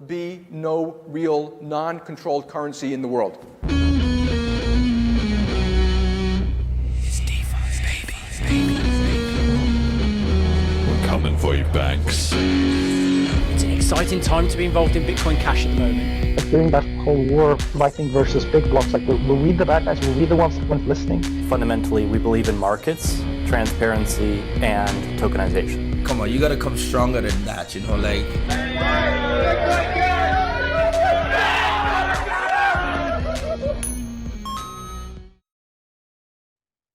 be no real non-controlled currency in the world. We're coming for you, banks. It's an exciting time to be involved in Bitcoin Cash at the moment. During that whole war of Lightning versus big blocks, like were we the bad guys? Were we the ones that weren't listening? Fundamentally, we believe in markets, transparency, and tokenization. Come on, you gotta come stronger than that, you know, like...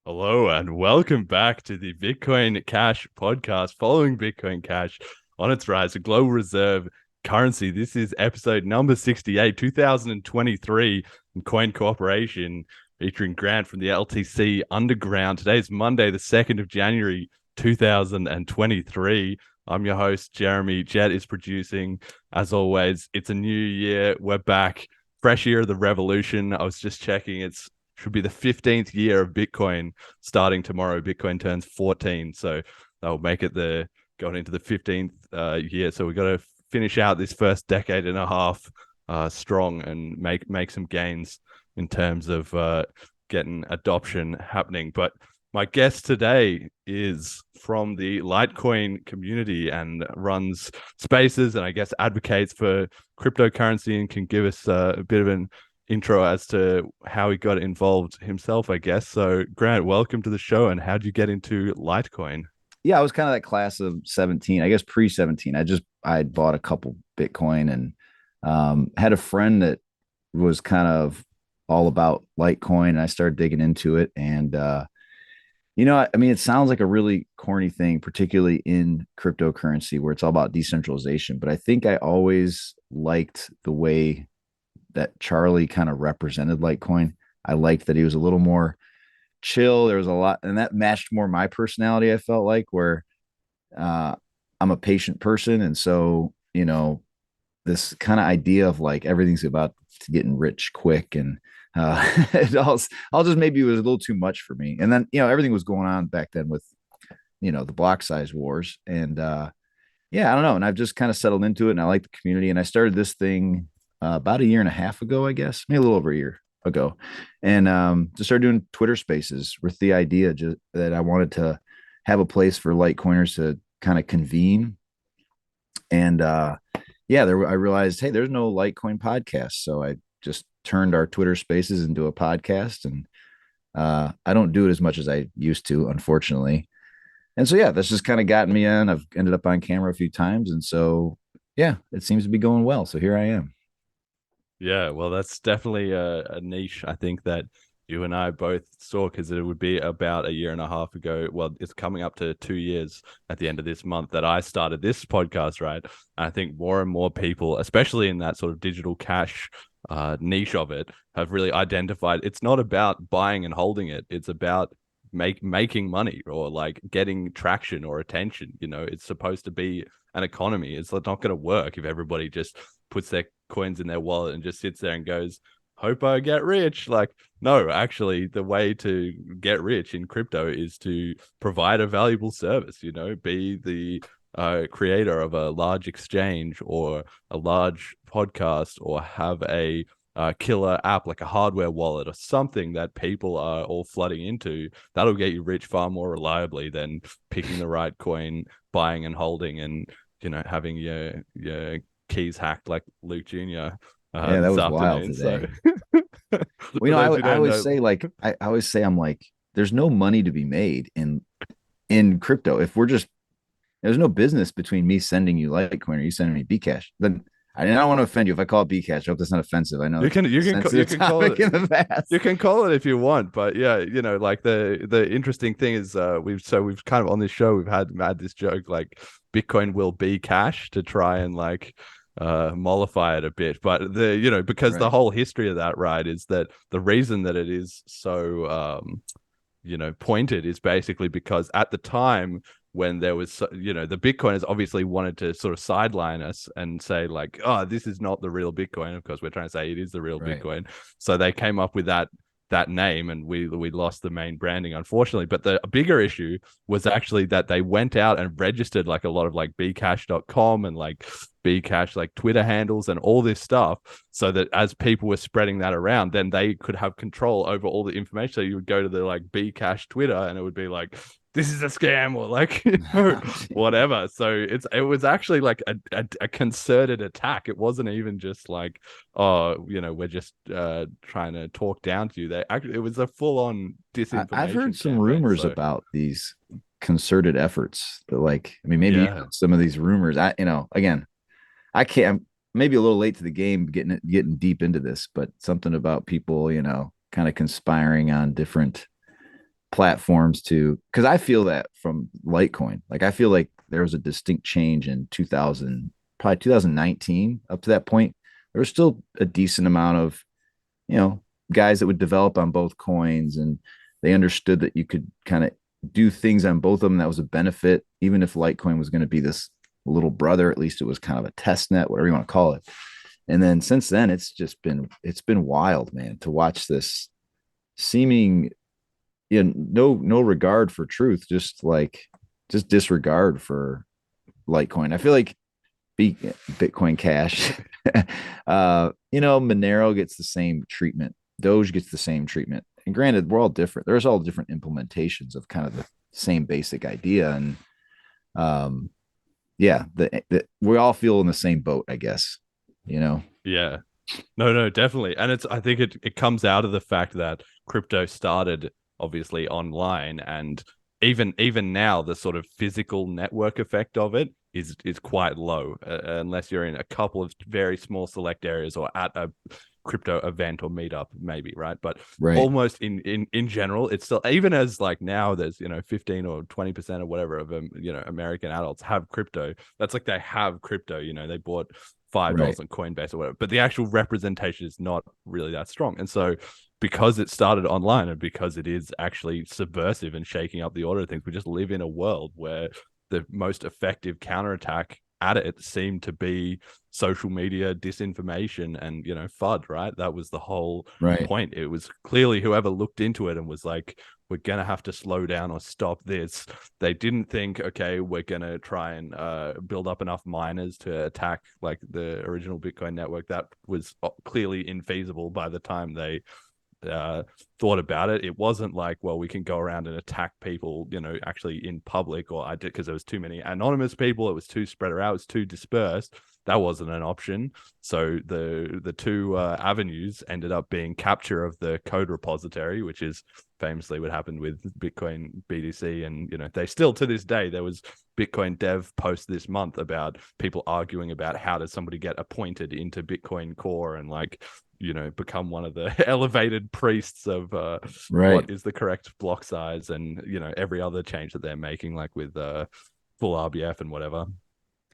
Hello and welcome back to the Bitcoin Cash podcast, following Bitcoin Cash on its rise to global reserve currency. This is episode number 68, 2023, in Coin Corporation, featuring Grant from the LTC Underground. Today's Monday, the 2nd of January, 2023. I'm your host, Jeremy. Jet is producing. As always, it's a new year. We're back. Fresh year of the revolution. I was just checking. Should be the 15th year of Bitcoin starting tomorrow. Bitcoin turns 14. So that'll make it going into the 15th year. So we've got to finish out this first decade and a half strong and make some gains in terms of getting adoption happening. But my guest today is from the Litecoin community and runs spaces and I guess advocates for cryptocurrency and can give us a bit of an intro as to how he got involved himself, I guess. So Grant, welcome to the show. And how did you get into Litecoin? Yeah, I was kind of that class of 17, I guess pre-17. I had bought a couple Bitcoin and had a friend that was kind of all about Litecoin, and I started digging into it. And I mean, it sounds like a really corny thing, particularly in cryptocurrency where it's all about decentralization. But I think I always liked the way that Charlie kind of represented Litecoin. I liked that he was a little more chill. There was a lot, and that matched more my personality. I felt like where I'm a patient person. And so, this kind of idea of like, everything's about getting rich quick. And it all just maybe it was a little too much for me. And then, everything was going on back then with, the block size wars. And yeah, I don't know. And I've just kind of settled into it, and I like the community. And I started this thing about a year and a half ago, I guess, maybe a little over a year ago. And to start doing Twitter spaces with the idea that I wanted to have a place for Litecoiners to kind of convene. And I realized, hey, there's no Litecoin podcast. So I just turned our Twitter spaces into a podcast, and I don't do it as much as I used to, unfortunately. And so, yeah, that's just kind of gotten me in. I've ended up on camera a few times. And so, yeah, it seems to be going well. So here I am. Yeah, well, that's definitely a niche, I think, that you and I both saw, because it would be about a year and a half ago. Well, it's coming up to 2 years at the end of this month that I started this podcast, right? And I think more and more people, especially in that sort of digital cash niche of it, have really identified it's not about buying and holding it. It's about making money or like getting traction or attention. It's supposed to be an economy. It's not going to work if everybody just puts their coins in their wallet and just sits there and goes, hope I get rich. Like, no, actually the way to get rich in crypto is to provide a valuable service, be the creator of a large exchange or a large podcast, or have a killer app like a hardware wallet or something that people are all flooding into. That'll get you rich far more reliably than picking the right coin, buying and holding, and having your keys hacked like Luke Jr. Yeah, that was wild today. Well, I always say, like, I always say, I'm like, there's no money to be made in crypto. If there's no business between me sending you Litecoin or you sending me BCash. Then I don't want to offend you if I call it BCash. I hope that's not offensive. I know you can call it in the past. You can call it if you want, but yeah, like the interesting thing is we've kind of on this show we've had this joke like Bitcoin will be cash to try and like mollify it a bit, but because the whole history of that, right, is that the reason that it is so pointed is basically because at the time when there was, the Bitcoiners obviously wanted to sort of sideline us and say like, oh, this is not the real Bitcoin. Of course, we're trying to say it is the real Bitcoin. So they came up with that name, and we lost the main branding, unfortunately. But the bigger issue was actually that they went out and registered like a lot of like bcash.com and like BCash like Twitter handles and all this stuff, so that as people were spreading that around, then they could have control over all the information. So you would go to the like BCash Twitter and it would be like, this is a scam, or like, you know, whatever. So it was actually like a concerted attack. It wasn't even just like, oh, you know, we're just trying to talk down to you. It was a full on disinformation. I've heard some campaign, rumors about these concerted efforts that, like, I mean, maybe you know some of these rumors. Again, I can't. I'm maybe a little late to the game, getting deep into this, but something about people, you know, kind of conspiring on different platforms because I feel that from Litecoin, like I feel like there was a distinct change in 2019 up to that point. There was still a decent amount of, you know, guys that would develop on both coins, and they understood that you could kind of do things on both of them that was a benefit, even if Litecoin was going to be this little brother. At least it was kind of a test net, whatever you want to call it. And then since then, it's been wild, man, to watch this seeming no regard for truth, just disregard for Litecoin. I feel like Bitcoin Cash, Monero gets the same treatment, Doge gets the same treatment. And granted, we're all different. There's all different implementations of kind of the same basic idea. And we all feel in the same boat, I guess, you know? Yeah. No, definitely. And I think it comes out of the fact that crypto started obviously online, and even now the sort of physical network effect of it is quite low, unless you're in a couple of very small select areas or at a crypto event or meetup, maybe, right? But almost in general, it's still, even as like now there's 15 or 20% or whatever of American adults have crypto. That's like they have crypto, they bought $5 on Coinbase or whatever, but the actual representation is not really that strong. And so because it started online and because it is actually subversive and shaking up the order of things, we just live in a world where the most effective counterattack at it seemed to be social media disinformation and FUD, right? That was the whole point. It was clearly whoever looked into it and was like, we're gonna have to slow down or stop this. They didn't think, okay, we're gonna try and build up enough miners to attack like the original Bitcoin network. That was clearly infeasible by the time they thought about it. It wasn't like, well, we can go around and attack people, actually in public, or I did, because there was too many anonymous people. It was too spread out. It was too dispersed. That wasn't an option. So the two avenues ended up being capture of the code repository, which is famously what happened with Bitcoin BDC. And, they still, to this day, there was Bitcoin dev post this month about people arguing about how does somebody get appointed into Bitcoin core and like, become one of the elevated priests of what is the correct block size, and every other change that they're making, like with full RBF and whatever.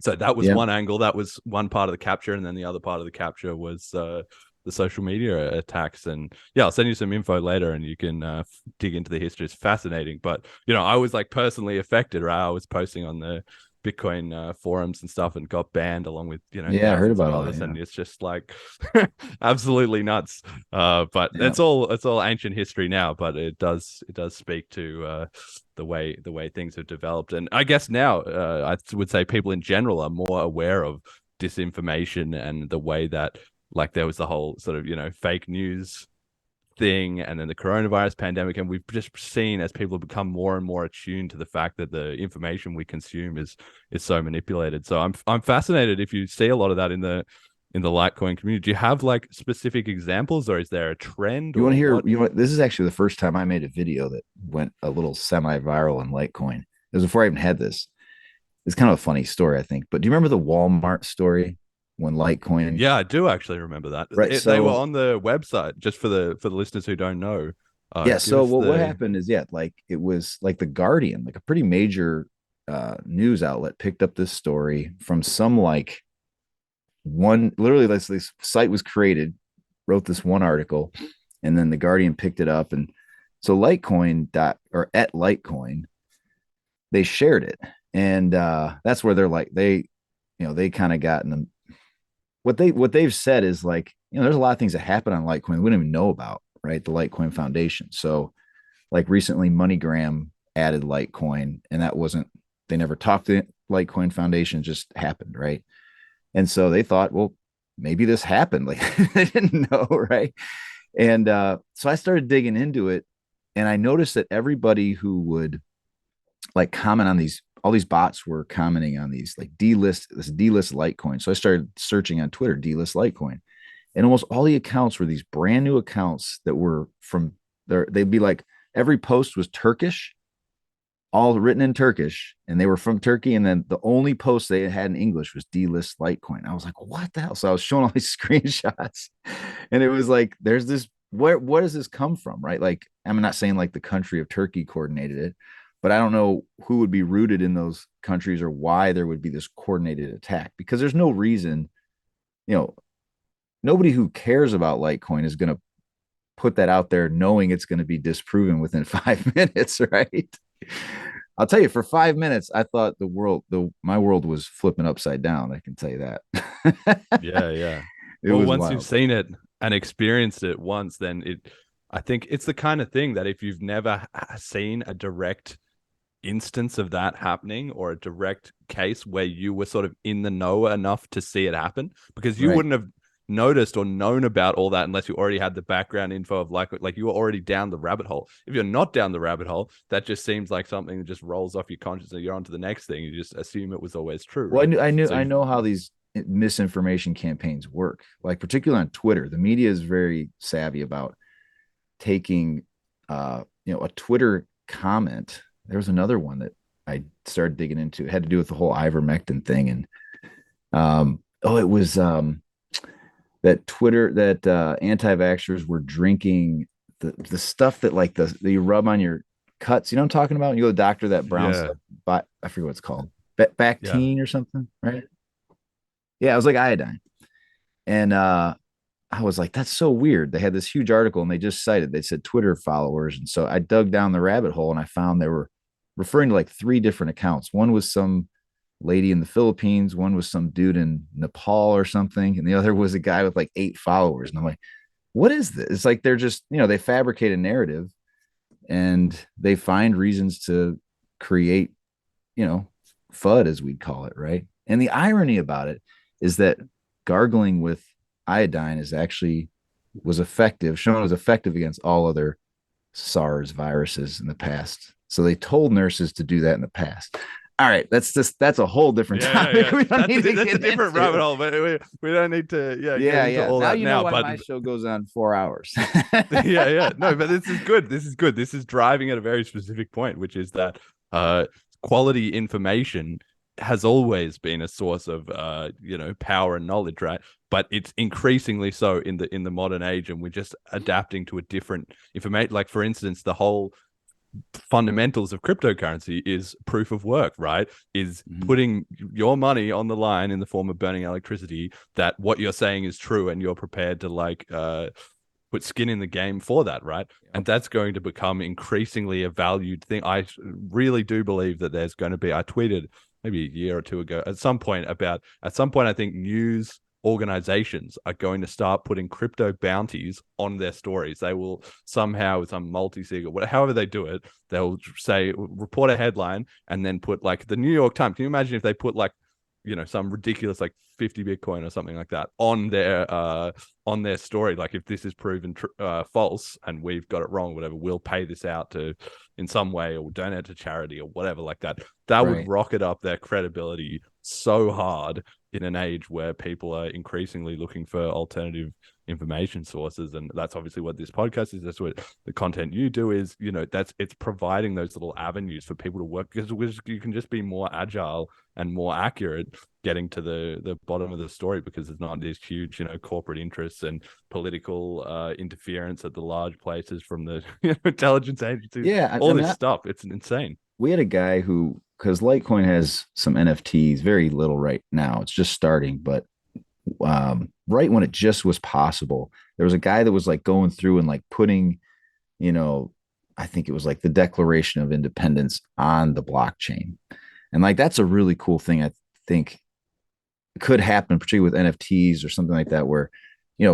So that was one angle. That was one part of the capture, and then the other part of the capture was the social media attacks. And I'll send you some info later, and you can dig into the history. It's fascinating. But I was like personally affected. Right, I was posting on the Bitcoin forums and stuff, and got banned along with I heard about all this, and it's just like absolutely nuts. But it's all ancient history now. But it does speak to the way things have developed, and I guess now I would say people in general are more aware of disinformation and the way that, like, there was the whole sort of fake news thing, and then the coronavirus pandemic, and we've just seen as people become more and more attuned to the fact that the information we consume is so manipulated. So I'm fascinated if you see a lot of that in the Litecoin community. Do you have like specific examples, or is there a trend? You want to hear? This is actually the first time I made a video that went a little semi-viral in Litecoin. It was before I even had this. It's kind of a funny story, I think. But do you remember the Walmart story? When Litecoin, yeah, I do actually remember that. Right, they were on the website, just for the listeners who don't know. So what happened is, like, it was like the Guardian, like a pretty major news outlet, picked up this story from some like one, literally this site was created, wrote this one article, and then the Guardian picked it up, and so Litecoin at Litecoin, they shared it, and that's where they're like they kind of got in the. What they've said is like, there's a lot of things that happen on Litecoin we don't even know about, right? The Litecoin Foundation. So like recently MoneyGram added Litecoin, and they never talked to Litecoin Foundation, just happened, right? And so they thought, well, maybe this happened. Like they didn't know, right? And so I started digging into it, and I noticed that everybody who would like comment on these, all these bots were commenting on these like delist Litecoin. So I started searching on Twitter, delist Litecoin, and almost all the accounts were these brand new accounts that were from there. They'd be like, every post was Turkish, all written in Turkish, and they were from Turkey. And then the only post they had in English was delist Litecoin. I was like, what the hell? So I was showing all these screenshots, and it was like, there's this, what does this come from? Right. Like, I'm not saying like the country of Turkey coordinated it, but I don't know who would be rooted in those countries or why there would be this coordinated attack, because there's no reason, nobody who cares about Litecoin is going to put that out there knowing it's going to be disproven within 5 minutes, right? I'll tell you, for 5 minutes, I thought my world was flipping upside down. I can tell you that. Yeah. It Well, was once wild. you've seen it and experienced it once, then I think it's the kind of thing that if you've never seen a direct instance of that happening, or a direct case where you were sort of in the know enough to see it happen, because you Right. wouldn't have noticed or known about all that unless you already had the background info of like you were already down the rabbit hole. If you're not down the rabbit hole, that just seems like something that just rolls off your conscience and you're on to the next thing. You just assume it was always true. Well, Right? I know how these misinformation campaigns work. Like particularly on Twitter, the media is very savvy about taking, a Twitter comment. There was another one that I started digging into. It had to do with the whole ivermectin thing, and it was that Twitter, that anti-vaxxers were drinking the stuff that like that you rub on your cuts. You know what I'm talking about? You go to the doctor, that brown stuff, but I forget what it's called, Bactine or something, right? Yeah, it was like iodine. And I was like, that's so weird. They had this huge article and they said Twitter followers. And so I dug down the rabbit hole and I found they were referring to like 3 different accounts. One was some lady in the Philippines, one was some dude in Nepal or something, and the other was a guy with like 8 followers. And I'm like, what is this? It's like they're just, they fabricate a narrative and they find reasons to create, FUD, as we'd call it, right? And the irony about it is that gargling with iodine was effective, shown as effective against all other SARS viruses in the past. So they told nurses to do that in the past. All right, that's a whole different topic. Yeah. That's a different rabbit hole, but we don't need to get into all now that you know why my show goes on 4 hours. No, but this is good. This is driving at a very specific point, which is that quality information has always been a source of power and knowledge, right? But it's increasingly so in the modern age, and we're just adapting to a different information. Like, for instance, the whole fundamentals of cryptocurrency is proof of work, right? Is putting your money on the line in the form of burning electricity, that what you're saying is true, and you're prepared to put skin in the game for that, right? And that's going to become increasingly a valued thing. I really do believe that there's going to be, I tweeted maybe a year or two ago at some point I think news organizations are going to start putting crypto bounties on their stories. They will somehow, with some multi-sig or whatever, however they do it, they'll say, report a headline, and then put like the New York Times. Can you imagine if they put like, some ridiculous like 50 Bitcoin or something like that on their story? Like, if this is proven false and we've got it wrong, whatever, we'll pay this out to in some way, or donate to charity or whatever like that. That Right. would rocket up their credibility so hard in an age where people are increasingly looking for alternative information sources. And that's obviously what this podcast is. That's what the content you do is, it's providing those little avenues for people to work, because you can just be more agile and more accurate getting to the bottom of the story, because there's not these huge, corporate interests and political interference at the large places from the intelligence agencies. Yeah, all this stuff. It's insane. We had a guy who, because Litecoin has some NFTs, very little right now. It's just starting, but right when it just was possible, there was a guy that was like going through and like putting, I think it was like the Declaration of Independence on the blockchain. And like, that's a really cool thing. I think could happen, particularly with NFTs or something like that, where,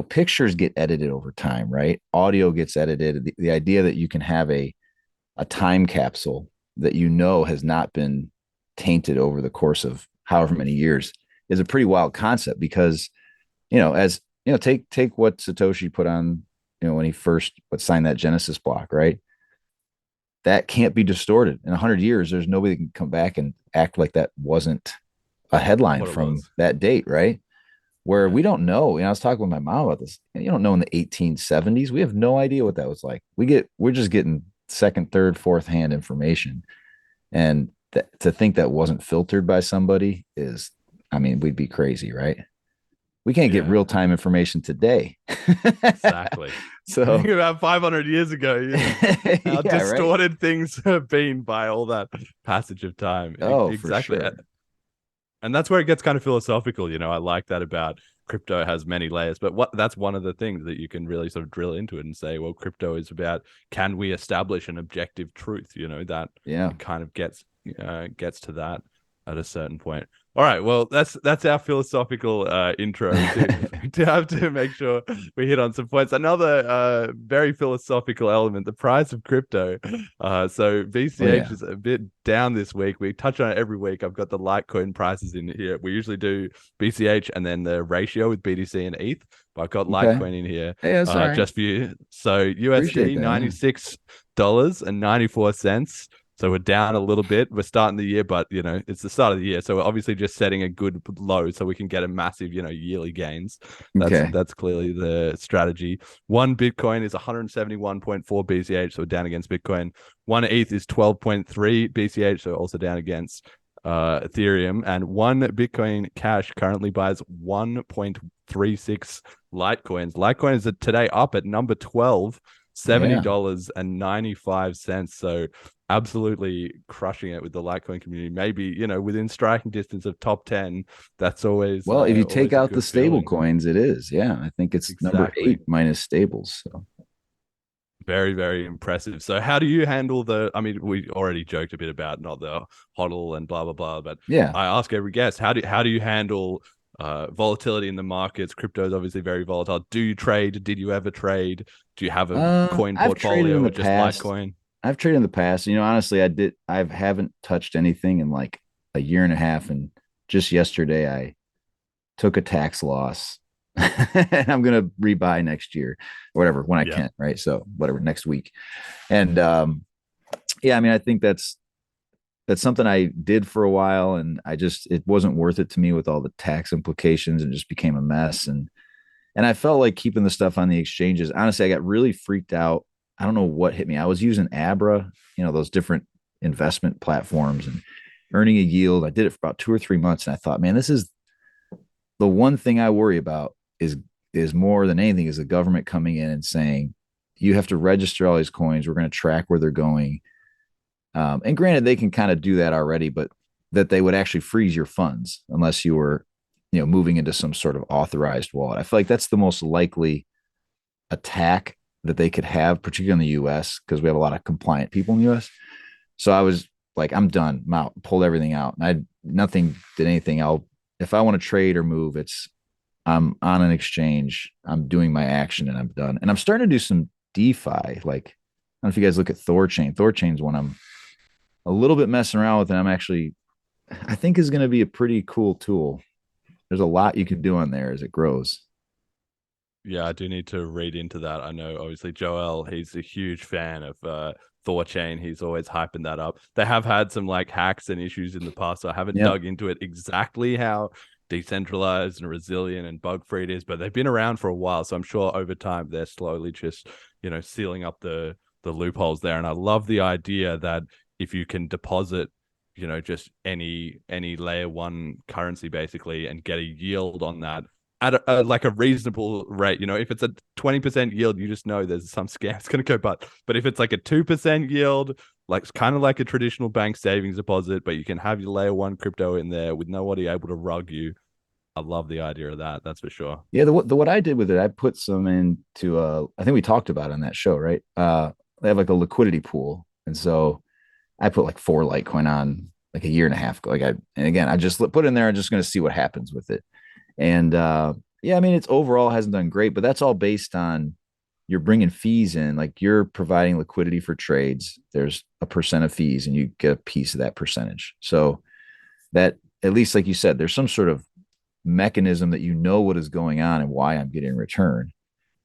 pictures get edited over time, right? Audio gets edited. The idea that you can have a time capsule that has not been tainted over the course of however many years is a pretty wild concept because, as take what Satoshi put on, when he first signed that Genesis block, right? That can't be distorted. In 100 years, there's nobody that can come back and act like that wasn't a headline from that date, right? Where we don't know. I was talking with my mom about this. You don't know in the 1870s. We have no idea what that was like. We're just getting second, third, fourth hand information. And to think that wasn't filtered by somebody is, we'd be crazy, right? We can't get real time information today. Exactly. So think about 500 years ago, how distorted things have been by all that passage of time. Oh, exactly. For sure. And that's where it gets kind of philosophical. I like that about crypto has many layers, but that's one of the things that you can really sort of drill into it and say, well, crypto is about, can we establish an objective truth? That kind of gets to that at a certain point. All right, well, that's our philosophical intro. to have to make sure we hit on some points. Another very philosophical element: the price of crypto. So BCH is a bit down this week. We touch on it every week. I've got the Litecoin prices in here. We usually do BCH and then the ratio with BTC and ETH. But I've got Litecoin in here just for you. So USD $96.94. So we're down a little bit. We're starting the year, but it's the start of the year, so we're obviously just setting a good low so we can get a massive, yearly gains. That's clearly the strategy. One Bitcoin is 171.4 BCH, so we're down against Bitcoin. One ETH is 12.3 BCH, so also down against Ethereum. And one Bitcoin Cash currently buys 1.36 Litecoins. Litecoin is today up at number 12. $70.95. So absolutely crushing it with the Litecoin community. Maybe, within striking distance of top 10. That's always if you take out the stable feeling. coins, it is. Yeah. I think it's number 8 minus stables. So very, very impressive. So how do you handle we already joked a bit about not the hodl and blah, blah, blah, but I ask every guest, how do you handle volatility in the markets? Crypto is obviously very volatile. Do you trade? Did you ever trade? Do you have a coin portfolio or just Litecoin? I've traded in the past. Honestly, I haven't touched anything in like a year and a half. And just yesterday I took a tax loss and I'm going to rebuy next year or whatever, when I can. Right. So whatever, next week. And I think that's something I did for a while, and it wasn't worth it to me with all the tax implications, and just became a mess. And I felt like keeping the stuff on the exchanges. Honestly, I got really freaked out. I don't know what hit me. I was using Abra, those different investment platforms, and earning a yield. I did it for about 2 or 3 months, and I thought, man, this is the one thing I worry about is more than anything is the government coming in and saying, you have to register all these coins. We're going to track where they're going. And granted, they can kind of do that already, but that they would actually freeze your funds unless you were, moving into some sort of authorized wallet. I feel like that's the most likely attack that they could have, particularly in the US, because we have a lot of compliant people in the US. So I was like, I'm done. I'm out. Pulled everything out. And nothing did anything. If I want to trade or move, I'm on an exchange. I'm doing my action and I'm done. And I'm starting to do some DeFi. Like, I don't know if you guys look at Thorchain. Thorchain's one I'm a little bit messing around with, and I think is going to be a pretty cool tool. There's a lot you can do on there as it grows. Yeah, I do need to read into that. I know, obviously, Joel, he's a huge fan of Thorchain. He's always hyping that up. They have had some hacks and issues in the past, so I haven't dug into it exactly how decentralized and resilient and bug-free it is, but they've been around for a while, so I'm sure over time they're slowly just, sealing up the loopholes there. And I love the idea that if you can deposit, just any layer 1 currency basically, and get a yield on that at a reasonable rate. If it's a 20% yield, you just know there's some scam it's going to go. But if it's like a 2% yield, it's kind of like a traditional bank savings deposit, but you can have your layer 1 crypto in there with nobody able to rug you. I love the idea of that. That's for sure. Yeah. What I did with it, I put some into I think we talked about it on that show, right? They have a liquidity pool. And so I put 4 Litecoin on a year and a half ago. And again, I just put in there. I'm just going to see what happens with it. And it's overall hasn't done great, but that's all based on you're bringing fees in, you're providing liquidity for trades. There's a percent of fees, and you get a piece of that percentage. So that, at least like you said, there's some sort of mechanism that you know what is going on and why I'm getting a return.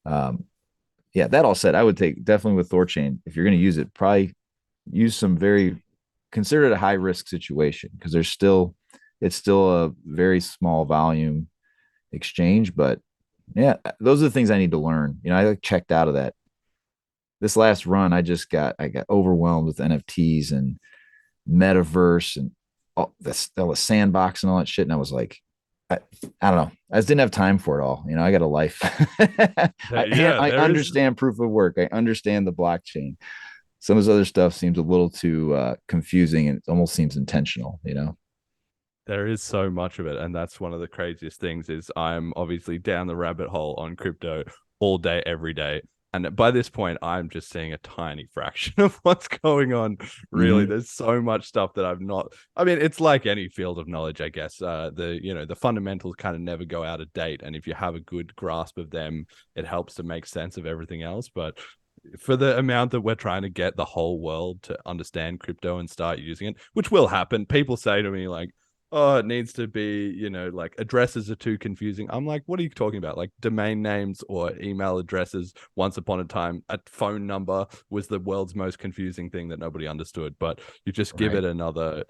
Yeah, that all said, I would take definitely with Thorchain, if you're going to use it, probably use some consider it a high risk situation, because it's still a very small volume exchange. But yeah, those are the things I need to learn. I like checked out of that. This last run, I got overwhelmed with NFTs and metaverse and all the sandbox and all that shit. And I was like, I don't know. I just didn't have time for it all. I got a life. I understand proof of work. I understand the blockchain. Some of this other stuff seems a little too confusing, and it almost seems intentional. There is so much of it, and that's one of the craziest things. Is I'm obviously down the rabbit hole on crypto all day, every day. And by this point, I'm just seeing a tiny fraction of what's going on. Really, there's so much stuff that I've not. I mean, it's like any field of knowledge, I guess. The fundamentals kind of never go out of date, and if you have a good grasp of them, it helps to make sense of everything else. But for the amount that we're trying to get the whole world to understand crypto and start using it, which will happen, people say to me like, oh, it needs to be, like addresses are too confusing. I'm like, what are you talking about? Like domain names or email addresses? Once upon a time, a phone number was the world's most confusing thing that nobody understood. But you just give it another,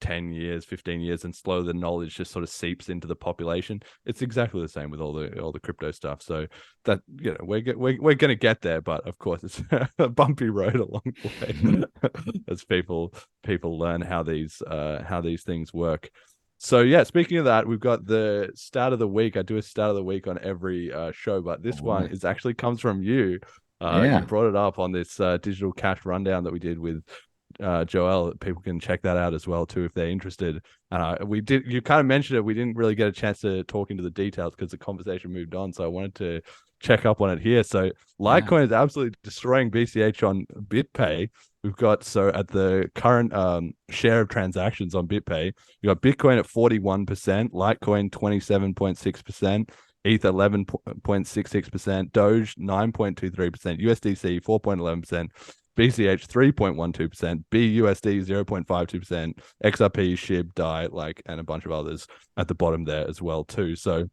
10 years, 15 years, and slow the knowledge just sort of seeps into the population. It's exactly the same with all the crypto stuff. So that, we're going to get there, but of course it's a bumpy road along the way as people learn how these things work. So yeah, speaking of that, we've got the stat of the week. I do a stat of the week on every show, but this one is actually comes from you. You brought it up on this digital cash rundown that we did with Joel. People can check that out as well too if they're interested. You kind of mentioned it. We didn't really get a chance to talk into the details because the conversation moved on, so I wanted to check up on it here. So Litecoin is absolutely destroying BCH on BitPay. We've got, so at the current share of transactions on BitPay, you got Bitcoin at 41%, Litecoin 27.6%, ETH 11.66%, Doge 9.23%, USDC 4.11%, BCH 3.12%, BUSD 0.52%, XRP, SHIB, DAI, and a bunch of others at the bottom there as well too. So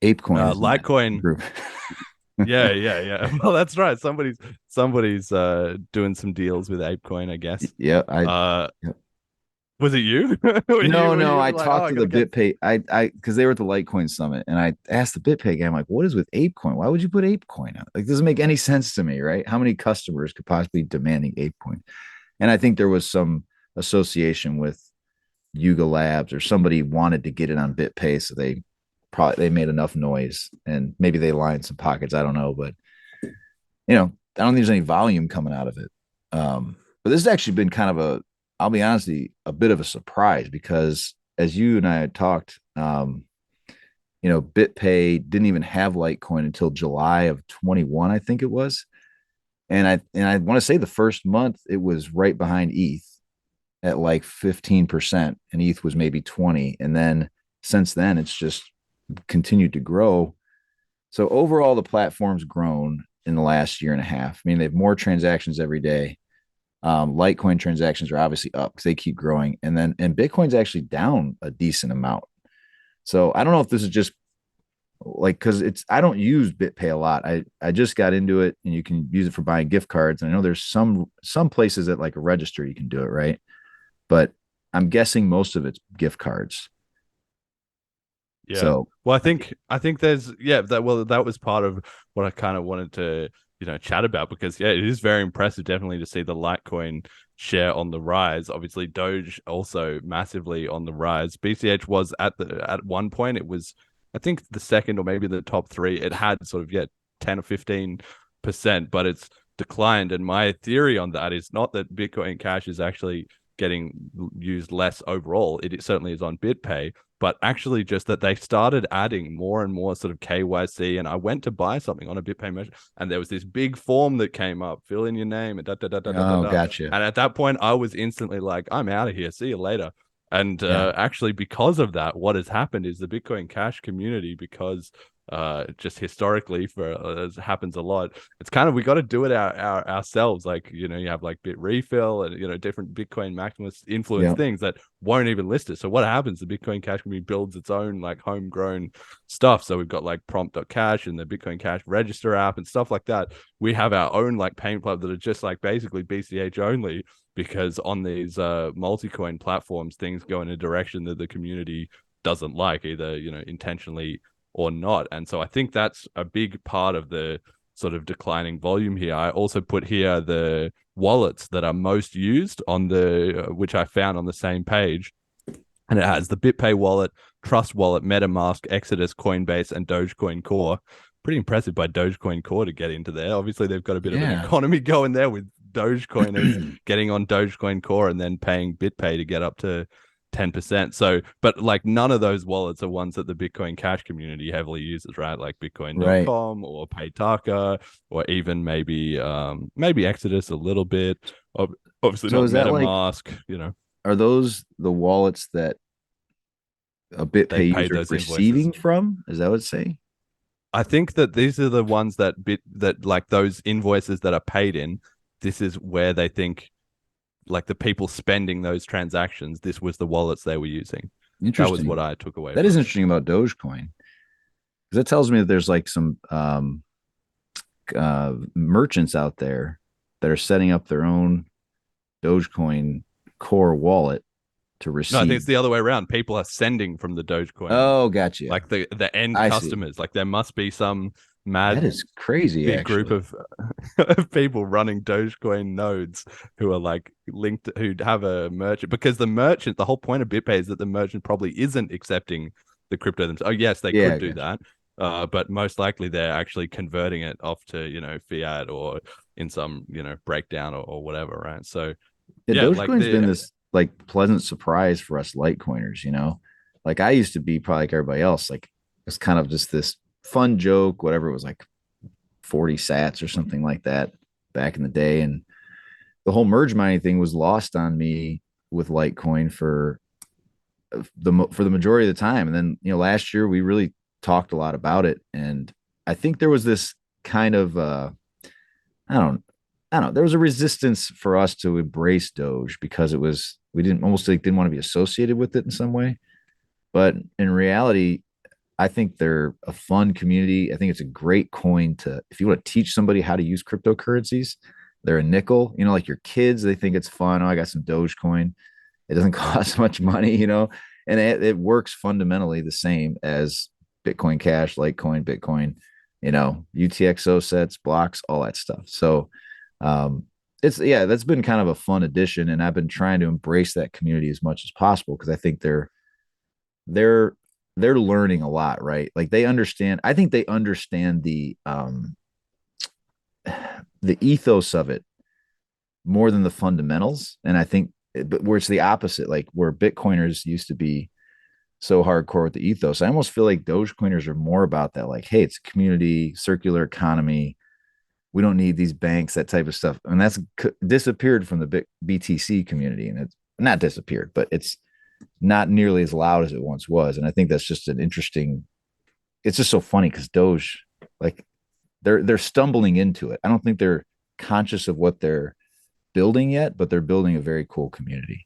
ApeCoin, Litecoin. Yeah. Well, that's right. Somebody's doing some deals with ApeCoin, I guess. Yeah, Was it you? No, I talked to the BitPay. I because they were at the Litecoin summit, and I asked the BitPay guy, I'm like, what is with ApeCoin? Why would you put ApeCoin out? Like, it doesn't make any sense to me, right? How many customers could possibly be demanding ApeCoin? And I think there was some association with Yuga Labs, or somebody wanted to get it on BitPay, so they made enough noise, and maybe they lined some pockets. I don't know, but I don't think there's any volume coming out of it. But this has actually been kind of I'll be honest, a bit of a surprise, because as you and I had talked, BitPay didn't even have Litecoin until July of 21, I think it was. And I want to say the first month it was right behind ETH at like 15%, and ETH was maybe 20. And then since then, it's just continued to grow. So overall, the platform's grown in the last year and a half. I mean, they have more transactions every day. Litecoin transactions are obviously up because they keep growing, and Bitcoin's actually down a decent amount. So I don't know if this is just because I don't use BitPay a lot. I just got into it, and you can use it for buying gift cards. And I know there's some places at like a register you can do it, right? But I'm guessing most of it's gift cards. Yeah. So I think there's that was part of what I kind of wanted to chat about, because it is very impressive definitely to see the Litecoin share on the rise. Obviously Doge also massively on the rise. BCH was at one point, it was I think the second or maybe the top three. It had sort of 10 or 15%, but it's declined. And my theory on that is not that Bitcoin Cash is actually getting used less overall. It certainly is on BitPay, but actually just that they started adding more and more sort of KYC. And I went to buy something on a BitPay merchant, and there was this big form that came up, fill in your name and gotcha. And at that point, I was instantly like, I'm out of here. See you later. And actually, because of that, what has happened is the Bitcoin Cash community, because just historically for it happens a lot. It's kind of we got to do it ourselves. Like you have like Bit Refill and different Bitcoin maximalist influence things that won't even list it. So what happens? The Bitcoin Cash community builds its own like homegrown stuff. So we've got like prompt.cash and the Bitcoin Cash register app and stuff like that. We have our own like payment platform that are just like basically BCH only, because on these multi-coin platforms things go in a direction that the community doesn't like, either intentionally or not. And so I think that's a big part of the sort of declining volume here. I also put here the wallets that are most used on which I found on the same page. And it has the BitPay wallet, Trust Wallet, MetaMask, Exodus, Coinbase, and Dogecoin Core. Pretty impressive by Dogecoin Core to get into there. Obviously, they've got a bit of an economy going there with Dogecoiners getting on Dogecoin Core and then paying BitPay to get up to 10%. So, but like none of those wallets are ones that the Bitcoin Cash community heavily uses, right? Like Bitcoin.com or Paytaka, or even maybe Exodus a little bit. Obviously So not is that MetaMask, Are those the wallets that a BitPay paid user those receiving invoices. from? Is that what it's saying? I think that these are the ones that like those invoices that are paid in. This is where they think like the people spending those transactions, this was the wallets they were using. Interesting. That was what I took away. That is interesting about Dogecoin, because that tells me that there's like some merchants out there that are setting up their own Dogecoin core wallet to receive. No, I think it's the other way around. People are sending from the Dogecoin. Oh, gotcha. Like the end I customers. See. Like there must be some mad. That is crazy. Big group of people running Dogecoin nodes who are like linked, who have a merchant, because the whole point of BitPay is that the merchant probably isn't accepting the crypto themselves. Oh yes, they could do that, but most likely they're actually converting it off to fiat or in some breakdown or whatever, right? So Dogecoin's been this like pleasant surprise for us Litecoiners. Like I used to be probably like everybody else, like it's kind of just this fun joke, whatever. It was like 40 sats or something like that back in the day. And the whole merge mining thing was lost on me with Litecoin for the majority of the time. And then, last year we really talked a lot about it. And I think there was this kind of, I don't know. There was a resistance for us to embrace Doge because we didn't want to be associated with it in some way. But in reality, I think they're a fun community. I think it's a great coin if you want to teach somebody how to use cryptocurrencies. They're a nickel, like your kids, they think it's fun. Oh, I got some Dogecoin. It doesn't cost much money, and it works fundamentally the same as Bitcoin Cash, Litecoin, Bitcoin, UTXO sets, blocks, all that stuff. So that's been kind of a fun addition. And I've been trying to embrace that community as much as possible, because I think they're learning a lot, right? Like I think they understand the ethos of it more than the fundamentals. And I think, but where it's the opposite, like where Bitcoiners used to be so hardcore with the ethos, I almost feel like Dogecoiners are more about that. Like, hey, it's a community, circular economy. We don't need these banks, that type of stuff. And that's disappeared from the BTC community. And it's not disappeared, but it's not nearly as loud as it once was. And I think that's just it's just so funny because Doge, like they're stumbling into it. I don't think they're conscious of what they're building yet, but they're building a very cool community.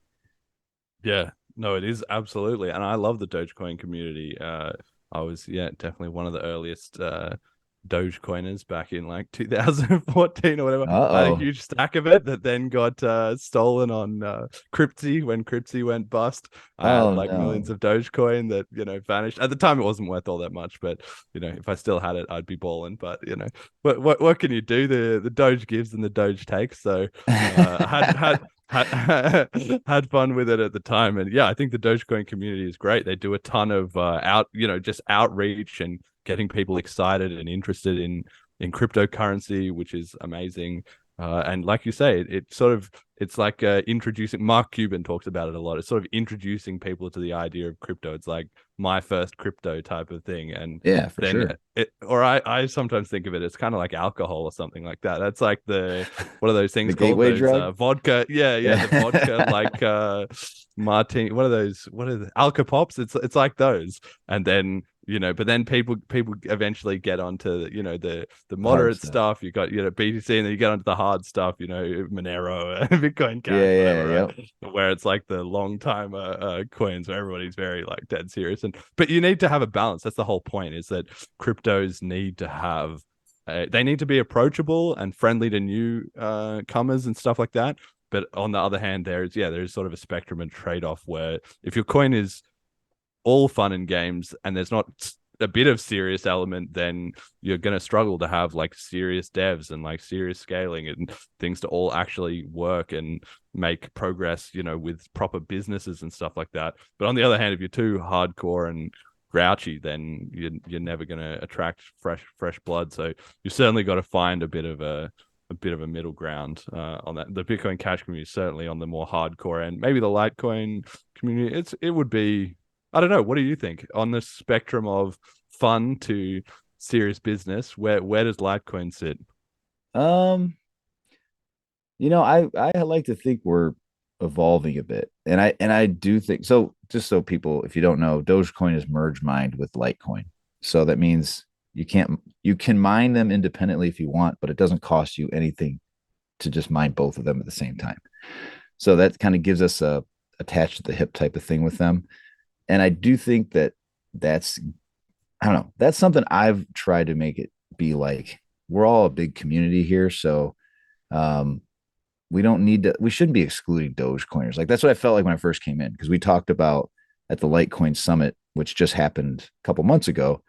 Yeah, no, it is absolutely. And I love the Dogecoin community. I was, definitely one of the earliest Dogecoiners back in like 2014 or whatever. I had a huge stack of it that then got stolen on Cryptsy when Cryptsy went bust. I had millions of Dogecoin that vanished. At the time, it wasn't worth all that much, but if I still had it, I'd be balling. But what can you do? The Doge gives and the Doge takes. So had fun with it at the time. And I think the Dogecoin community is great. They do a ton of just outreach and getting people excited and interested in cryptocurrency, which is amazing. And like you say, it's like introducing. Mark Cuban talks about it a lot. It's sort of introducing people to the idea of crypto. It's like my first crypto type of thing. And for sure. I sometimes think of it as kind of like alcohol or something like that. That's like what are those things the called? Gateway drug? Vodka. The vodka, like martini. What are the Alka Pops? It's like those. And then but then people eventually get onto, the Hard moderate stuff. stuff. You got, BTC, and then you get onto the hard stuff, Monero, Bitcoin Cash, Yeah, whatever, right? Where it's like the long time coins where everybody's very like dead serious. But you need to have a balance. That's the whole point, is that cryptos need to have, they need to be approachable and friendly to new comers and stuff like that. But on the other hand, there's sort of a spectrum and trade-off where if your coin is all fun and games and there's not a bit of serious element, then you're going to struggle to have like serious devs and like serious scaling and things to all actually work and make progress, with proper businesses and stuff like that. But on the other hand, if you're too hardcore and grouchy, then you're never going to attract fresh blood. So you certainly got to find a bit of a middle ground on that. The Bitcoin Cash community is certainly on the more hardcore end. Maybe the Litecoin community, it would be, I don't know. What do you think on the spectrum of fun to serious business? Where does Litecoin sit? I like to think we're evolving a bit, and I do think so. Just so people, if you don't know, Dogecoin is merge mined with Litecoin, so that means you can mine them independently if you want, but it doesn't cost you anything to just mine both of them at the same time. So that kind of gives us a attached to the hip type of thing with them. And I do think that's, I don't know, that's something I've tried to make it be like, we're all a big community here. So we shouldn't be excluding Dogecoiners. Like, that's what I felt like when I first came in, because we talked about at the Litecoin Summit, which just happened a couple months ago.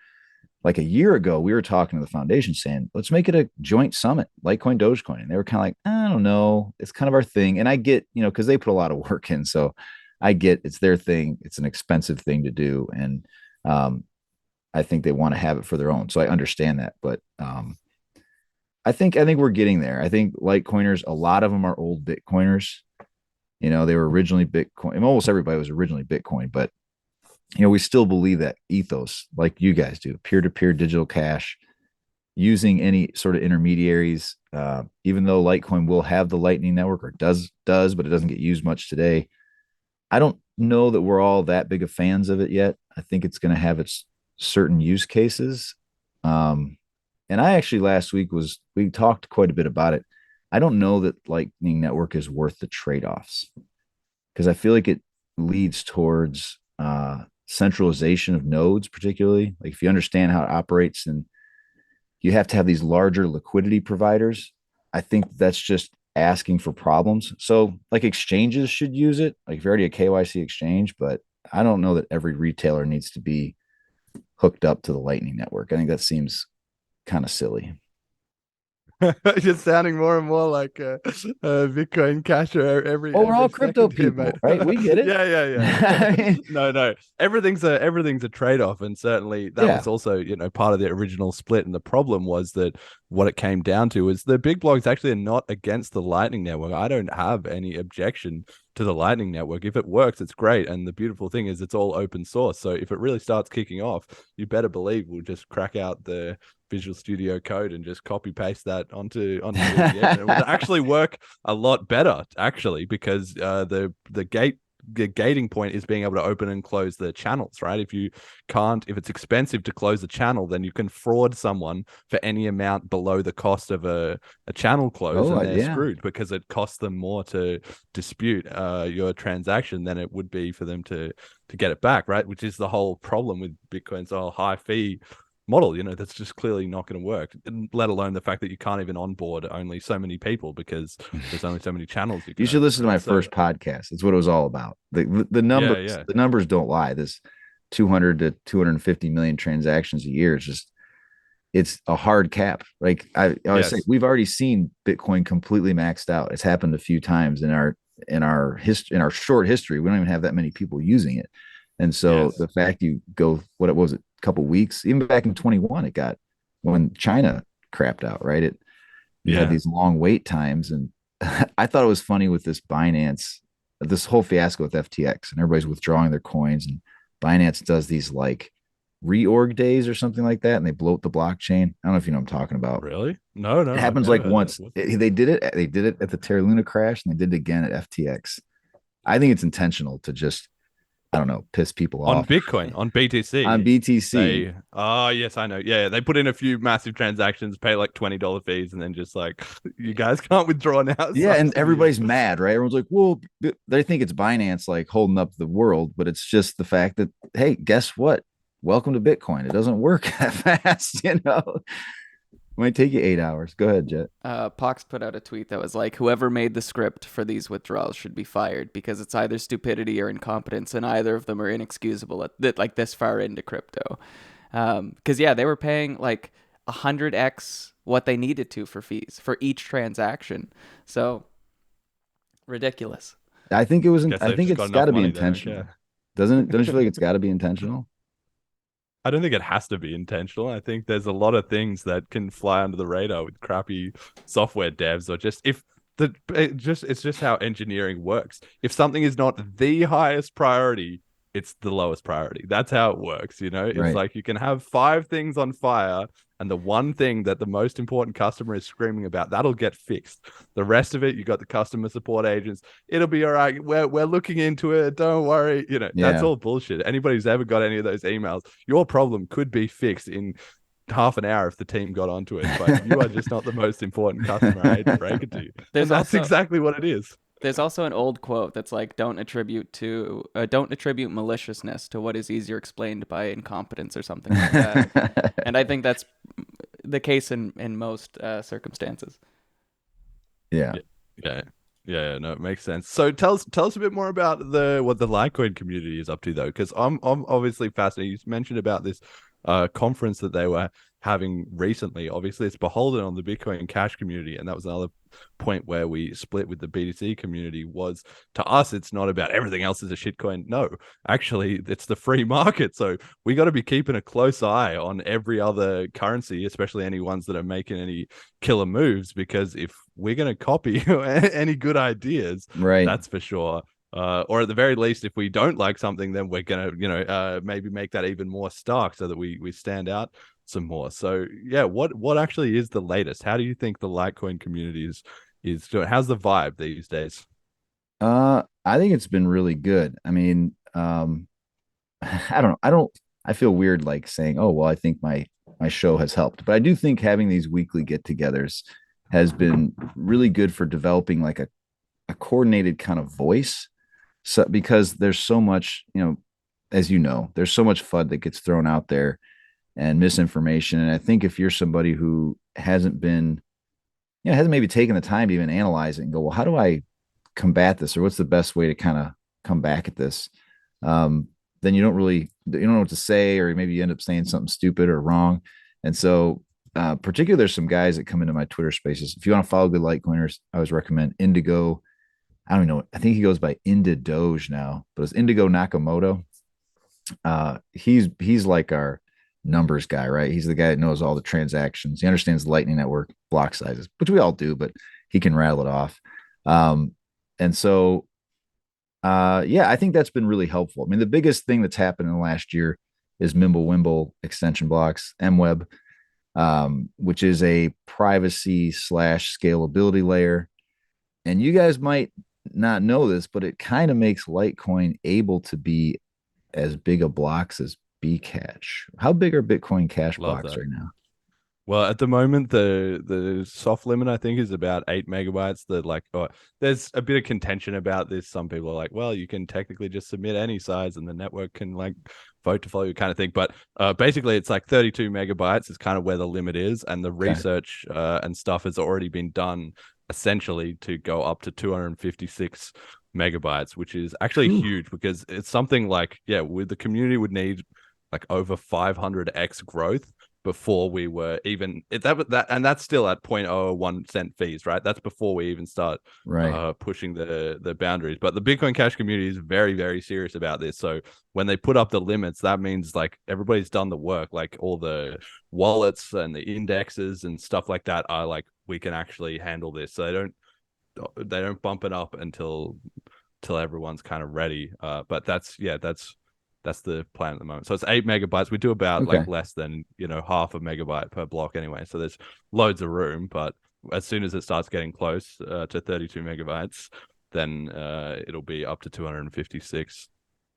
Like a year ago, we were talking to the foundation saying, let's make it a joint summit, Litecoin, Dogecoin. And they were kind of like, I don't know. It's kind of our thing. And I get, because they put a lot of work in. So I get it's their thing. It's an expensive thing to do. And I think they want to have it for their own. So I understand that. But I think we're getting there. I think Litecoiners, a lot of them are old Bitcoiners. They were originally Bitcoin. Almost everybody was originally Bitcoin, but we still believe that ethos, like you guys do, peer-to-peer digital cash, using any sort of intermediaries. Even though Litecoin will have the Lightning Network, or does, but it doesn't get used much today. I don't know that we're all that big of fans of it yet. I think it's going to have its certain use cases. And I actually last week we talked quite a bit about it. I don't know that Lightning Network is worth the trade-offs, because I feel like it leads towards centralization of nodes, particularly. Like, if you understand how it operates and you have to have these larger liquidity providers, I think that's just asking for problems. So like, exchanges should use it, like if you're already a KYC exchange, but I don't know that every retailer needs to be hooked up to the Lightning Network. I think that seems kind of silly. You're sounding more and more like a Bitcoin Cash every. Well, we're all every crypto second here, people, mate. right? We get it. Yeah. I mean, No. Everything's a trade-off, and certainly that was also part of the original split. And the problem was that what it came down to is the big blogs actually are not against the Lightning Network. I don't have any objection to the Lightning Network. If it works, it's great. And the beautiful thing is it's all open source. So if it really starts kicking off, you better believe we'll just crack out the Visual Studio Code and just copy paste that onto it would actually work a lot better, actually, because the gating point is being able to open and close the channels, right? If it's expensive to close the channel, then you can fraud someone for any amount below the cost of a channel close, and they're screwed, because it costs them more to dispute your transaction than it would be for them to get it back, right? Which is the whole problem with Bitcoin's whole high fee model. That's just clearly not going to work, let alone the fact that you can't even onboard only so many people because there's only so many channels. You should listen to my first podcast. That's what it was all about. The numbers, the numbers don't lie. This 200 to 250 million transactions a year is just, it's a hard cap. Like I always say, we've already seen Bitcoin completely maxed out. It's happened a few times in our short history. We don't even have that many people using it. And so the fact you go, what it was, a couple weeks, even back in 21, it got, when China crapped out, right? You had these long wait times. And I thought it was funny with this Binance, this whole fiasco with FTX, and everybody's withdrawing their coins, and Binance does these like reorg days or something like that, and they bloat the blockchain. I don't know if you know what I'm talking about. Really? No. It happens like once. They did it at the Terra Luna crash, and they did it again at FTX. I think it's intentional to just I don't know, piss people On off. Bitcoin, on BTC. On BTC. Oh, yes, I know. Yeah, they put in a few massive transactions, pay like $20 fees, and then just like, you guys can't withdraw now. Yeah, and Sucks to everybody's you. mad, right? Everyone's like, well, they think it's Binance like holding up the world, but it's just the fact that, hey, guess what? Welcome to Bitcoin. It doesn't work that fast, you know. It might take you 8 hours. Go ahead, Jet. Pox put out a tweet that was like, whoever made the script for these withdrawals should be fired because it's either stupidity or incompetence, and either of them are inexcusable like this far into crypto. Because yeah, they were paying like 100x what they needed to for fees for each transaction. So ridiculous. I think it was. Guess I they've think just got it's got to enough be money there, intentional. yeah. Doesn't it? Don't you feel like it's got to be intentional? I don't think it has to be intentional. I think there's a lot of things that can fly under the radar with crappy software devs, or just it's just how engineering works. If something is not the highest priority, it's the lowest priority. That's how it works, you know? It's Right. like you can have 5 things on fire, and the one thing that the most important customer is screaming about, that'll get fixed. The rest of it, you got the customer support agents. It'll be all right. We're looking into it. Don't worry. You know, that's Yeah. all bullshit. Anybody who's ever got any of those emails, your problem could be fixed in half an hour if the team got onto it. But you are just not the most important customer. I hate to break it to you. There's And that's also- exactly what it is. There's also an old quote that's like, don't attribute maliciousness to what is easier explained by incompetence or something like that. And I think that's the case in most circumstances. Yeah. Yeah, no, it makes sense. So tell us a bit more about what the Litecoin community is up to, though, because I'm obviously fascinated. You mentioned about this conference that they were having recently. Obviously, it's beholden on the Bitcoin Cash community, and that was another point where we split with the BTC community. Was, to us, it's not about everything else is a shitcoin. No, actually, it's the free market. So we got to be keeping a close eye on every other currency, especially any ones that are making any killer moves, because if we're going to copy any good ideas, Right. that's for sure. Or at the very least, if we don't like something, then we're gonna, maybe make that even more stark so that we stand out some more. So yeah, what actually is the latest? How do you think the Litecoin community is doing? How's the vibe these days? I think it's been really good. I mean, I don't know. I feel weird like saying, oh, well, I think my show has helped, but I do think having these weekly get-togethers has been really good for developing like a coordinated kind of voice. So because there's so much, as you know, there's so much FUD that gets thrown out there and misinformation. And I think if you're somebody who hasn't maybe taken the time to even analyze it and go, well, how do I combat this, or what's the best way to kind of come back at this? Then you don't know what to say, or maybe you end up saying something stupid or wrong. And so, particularly, there's some guys that come into my Twitter spaces. If you want to follow good Litecoiners, I always recommend Indigo. I don't know. I think he goes by Indidoge now, but it's Indigo Nakamoto. He's like our numbers guy, right? He's the guy that knows all the transactions. He understands the Lightning Network block sizes, which we all do, but he can rattle it off. And so, I think that's been really helpful. I mean, the biggest thing that's happened in the last year is MimbleWimble extension blocks, MWEB, which is a privacy / scalability layer. And you guys might not know this, but it kind of makes Litecoin able to be as big a blocks as BCash. How big are Bitcoin Cash Love blocks that. right now? Well, at the moment, the soft limit, I think, is about 8 megabytes. There's a bit of contention about this. Some people are like, well, you can technically just submit any size and the network can vote to follow you, kind of thing. But basically, it's like 32 megabytes is kind of where the limit is. And the research and stuff has already been done essentially to go up to 256 megabytes, which is actually huge, because it's something like, the community would need like over 500x growth before we were even and that's still at 0.01 cent fees, right? That's before we even start pushing the boundaries. But the Bitcoin Cash community is very, very serious about this. So when they put up the limits, that means like everybody's done the work, like all the wallets and the indexes and stuff like that are like, we can actually handle this. So they don't bump it up until everyone's kind of ready. But that's the plan at the moment. So it's 8 megabytes. We do about like less than, half a megabyte per block anyway. So there's loads of room, but as soon as it starts getting close to 32 megabytes, then it'll be up to 256.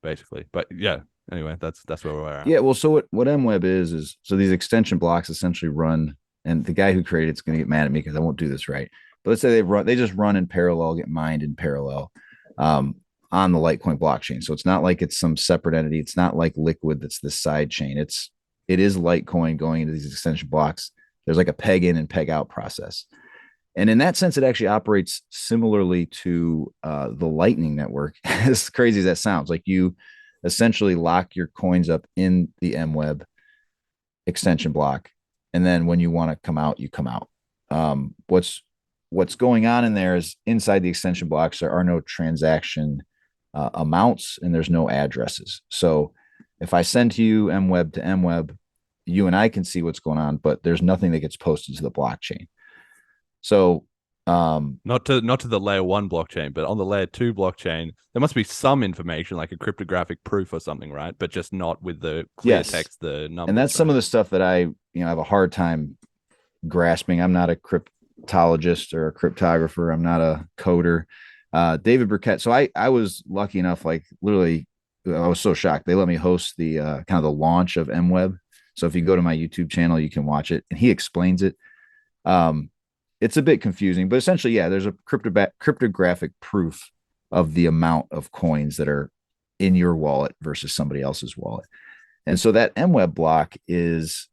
basically. But yeah, anyway, that's where we're at. Yeah, well, so what MWEB is so these extension blocks essentially run, and the guy who created it's going to get mad at me because I won't do this right. But let's say they just run in parallel, get mined in parallel on the Litecoin blockchain. So it's not like it's some separate entity. It's not like Liquid that's the side chain. It is Litecoin going into these extension blocks. There's like a peg in and peg out process. And in that sense, it actually operates similarly to the Lightning Network. As crazy as that sounds, like you essentially lock your coins up in the MWEB extension block, and then when you want to come out, you come out. What's going on in there is inside the extension blocks, there are no transaction amounts and there's no addresses. So if I send to you MWEB to MWEB, you and I can see what's going on, but there's nothing that gets posted to the blockchain. So not to the layer 1 blockchain, but on the layer 2 blockchain, there must be some information like a cryptographic proof or something, right? But just not with the clear text, the numbers. And that's some of the stuff that I have a hard time grasping. I'm not a cryptologist or a cryptographer. I'm not a coder. David Burkett. So I was lucky enough, like literally, I was so shocked. They let me host the kind of the launch of MWEB. So if you go to my YouTube channel, you can watch it, and he explains it. It's a bit confusing, but essentially, yeah, there's a cryptographic proof of the amount of coins that are in your wallet versus somebody else's wallet. And so that MWEB block is,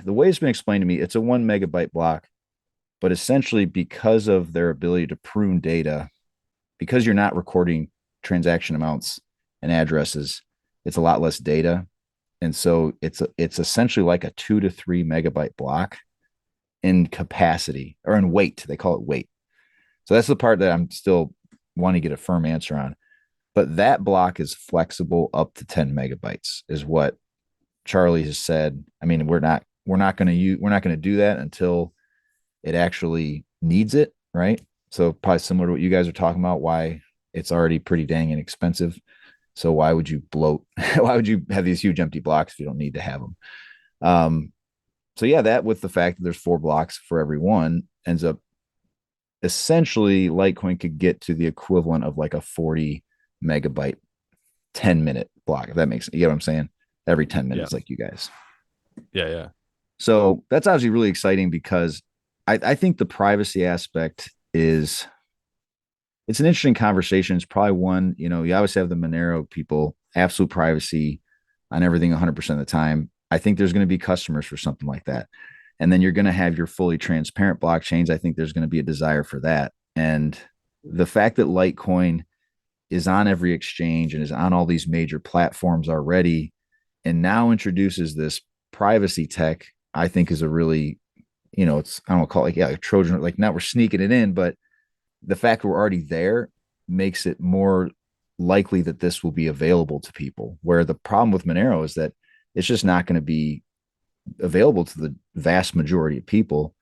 the way it's been explained to me, it's a 1 megabyte block, but essentially because of their ability to prune data, because you're not recording transaction amounts and addresses, it's a lot less data. And so it's essentially like a 2 to 3 megabyte block in capacity, or in weight. They call it weight. So that's the part that I'm still wanting to get a firm answer on. But that block is flexible up to 10 megabytes is what Charlie has said. I mean, we're not going to do that until it actually needs it, right? So probably similar to what you guys are talking about, why it's already pretty dang inexpensive. So why would you bloat? Why would you have these huge empty blocks if you don't need to have them? So yeah, that with the fact that there's 4 blocks for every one ends up essentially Litecoin could get to the equivalent of like a 40 megabyte 10-minute block, if that makes sense. You know what I'm saying? Every 10 minutes, like you guys. Yeah. So that's obviously really exciting because I think the privacy aspect it's an interesting conversation. It's probably one, you always have the Monero people, absolute privacy on everything 100% of the time. I think there's going to be customers for something like that. And then you're going to have your fully transparent blockchains. I think there's going to be a desire for that. And the fact that Litecoin is on every exchange and is on all these major platforms already, and now introduces this privacy tech, I think is a really, it's, I don't want to call it like a Trojan, like now we're sneaking it in, but the fact that we're already there makes it more likely that this will be available to people, where the problem with Monero is that it's just not going to be available to the vast majority of people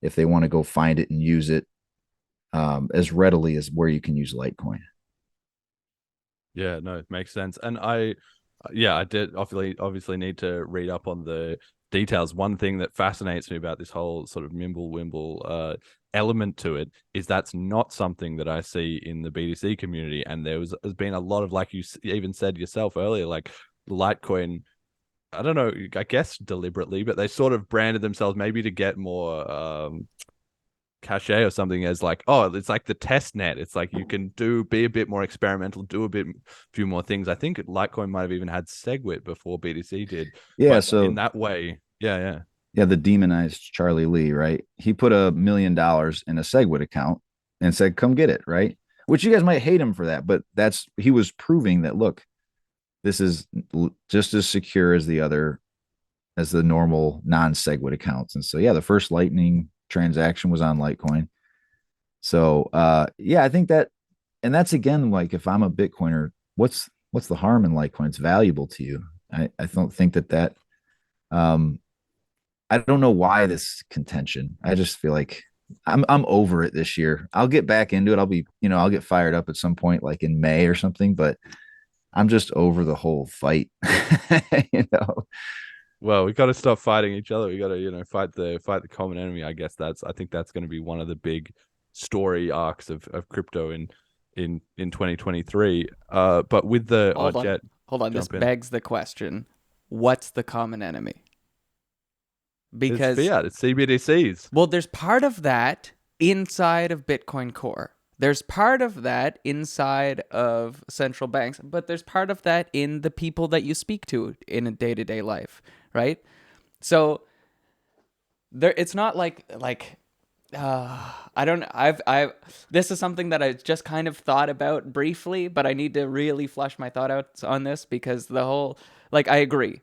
if they want to go find it and use it as readily as where you can use Litecoin. Yeah, no, it makes sense. And I did obviously need to read up on the details. One thing that fascinates me about this whole sort of MimbleWimble element to it is that's not something that I see in the BTC community. And there's been a lot of, like you even said yourself earlier, like Litecoin, I don't know, I guess deliberately, but they sort of branded themselves maybe to get more cachet or something, as like, oh, it's like the test net. It's like you can be a bit more experimental, do a few more things. I think Litecoin might have even had SegWit before BTC did. Yeah, but so in that way, yeah, the demonized Charlie Lee, right? He put $1 million in a SegWit account and said, "Come get it," right? Which you guys might hate him for that, but he was proving that, look, this is just as secure as the normal non-SegWit accounts. And so, yeah, the first Lightning transaction was on Litecoin. So, I think that, and that's again, like if I'm a Bitcoiner, what's the harm in Litecoin? It's valuable to you. I don't think that, I don't know why this contention. I just feel like I'm over it this year. I'll get back into it. I'll be, I'll get fired up at some point, like in May or something, but I'm just over the whole fight. Well, we got to stop fighting each other. We got to, fight the common enemy. I guess I think that's going to be one of the big story arcs of crypto in in 2023. But with the Hold on. This jump in. begs the question: what's the common enemy? Because It's fiat, it's CBDCs. well, there's part of that inside of Bitcoin Core. There's part of that inside of central banks, but there's part of that in the people that you speak to in a day-to-day life, right? So there, it's not like I don't. I've. This is something that I just kind of thought about briefly, but I need to really flesh my thought out on this because the whole, I agree.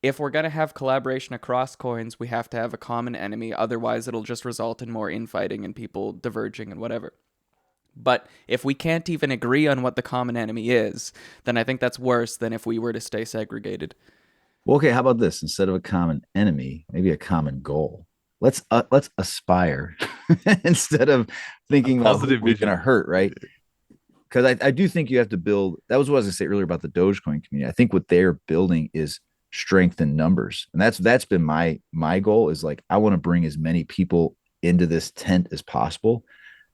If we're going to have collaboration across coins, we have to have a common enemy. Otherwise, it'll just result in more infighting and people diverging and whatever. But if we can't even agree on what the common enemy is, then I think that's worse than if we were to stay segregated. Well, okay, how about this? Instead of a common enemy, maybe a common goal. Let's aspire instead of thinking about who's going to hurt, right? Because I do think you have to build. That was what I was going to say earlier about the Dogecoin community. I think what they're building is strength in numbers, and that's been my goal. Is like I want to bring as many people into this tent as possible,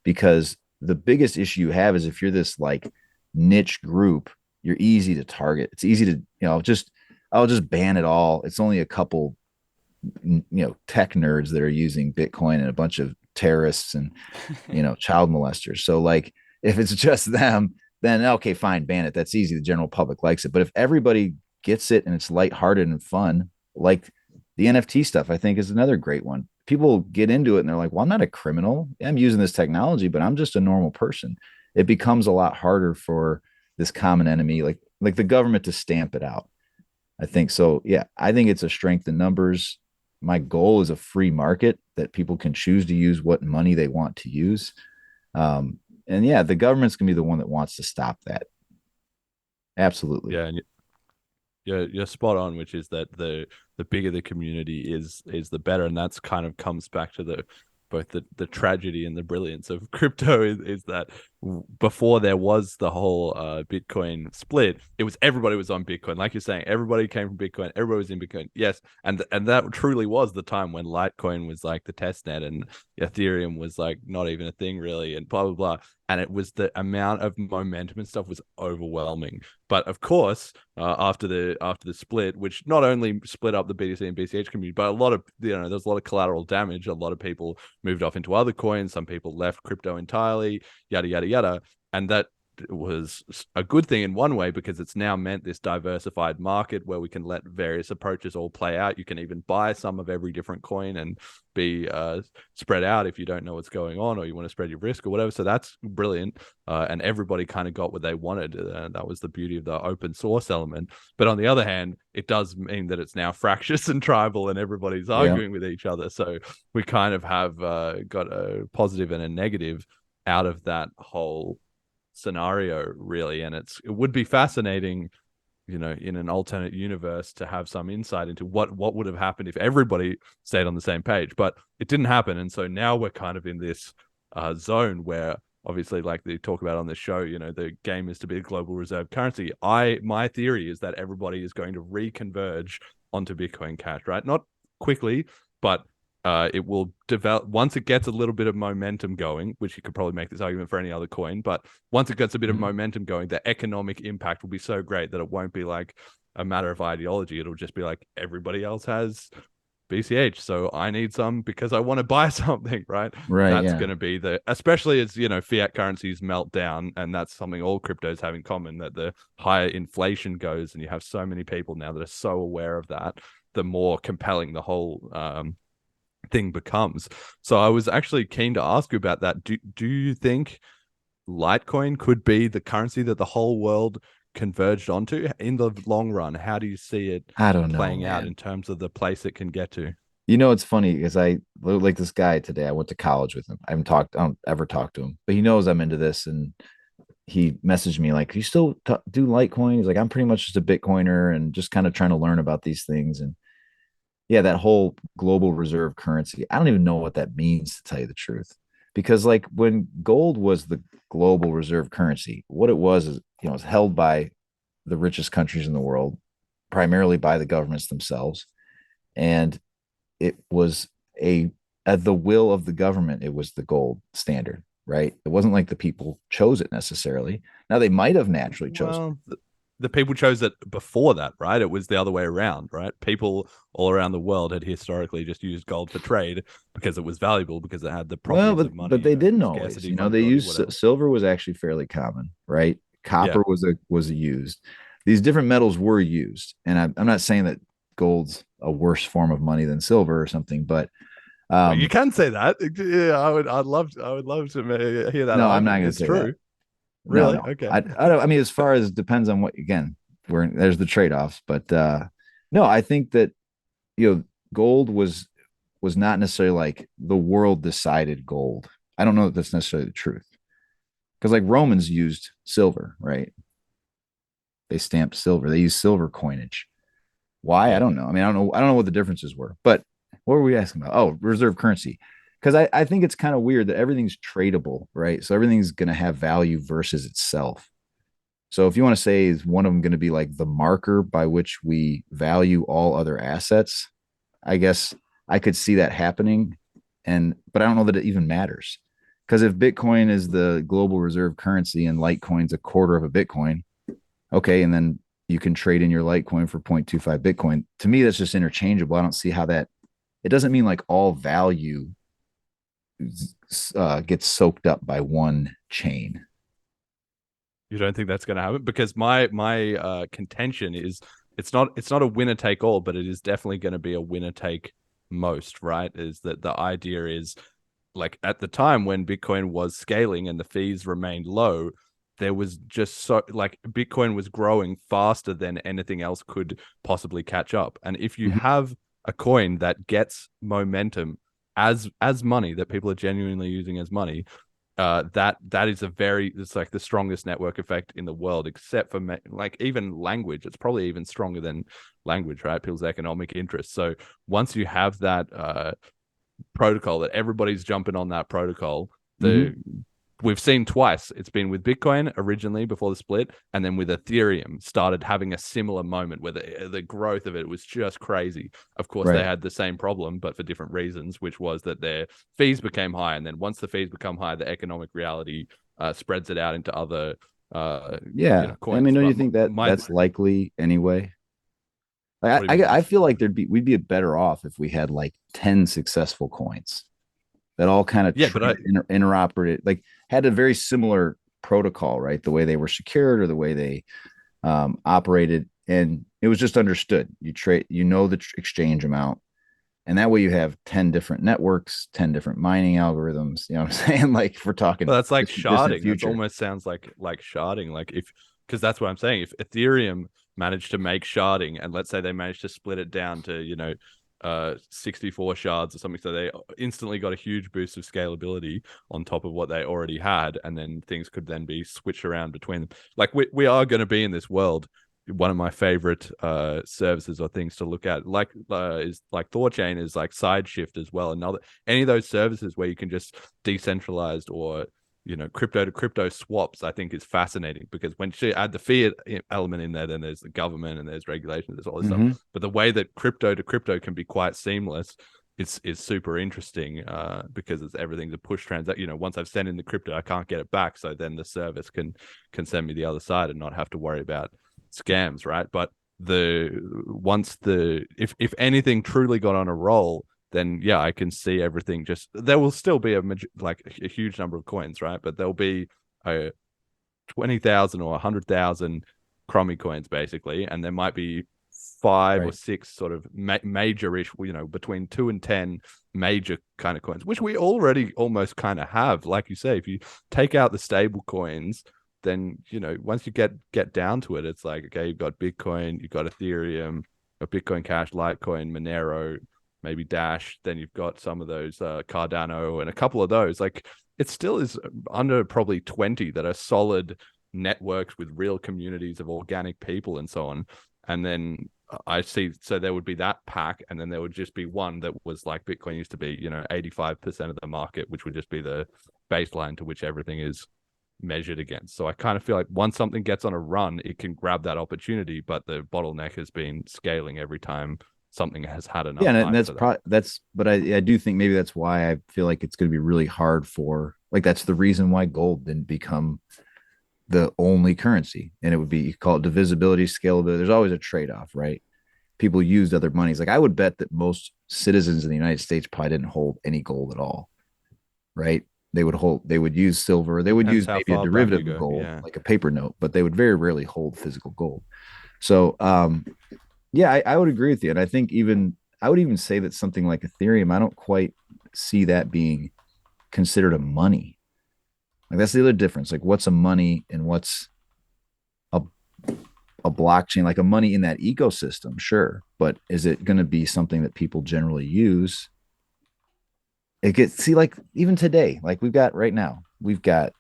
because the biggest issue you have is if you're this like niche group, you're easy to target. It's easy to I'll just ban it all. It's only a couple tech nerds that are using Bitcoin and a bunch of terrorists and child molesters. So like if it's just them, then okay, fine, ban it. That's easy. The general public likes it. But if everybody gets it and it's lighthearted and fun, like the NFT stuff, I think is another great one. People get into it and they're like, well, I'm not a criminal. I'm using this technology, but I'm just a normal person. It becomes a lot harder for this common enemy, like the government, to stamp it out. I think so. Yeah, I think it's a strength in numbers. My goal is a free market that people can choose to use what money they want to use. And yeah, the government's gonna be the one that wants to stop that. Absolutely. Yeah, and you're spot on, which is that the bigger the community is the better, and that's kind of comes back to both the tragedy and the brilliance of crypto is that before there was the whole Bitcoin split, it was everybody was on Bitcoin. Like you're saying, everybody came from Bitcoin, everybody was in Bitcoin. Yes, and that truly was the time when Litecoin was like the test net and Ethereum was like not even a thing really, and blah blah blah. And it was the amount of momentum and stuff was overwhelming. But of course, after the split, which not only split up the BTC and BCH community, but a lot of there's a lot of collateral damage. A lot of people moved off into other coins. Some people left crypto entirely. Yada yada yada. And that was a good thing in one way, because it's now meant this diversified market where we can let various approaches all play out. You can even buy some of every different coin and be spread out if you don't know what's going on or you want to spread your risk or whatever. So that's brilliant. And everybody kind of got what they wanted. That was the beauty of the open source element. But on the other hand, it does mean that it's now fractious and tribal and everybody's arguing with each other. So we kind of have got a positive and a negative out of that whole scenario, really. And it would be fascinating, in an alternate universe, to have some insight into what would have happened if everybody stayed on the same page. But it didn't happen, and so now we're kind of in this zone where, obviously, like they talk about on the show, the game is to be a global reserve currency. My theory is that everybody is going to reconverge onto Bitcoin Cash, right? Not quickly, but it will develop once it gets a little bit of momentum going, which you could probably make this argument for any other coin. But once it gets a bit of momentum going, the economic impact will be so great that it won't be like a matter of ideology. It'll just be like everybody else has BCH, so I need some because I want to buy something, right? Right. That's going to be especially as fiat currencies melt down, and that's something all cryptos have in common, that the higher inflation goes, and you have so many people now that are so aware of that, the more compelling the whole thing becomes. So I was actually keen to ask you about that. Do you think Litecoin could be the currency that the whole world converged onto in the long run? How do you see it playing out in terms of the place it can get to? It's funny because I like this guy today. I went to college with him. I don't ever talk to him, but he knows I'm into this, and he messaged me like, "You still do Litecoin?" He's like, "I'm pretty much just a Bitcoiner and just kind of trying to learn about these things." And yeah, that whole global reserve currency, I don't even know what that means, to tell you the truth. Because like when gold was the global reserve currency, what it was is, it was held by the richest countries in the world, primarily by the governments themselves. And it was at the will of the government, it was the gold standard. right? It wasn't like the people chose it necessarily. Now they might have naturally chosen. Well, the people chose it before that, right? It was the other way around, right? People all around the world had historically just used gold for trade because it was valuable, because it had the properties of money. But they didn't always. Scarcity, You know, they fungibility, used whatever. silver was actually fairly common, right? Copper Yeah. was used. These different metals were used, and I'm not saying that gold's a worse form of money than silver or something, but Well, you can say that. Yeah, I would love to hear that no, I'm not argument. going to It's say true. that. Really? No. Okay. I don't. I mean, as far as it depends on what. Again, there's the trade offs, but no, I think that gold was not necessarily like the world decided gold. I don't know that that's necessarily the truth, because like Romans used silver, right? They stamped silver. They used silver coinage. Why? I don't know. I mean, I don't know what the differences were. But what were we asking about? Oh, reserve currency. Because I think it's kind of weird that everything's tradable, right? So everything's going to have value versus itself. So if you want to say, is one of them going to be like the marker by which we value all other assets? I guess I could see that happening. But I don't know that it even matters. Because if Bitcoin is the global reserve currency and Litecoin's a quarter of a Bitcoin, okay, and then you can trade in your Litecoin for 0.25 Bitcoin. To me, that's just interchangeable. I don't see how that, it doesn't mean like all value gets soaked up by one chain. You don't think that's going to happen? Because my contention is it's not a winner take all, but it is definitely going to be a winner take most, right? Is that the idea is, like, at the time when Bitcoin was scaling and the fees remained low, there was just so, like, Bitcoin was growing faster than anything else could possibly catch up. And if you have a coin that gets momentum as money, that people are genuinely using as money, that is it's like the strongest network effect in the world, except for like even language. It's probably even stronger than language, right? People's economic interests. So once you have that protocol, that everybody's jumping on that protocol, we've seen twice. It's been with Bitcoin originally before the split, and then with Ethereum started having a similar moment where the growth of it was just crazy. Of course, they had the same problem, but for different reasons, which was that their fees became high. And then once the fees become high, the economic reality spreads it out into other coins. I mean, don't you think that's likely anyway? I feel like we'd be better off if we had like 10 successful coins that all kind of interoperated, like had a very similar protocol, right? The way they were secured or the way they operated, and it was just understood. You trade, the exchange amount, and that way you have 10 different networks, 10 different mining algorithms. You know what I'm saying? Like, if we're talking, well, that's like sharding. It almost sounds like sharding. Like, because that's what I'm saying. If Ethereum managed to make sharding, and let's say they managed to split it down to 64 shards or something, so they instantly got a huge boost of scalability on top of what they already had, and then things could then be switched around between them. Like, we are going to be in this world. One of my favorite services or things to look at, like is like Thorchain, is like Sideshift as well. Any of those services where you can just decentralized or crypto to crypto swaps, I think is fascinating, because when you add the fiat element in there, then there's the government and there's regulations, there's all this stuff. But the way that crypto to crypto can be quite seamless is super interesting, because everything's a push transaction. Once I've sent in the crypto, I can't get it back. So then the service can send me the other side and not have to worry about scams, right? But if anything truly got on a roll, then yeah, I can see everything. Just, there will still be a huge number of coins, right? But there'll be 20,000 or 100,000 crummy coins basically, and there might be 5 or 6 sort of major-ish, between 2 and 10 major kind of coins, which we already almost kind of have. Like you say, if you take out the stable coins, then once you get down to it, it's like, okay, you've got Bitcoin, you've got Ethereum, you've got Bitcoin Cash, Litecoin, Monero, maybe Dash, then you've got some of those Cardano and a couple of those. Like, it still is under probably 20 that are solid networks with real communities of organic people and so on. And then I see, so there would be that pack, and then there would just be one that was like Bitcoin used to be, 85% of the market, which would just be the baseline to which everything is measured against. So I kind of feel like once something gets on a run, it can grab that opportunity, but the bottleneck has been scaling every time something has had enough. Yeah, and that's but I do think maybe that's why I feel like it's going to be really hard for Like that's the reason why gold didn't become the only currency. And it would be, you call it divisibility, scalability. There's always a trade-off, right? People used other monies. Like I would bet that most citizens in the United States probably didn't hold any gold at all, right? They would use silver. They would Depends use how maybe a far back you derivative of go. gold, Yeah. like a paper note, but they would very rarely hold physical gold. So, yeah, I would agree with you. And I think I would even say that something like Ethereum, I don't quite see that being considered a money. Like that's the other difference. Like what's a money and what's a a blockchain, like a money in that ecosystem, sure. But is it going to be something that people generally use? It gets, see, like even today, like we've got right now, you got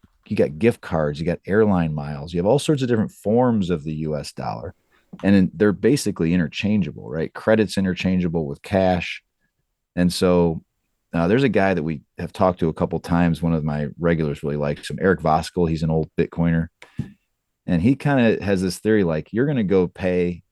gift cards, you got airline miles, you have all sorts of different forms of the US dollar. And they're basically interchangeable, right? Credit's interchangeable with cash. And so there's a guy that we have talked to a couple times. One of my regulars really likes him, Eric Voskel. He's an old Bitcoiner. And he kind of has this theory like you're going to pay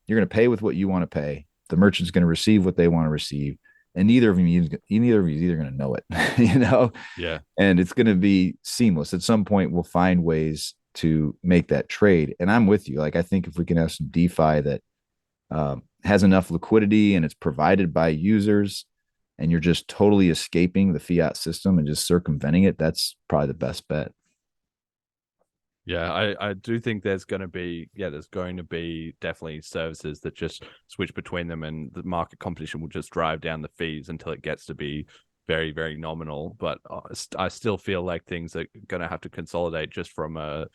with what you want to pay. The merchant's going to receive what they want to receive. And neither of you is either going to know it, you know? Yeah. And it's going to be seamless. At some point, we'll find ways to make that trade. And I'm with you. Like, I think if we can have some DeFi that has enough liquidity and it's provided by users, and you're just totally escaping the fiat system and just circumventing it, that's probably the best bet. Yeah, I do think there's going to be definitely services that just switch between them, and the market competition will just drive down the fees until it gets to be very, very nominal. But I still feel like things are going to have to consolidate just from a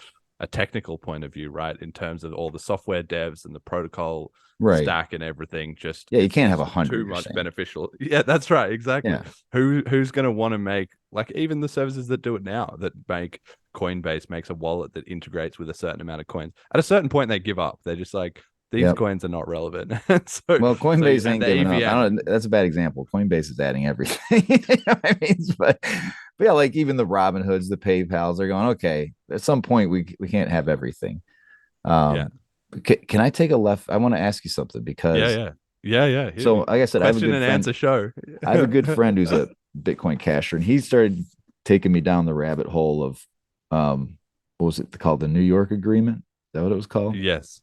technical point of view, right? In terms of all the software devs and the protocol stack and everything. Just yeah, you can't have 100 too much beneficial. Yeah, that's right, exactly. Yeah. Who's going to want to make, like, even the services that do it now, that make Coinbase makes a wallet that integrates with a certain amount of coins. At a certain point, they give up. They're just like, these coins are not relevant. Well, Coinbase ain't giving up. EVM, I don't. That's a bad example. Coinbase is adding everything. You know what I mean? But yeah, like even the Robin Hoods, the PayPal's, they're going, okay, at some point we can't have everything. Can I take a left? I want to ask you something because yeah. So like I said, I have a question good and friend, answer show. I have a good friend who's a Bitcoin casher, and he started taking me down the rabbit hole of what was it called? The New York Agreement? Is that what it was called? Yes.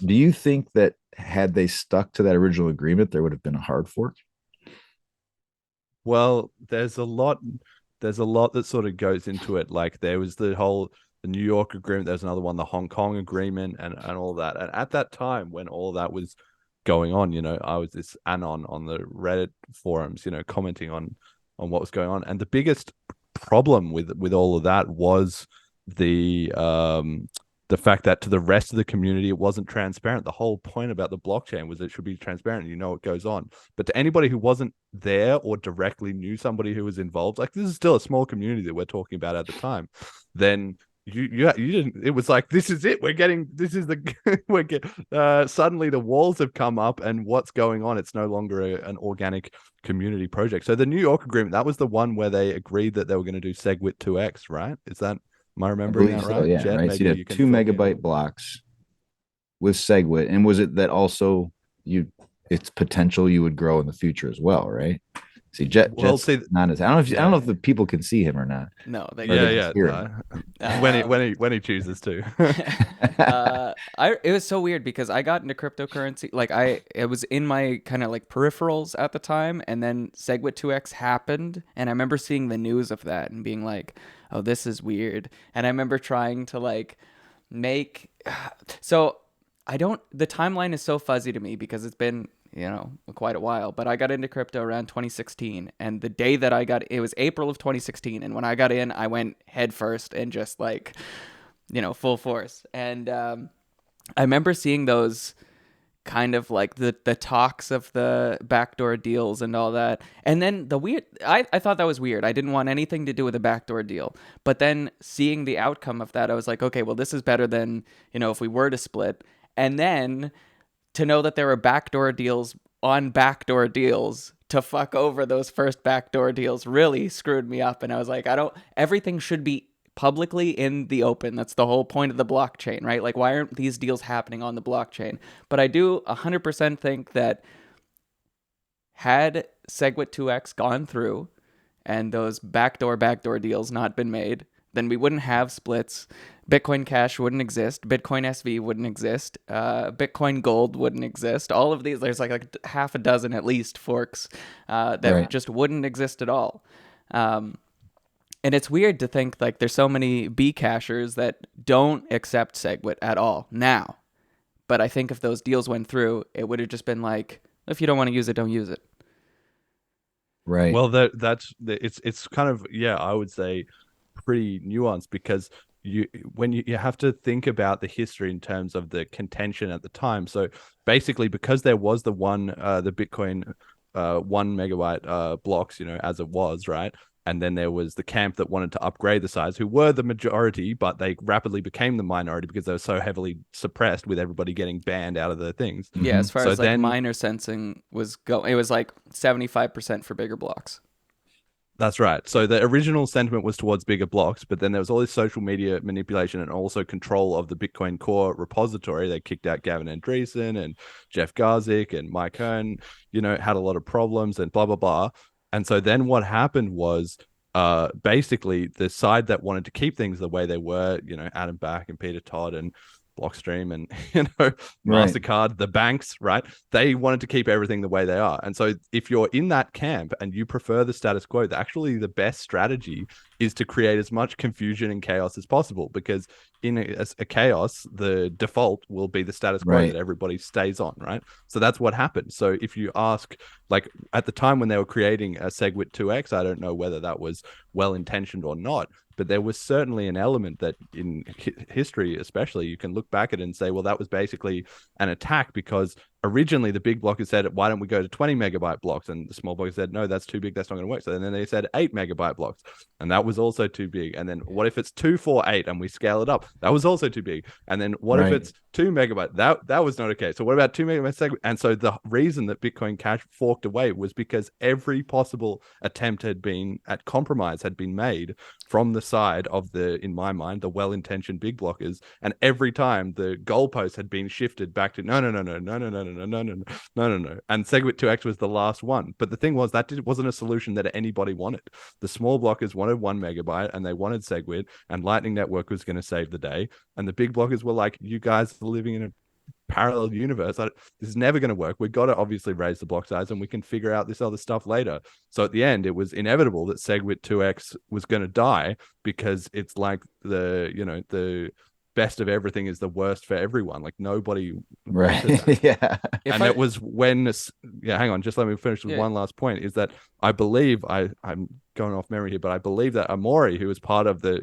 Do you think that had they stuck to that original agreement, there would have been a hard fork? Well, there's a lot that sort of goes into it. Like there was the New York agreement, there's another one, the Hong Kong agreement, and all that. And at that time when all that was going on, I was this anon on the Reddit forums, commenting on what was going on. And the biggest problem with all of that was the fact that to the rest of the community, it wasn't transparent. The whole point about the blockchain was it should be transparent. You know what goes on. But to anybody who wasn't there or directly knew somebody who was involved, like this is still a small community that we're talking about at the time, then you didn't. It was like, this is it. Suddenly the walls have come up, and what's going on? It's no longer an organic community project. So the New York agreement, that was the one where they agreed that they were going to do SegWit 2x, right? Am I remembering that right? So, yeah, Jet, right. So you have 2 megabyte blocks with SegWit, and was it that also it's potential you would grow in the future as well, right? See, Jet's not as I don't know if the people can see him or not. No, they when he chooses to. It was so weird because I got into cryptocurrency, like it was in my kind of like peripherals at the time, and then SegWit 2x happened, and I remember seeing the news of that and being like, oh, this is weird. And I remember trying to like the timeline is so fuzzy to me because it's been quite a while, but I got into crypto around 2016, and the day that it was April of 2016, and when I got in, I went head first and just like, full force. And I remember seeing those kind of like the talks of the backdoor deals and all that, and then I thought that was weird. I didn't want anything to do with a backdoor deal, but then seeing the outcome of that, I was like, okay, well, this is better than if we were to split. And then to know that there were backdoor deals on backdoor deals to fuck over those first backdoor deals really screwed me up. And I was like, everything should be publicly in the open. That's the whole point of the blockchain, right? Like, why aren't these deals happening on the blockchain? But I do 100% think that had SegWit 2x gone through, and those backdoor deals not been made, then we wouldn't have splits. Bitcoin Cash wouldn't exist. Bitcoin SV wouldn't exist. Bitcoin Gold wouldn't exist. All of these, there's like half a dozen at least forks that just wouldn't exist at all. And it's weird to think like there's so many BCashers that don't accept SegWit at all now. But I think if those deals went through, it would have just been like, if you don't want to use it, don't use it. Right. Well, it's kind of, yeah, I would say pretty nuanced, because you have to think about the history in terms of the contention at the time. So basically, because there was the Bitcoin 1 megabyte blocks, as it was, right? And then there was the camp that wanted to upgrade the size, who were the majority, but they rapidly became the minority because they were so heavily suppressed with everybody getting banned out of the things. Yeah, as far as like minor sensing was going, it was like 75% for bigger blocks. That's right. So the original sentiment was towards bigger blocks, but then there was all this social media manipulation and also control of the Bitcoin Core repository. They kicked out Gavin Andreessen and Jeff Garzik, and Mike Hearn, had a lot of problems and blah, blah, blah. And so then what happened was basically the side that wanted to keep things the way they were, Adam Back and Peter Todd and Blockstream and MasterCard, the banks, right? They wanted to keep everything the way they are. And so if you're in that camp and you prefer the status quo, actually the best strategy is to create as much confusion and chaos as possible, because in a chaos, the default will be the status quo that everybody stays on, right? So that's what happened. So if you ask, like at the time when they were creating a SegWit 2x, I don't know whether that was well-intentioned or not, but there was certainly an element that in history, especially, you can look back at it and say, well, that was basically an attack, because originally the big blockers said, why don't we go to 20 megabyte blocks? And the small blockers said, no, that's too big. That's not going to work. So then they said 8 megabyte blocks, and that was also too big. And then what if it's 248 and we scale it up? That was also too big. And then what if it's 2 megabyte? That was not okay. So what about 2 megabyte segment? And so the reason that Bitcoin Cash forked away was because every possible attempt at compromise had been made from the side of in my mind, the well-intentioned big blockers. And every time the goalpost had been shifted back to no. And SegWit 2x was the last one. But the thing was, wasn't a solution that anybody wanted. The small blockers wanted 1 megabyte and they wanted SegWit, and Lightning Network was going to save the day. And the big blockers were like, you guys are living in a parallel universe. This is never going to work. We've got to obviously raise the block size and we can figure out this other stuff later. So at the end, it was inevitable that SegWit 2x was going to die, because it's like the best of everything is the worst for everyone. Like nobody yeah. And it was when hang on, just let me finish with one last point, is that I believe I'm going off memory here, but I believe that Amori, who was part of the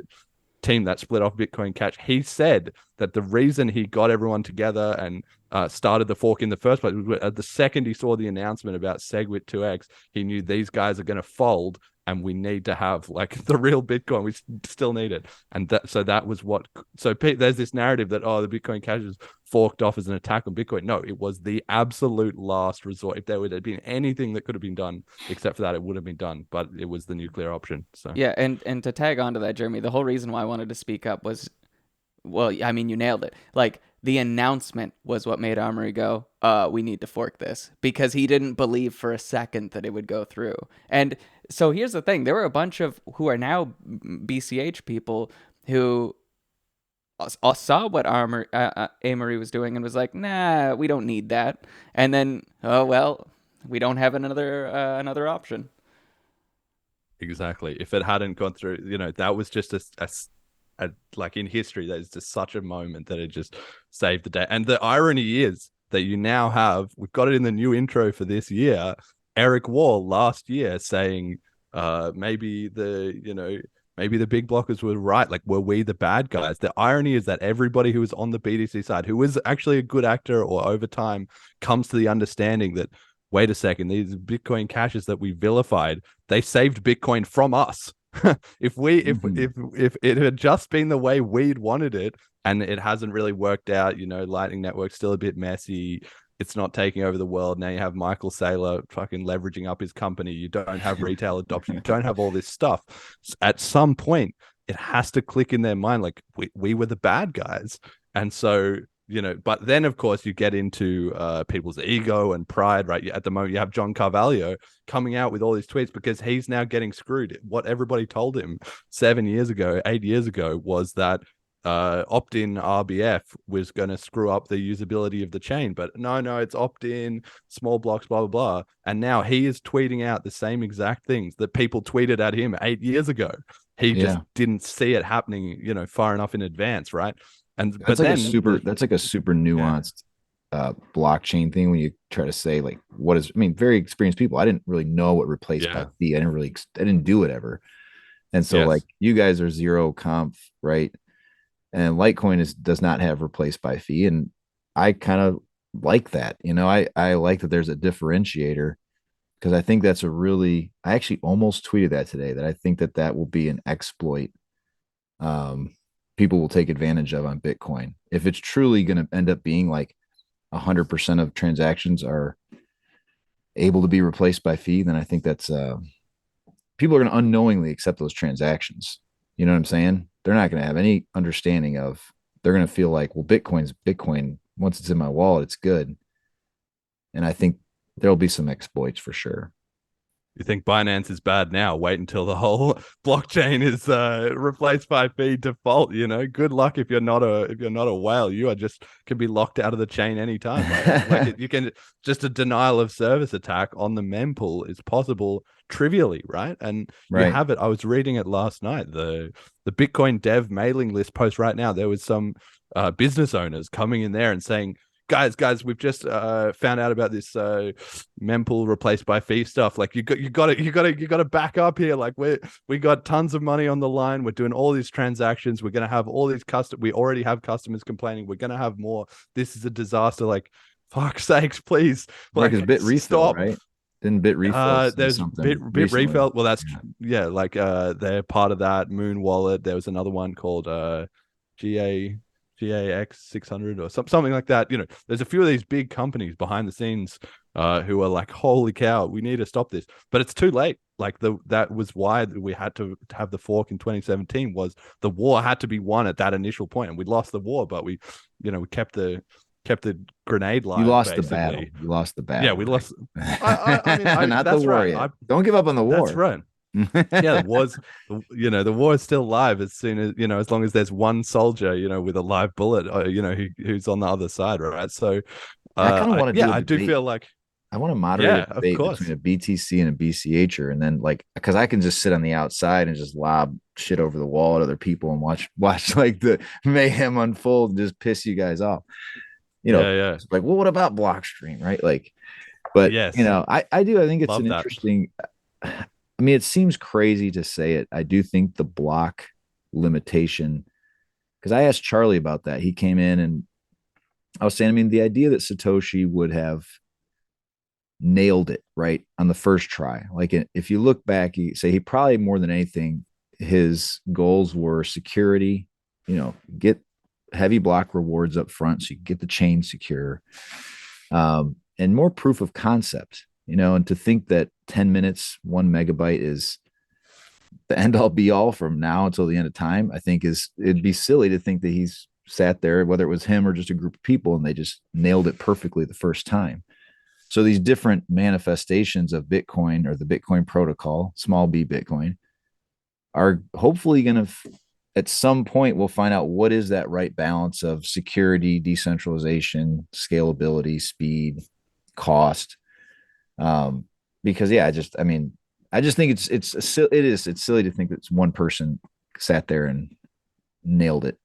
team that split off Bitcoin Cash, he said that the reason he got everyone together and started the fork in the first place was the second he saw the announcement about SegWit 2x, he knew these guys are going to fold and we need to have like the real Bitcoin. We still need it. And that was what. So there's this narrative that, the Bitcoin Cash is forked off as an attack on Bitcoin. No, it was the absolute last resort. If there would have been anything that could have been done except for that, it would have been done. But it was the nuclear option. So yeah, and to tag on to that, Jeremy, the whole reason why I wanted to speak up was, well, I mean, you nailed it. Like the announcement was what made Amory go, we need to fork this, because he didn't believe for a second that it would go through. And so here's the thing. There were a bunch of who are now BCH people who saw what Amory was doing and was like, nah, we don't need that. And then, we don't have another option. Exactly. If it hadn't gone through, that was just a like in history, that is just such a moment that it just saved the day. And the irony is that you now have, we've got it in the new intro for this year, Eric Wall last year saying maybe the big blockers were right. Like, were we the bad guys? The irony is that everybody who was on the BTC side, who was actually a good actor or over time, comes to the understanding that, wait a second, these Bitcoin caches that we vilified, they saved Bitcoin from us. If it had just been the way we'd wanted it, and it hasn't really worked out, Lightning Network's still a bit messy. It's not taking over the world. Now you have Michael Saylor fucking leveraging up his company. You don't have retail adoption. You don't have all this stuff. At some point, it has to click in their mind, like we were the bad guys. And so but then of course you get into people's ego and pride, right? At the moment you have John Carvalho coming out with all these tweets because he's now getting screwed. What everybody told him 8 years ago was that opt-in RBF was going to screw up the usability of the chain, but no, it's opt-in, small blocks, blah, blah, blah. And now he is tweeting out the same exact things that people tweeted at him 8 years ago. He just didn't see it happening, far enough in advance, right? And that's like a super nuanced blockchain thing when you try to say like very experienced people. I didn't really know what replaced by fee. I didn't do it ever. And so like you guys are zero conf, right? And Litecoin does not have replaced by fee. And I kind of like that. I like that there's a differentiator because I think that's I actually almost tweeted that today, that I think that will be an exploit people will take advantage of on Bitcoin. If it's truly going to end up being like 100% of transactions are able to be replaced by fee, then I think that's people are going to unknowingly accept those transactions. You know what I'm saying? They're not going to have any understanding of, they're going to feel like, well, Bitcoin's Bitcoin. Once it's in my wallet, it's good. And I think there'll be some exploits for sure. You think Binance is bad now? Wait until the whole blockchain is replaced by fee default. Good luck if you're not a whale. You can be locked out of the chain anytime. You can just a denial of service attack on the mempool is possible trivially, right? And you have it. I was reading it last night. The Bitcoin dev mailing list post right now. There was some business owners coming in there and saying, guys, we've just found out about this mempool replaced by fee stuff. Like you got to back up here. Like we got tons of money on the line. We're doing all these transactions. We're gonna have all these we already have customers complaining. We're gonna have more. This is a disaster. Like, fuck's sakes, please. Like, Bit refill, right? Didn't bit refill? There's bit refill. Well, that's they're part of that Moon Wallet. There was another one called GAX 600 or something like that. There's a few of these big companies behind the scenes who are like, holy cow, we need to stop this. But it's too late. Like that was why we had to have the fork in 2017, was the war had to be won at that initial point. And we lost the war, but we kept the grenade line. You lost basically. the battle. You lost the battle. Yeah, we lost. Not the war yet. Don't give up on the war. That's right. The war is still live as soon as as long as there's one soldier with a live bullet who's on the other side, right? So I kind of want to I do feel like I want to moderate a debate between a BTC and a BCHer, and then because I can just sit on the outside and just lob shit over the wall at other people and watch like the mayhem unfold and just piss you guys off. It's like, well, what about Blockstream, right? Like, but I think it's interesting. I mean, it seems crazy to say it. I do think the block limitation, because I asked Charlie about that. He came in and I was saying, the idea that Satoshi would have nailed it right on the first try. Like if you look back, you say he probably more than anything, his goals were security, get heavy block rewards up front so you get the chain secure, and more proof of concept. And to think that 10 minutes, 1 megabyte is the end all be all from now until the end of time, I think it'd be silly to think that he's sat there, whether it was him or just a group of people, and they just nailed it perfectly the first time. So these different manifestations of Bitcoin, or the Bitcoin protocol, small b Bitcoin, are hopefully going to, at some point, we'll find out what is that right balance of security, decentralization, scalability, speed, cost. Because I just think it's silly to think that one person sat there and nailed it.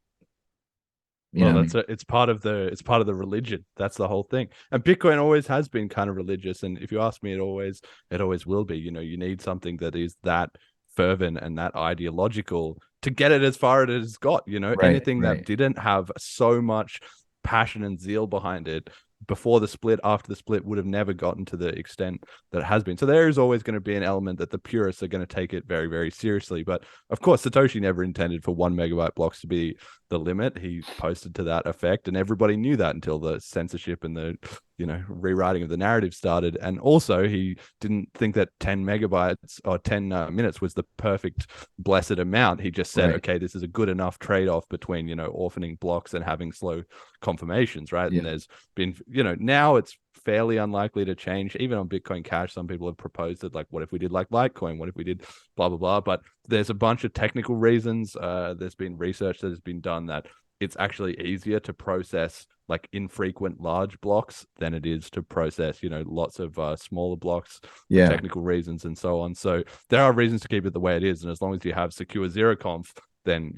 It's part of the religion. That's the whole thing. And Bitcoin always has been kind of religious. And if you ask me, it always will be. You need something that is that fervent and that ideological to get it as far as it has got. Anything that didn't have so much passion and zeal behind it before the split, after the split, would have never gotten to the extent that it has been. So there is always going to be an element that the purists are going to take it very, very seriously. But of course, Satoshi never intended for 1 megabyte blocks to be the limit. He posted to that effect, and everybody knew that until the censorship and the rewriting of the narrative started. And also he didn't think that 10 megabytes or 10 minutes was the perfect blessed amount. He just said, okay, this is a good enough trade-off between, orphaning blocks and having slow confirmations, right? And there's been, now it's fairly unlikely to change. Even on Bitcoin Cash, some people have proposed it, like, what if we did like Litecoin? What if we did blah, blah, blah? But there's a bunch of technical reasons. There's been research that has been done that it's actually easier to process like infrequent large blocks than it is to process, lots of smaller blocks for technical reasons and so on. So there are reasons to keep it the way it is. And as long as you have secure zero conf, then,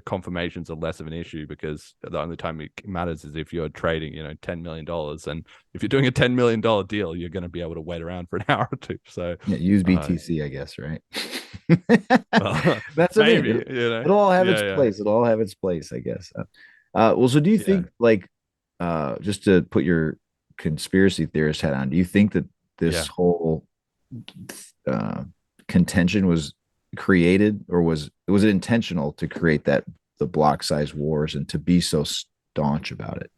confirmations are less of an issue, because the only time it matters is if you're trading, $10 million. And if you're doing a $10 million deal, you're going to be able to wait around for an hour or two. So use BTC, I guess, right? Well, that's maybe, it'll all have its place. It'll all have its place, I guess. So do you think, like, just to put your conspiracy theorist hat on, do you think that this whole contention was created, or was it intentional to create the block size wars and to be so staunch about it?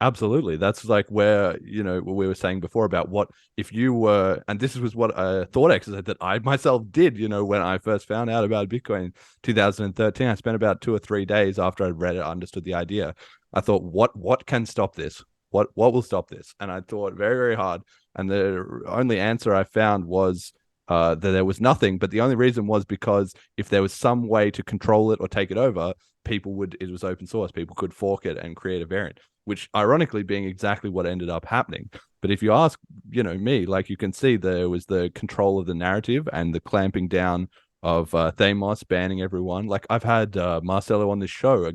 Absolutely. That's like where, what we were saying before about what if you were, and this was what a thought exercise that I myself did, when I first found out about Bitcoin in 2013. I spent about 2 or 3 days after I read it, understood the idea. I thought, what can stop this? What will stop this? And I thought very, very hard. And the only answer I found was that there was nothing. But the only reason was because if there was some way to control it or take it over, it was open source. People could fork it and create a variant, which ironically being exactly what ended up happening. But if you ask, me, like, you can see there was the control of the narrative and the clamping down of Thamos, banning everyone. Like, I've had Marcelo on this show, a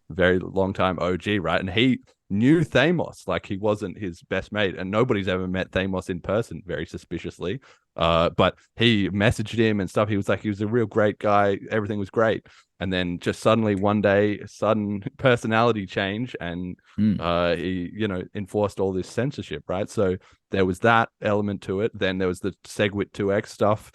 very long time OG, right? And he knew Thamos, like he wasn't his best mate, and nobody's ever met Thamos in person, very suspiciously. But he messaged him and stuff. He was a real great guy. Everything was great. And then just suddenly one day, sudden personality change, and he, enforced all this censorship, right? So there was that element to it. Then there was the Segwit 2x stuff,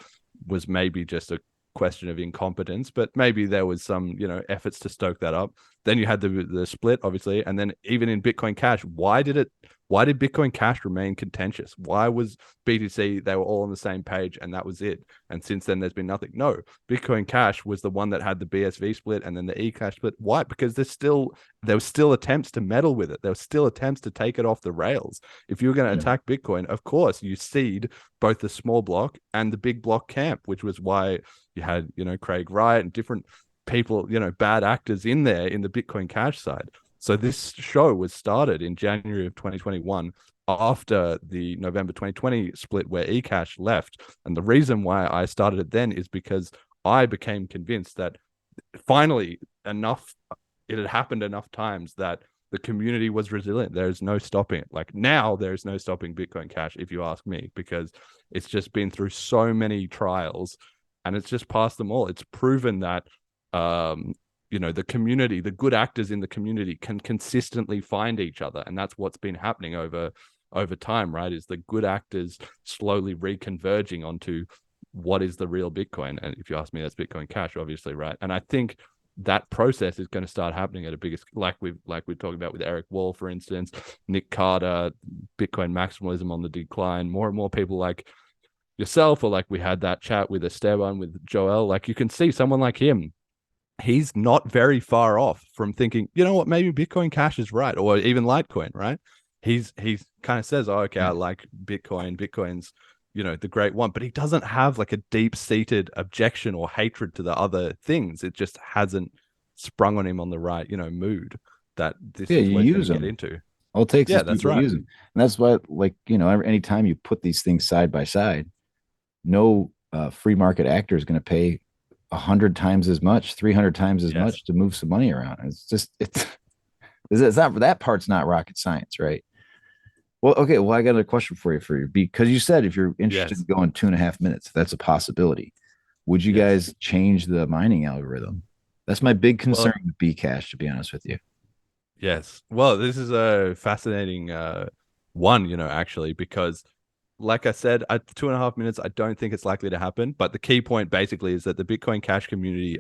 was maybe just a question of incompetence, but maybe there was some, efforts to stoke that up. Then you had the split, obviously, and then even in Bitcoin Cash, why did Bitcoin Cash remain contentious? Why was BTC, they were all on the same page and that was it? And since then, there's been nothing. No, Bitcoin Cash was the one that had the BSV split and then the eCash split. Why? Because there were still attempts to meddle with it. There were still attempts to take it off the rails. If you were going to attack Bitcoin, of course, you seed both the small block and the big block camp, which was why you had, Craig Wright and different people, bad actors in there in the Bitcoin Cash side. So this show was started in January of 2021 after the November 2020 split where eCash left. And the reason why I started it then is because I became convinced that finally it had happened enough times that the community was resilient. There's no stopping it. Like, now there's no stopping Bitcoin Cash, if you ask me, because it's just been through so many trials and it's just passed them all. It's proven that the community, the good actors in the community can consistently find each other. And that's what's been happening over time, right? Is the good actors slowly reconverging onto what is the real Bitcoin. And if you ask me, that's Bitcoin Cash, obviously, right? And I think that process is going to start happening at a bigger, like we're talking about with Eric Wall, for instance, Nick Carter, Bitcoin maximalism on the decline, more and more people like yourself, or like we had that chat with Esteban, with Joel, like you can see someone like him, he's not very far off from thinking, maybe Bitcoin Cash is right, or even Litecoin, right? He kind of says, okay, I like Bitcoin's, the great one, but he doesn't have like a deep-seated objection or hatred to the other things. It just hasn't sprung on him on the right, mood that this is what he's going to get into. All it takes is that's people right. use them. And that's why, like, anytime you put these things side by side, no free market actor is going to pay 100 times as much, 300 times as much to move some money around. It's not, that part's not rocket science, right? Well, okay. Well, I got a question for you, because you said if you're interested in going 2.5 minutes, that's a possibility. Would you guys change the mining algorithm? That's my big concern with BCash, to be honest with you. Yes. Well, this is a fascinating one, actually, because like I said, at 2.5 minutes, I don't think it's likely to happen. But the key point basically is that the Bitcoin Cash community,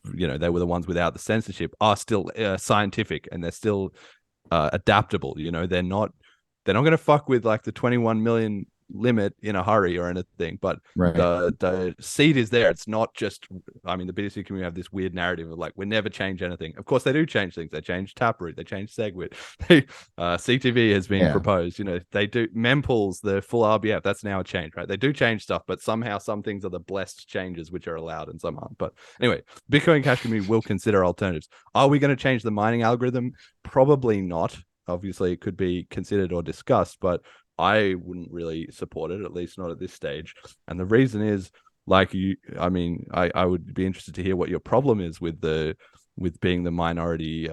they were the ones without the censorship, are still scientific, and they're still adaptable. You know, they're not going to fuck with like the 21 million limit in a hurry or anything, but Right. the seed is there. It's not just, I mean, the BTC community have this weird narrative of like, we never change anything. Of course they do change things. They change Taproot, they change SegWit. CTV has been proposed, you know, they do mempools, the full RBF, that's now a change, right? They do change stuff, but somehow some things are the blessed changes which are allowed and some aren't. But anyway, Bitcoin Cash community will consider alternatives. Are we going to change the mining algorithm? Probably not. Obviously it could be considered or discussed, but I wouldn't really support it, at least not at this stage. And the reason is, like I would be interested to hear what your problem is with being the minority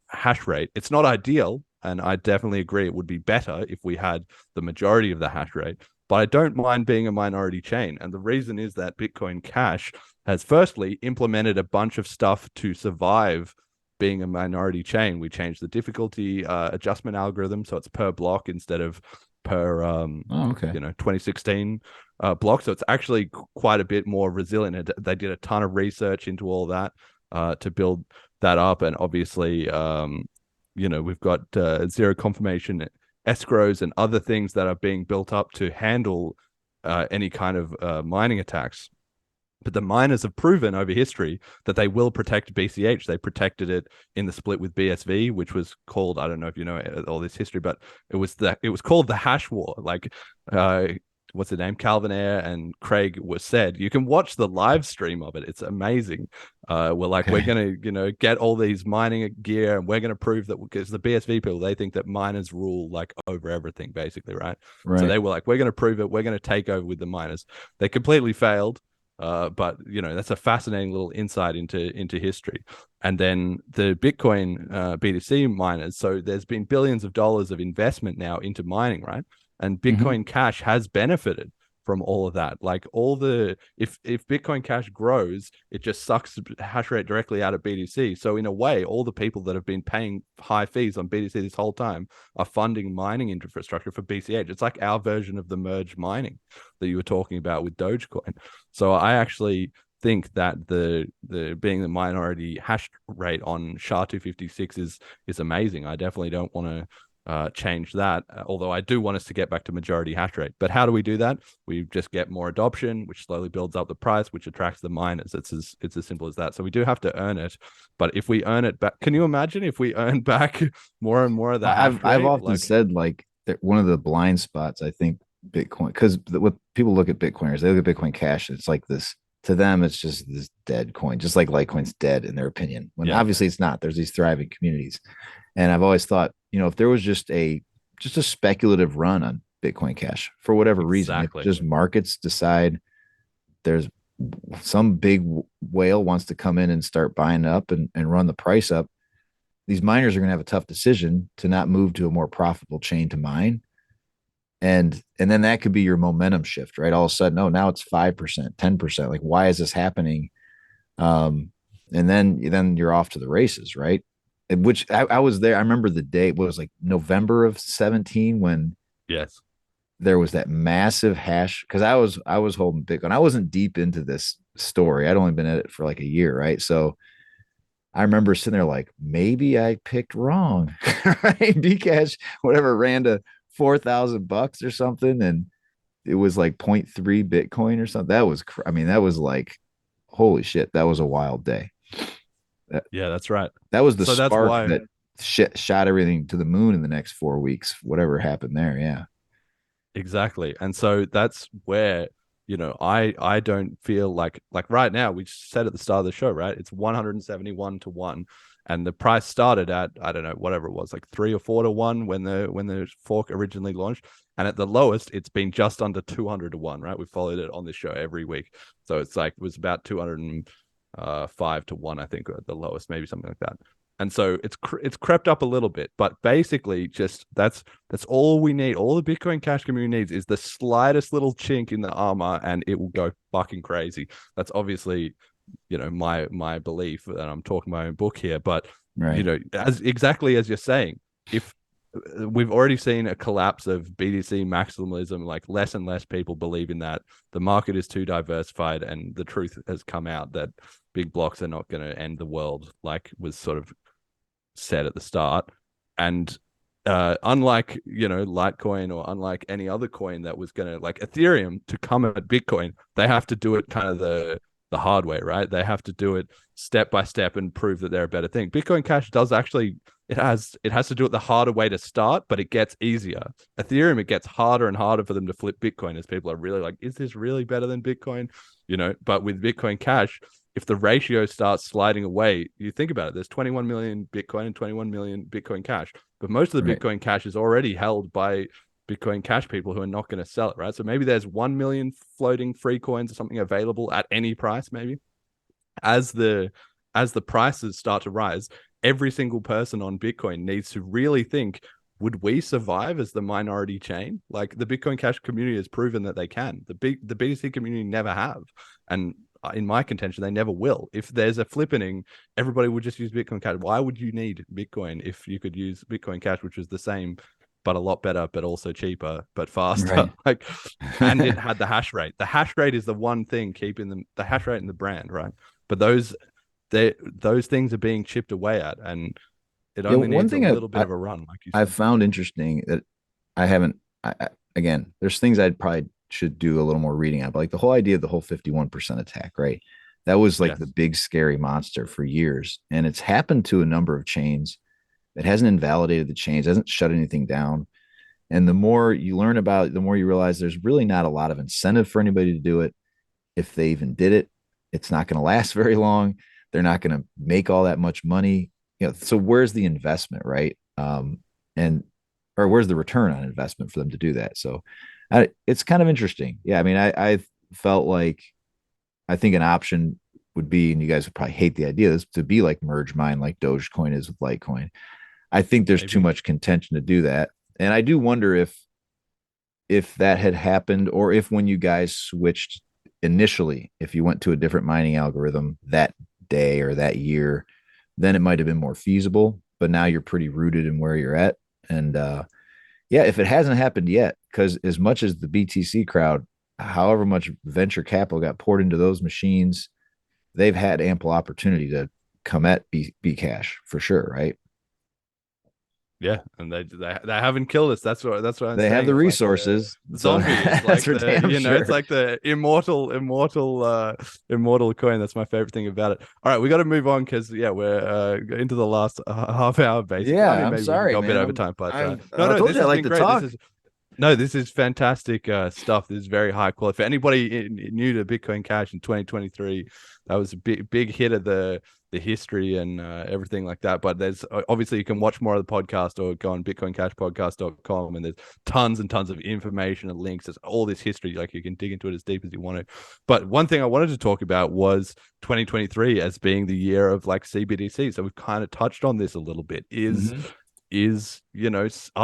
hash rate. It's not ideal, and I definitely agree it would be better if we had the majority of the hash rate. But I don't mind being a minority chain. And the reason is that Bitcoin Cash has firstly implemented a bunch of stuff to survive being a minority chain. We changed the difficulty adjustment algorithm, so it's per block instead of per 2016 block. So it's actually quite a bit more resilient. They did a ton of research into all that to build that up, and obviously, we've got zero confirmation escrows and other things that are being built up to handle any kind of mining attacks. But the miners have proven over history that they will protect BCH. They protected it in the split with BSV, which was called, I don't know if you know all this history, but it was called the Hash War. Like, what's the name? Calvin Ayre and Craig was said. You can watch the live stream of it. It's amazing. We're like, we're going to, get all these mining gear, and we're going to prove that, because the BSV people, they think that miners rule like over everything, basically, right? So they were like, we're going to prove it. We're going to take over with the miners. They completely failed. But that's a fascinating little insight into history. And then the Bitcoin BTC miners. So there's been billions of dollars of investment now into mining, right? And Bitcoin Cash has benefited from all of that. Like if Bitcoin Cash grows, it just sucks hash rate directly out of BTC. So in a way, all the people that have been paying high fees on BTC this whole time are funding mining infrastructure for BCH. It's like our version of the merge mining that you were talking about with Dogecoin. So I actually think that the being the minority hash rate on SHA-256 is amazing. I definitely don't want to change that, although I do want us to get back to majority hash rate. But how do we do that? We just get more adoption, which slowly builds up the price, which attracts the miners. It's as simple as that. So we do have to earn it, but if we earn it back, can you imagine if we earn back more and more of that? I've often said like that one of the blind spots, I think, Bitcoin, because what people look at Bitcoiners, they look at Bitcoin Cash, and it's like this, to them it's just this dead coin, just like Litecoin's dead in their opinion, when obviously it's not. There's these thriving communities. And I've always thought, if there was just a speculative run on Bitcoin Cash for whatever reason, if just markets decide there's some big whale wants to come in and start buying up and run the price up, these miners are going to have a tough decision to not move to a more profitable chain to mine. And then that could be your momentum shift, right? All of a sudden, now it's 5%, 10%. Like, why is this happening? And then you're off to the races, right? Which I was there. I remember the day, what was like November of 17, when there was that massive hash, because I was holding Bitcoin. I wasn't deep into this story. I'd only been at it for like a year, right? So I remember sitting there like, maybe I picked wrong, right? BCash, whatever, ran to $4,000 or something, and it was like 0.3 Bitcoin or something. That was like, holy shit, that was a wild day. Yeah, that's right. That was the spark that shot everything to the moon in the next 4 weeks, whatever happened there. Yeah, exactly. And so that's where, I don't feel like right now, we said at the start of the show, right? It's 171 to 1. And the price started at, I don't know, whatever it was, like 3 or 4 to 1 when the fork originally launched. And at the lowest, it's been just under 200 to 1, right? We followed it on this show every week. So it's like, it was about 205 to 1, I think, at the lowest, maybe something like that. And so it's crept up a little bit, but basically just that's all we need. All the Bitcoin Cash community needs is the slightest little chink in the armor, and it will go fucking crazy. That's obviously, my belief, and I'm talking my own book here, but as exactly as you're saying, if we've already seen a collapse of BTC maximalism, like less and less people believe in that. The market is too diversified, and the truth has come out that big blocks are not going to end the world, like was sort of said at the start. And unlike, Litecoin, or unlike any other coin that was going to, like Ethereum, to come at Bitcoin, they have to do it kind of the hard way, right? They have to do it step by step and prove that they're a better thing. Bitcoin Cash does actually, it has to do it the harder way to start, but it gets easier. Ethereum, it gets harder and harder for them to flip Bitcoin, as people are really like, is this really better than Bitcoin? But with Bitcoin Cash, if the ratio starts sliding away, you think about it, there's 21 million Bitcoin and 21 million Bitcoin Cash, but most of the Bitcoin Cash is already held by Bitcoin Cash people who are not going to sell it, right? So maybe there's 1 million floating free coins or something available at any price. Maybe as the prices start to rise, every single person on Bitcoin needs to really think, would we survive as the minority chain? Like, the Bitcoin Cash community has proven that they can. The BTC community never have, and in my contention, they never will. If there's a flippening, everybody would just use Bitcoin Cash. Why would you need Bitcoin if you could use Bitcoin Cash, which is the same but a lot better, but also cheaper, but faster? Right. And it had the hash rate. The hash rate is the one thing keeping the hash rate and the brand, right? But those things are being chipped away at, and it only needs a little bit of a run, like you said. I've found interesting that again, there's things I'd probably should do a little more reading on, but like the whole idea of the whole 51% attack, right? That was like the big scary monster for years, and it's happened to a number of chains. It hasn't invalidated the chains, hasn't shut anything down. And the more you learn about it, the more you realize there's really not a lot of incentive for anybody to do it. If they even did it, it's not going to last very long. They're not going to make all that much money. So where's the investment, right? Or where's the return on investment for them to do that? So it's kind of interesting. Yeah, I mean, I felt like, I think an option would be, and you guys would probably hate the idea of this, to be like merge mine, like Dogecoin is with Litecoin. I think there's too much contention to do that. And I do wonder if that had happened, or if when you guys switched initially, if you went to a different mining algorithm that day or that year, then it might have been more feasible. But now you're pretty rooted in where you're at. And if it hasn't happened yet, because as much as the BTC crowd, however much venture capital got poured into those machines, they've had ample opportunity to come at BCash for sure, right? Yeah, and they haven't killed us. That's what I'm saying. They have the resources. Like zombie. It's like it's like the immortal coin. That's my favorite thing about it. All right, we got to move on because we're into the last half hour basically. Yeah, I mean, I'm sorry, man. A bit over time, but I told you I like to talk. This is fantastic stuff. This is very high quality. For anybody new to Bitcoin Cash in 2023, that was a big hit of the history and everything like that. But there's obviously, you can watch more of the podcast or go on bitcoincashpodcast.com, and there's tons and tons of information and links. There's all this history. Like, you can dig into it as deep as you want to. But one thing I wanted to talk about was 2023 as being the year of like CBDC. So we've kind of touched on this a little bit. Are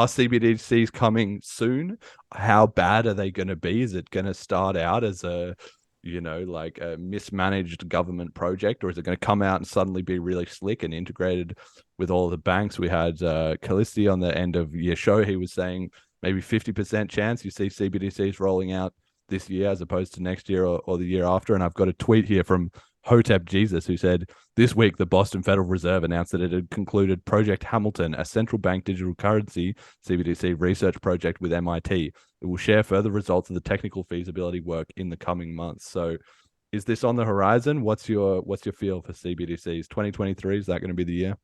CBDCs coming soon? How bad are they going to be? Is it going to start out as a mismanaged government project, or is it going to come out and suddenly be really slick and integrated with all the banks? We had Callisti on the end of year show. He was saying maybe 50% chance you see CBDCs rolling out this year as opposed to next year or the year after. And I've got a tweet here from Hotep Jesus, who said, this week, the Boston Federal Reserve announced that it had concluded Project Hamilton, a central bank digital currency CBDC research project with MIT. It will share further results of the technical feasibility work in the coming months. So is this on the horizon? What's your feel for CBDCs? 2023, is that going to be the year?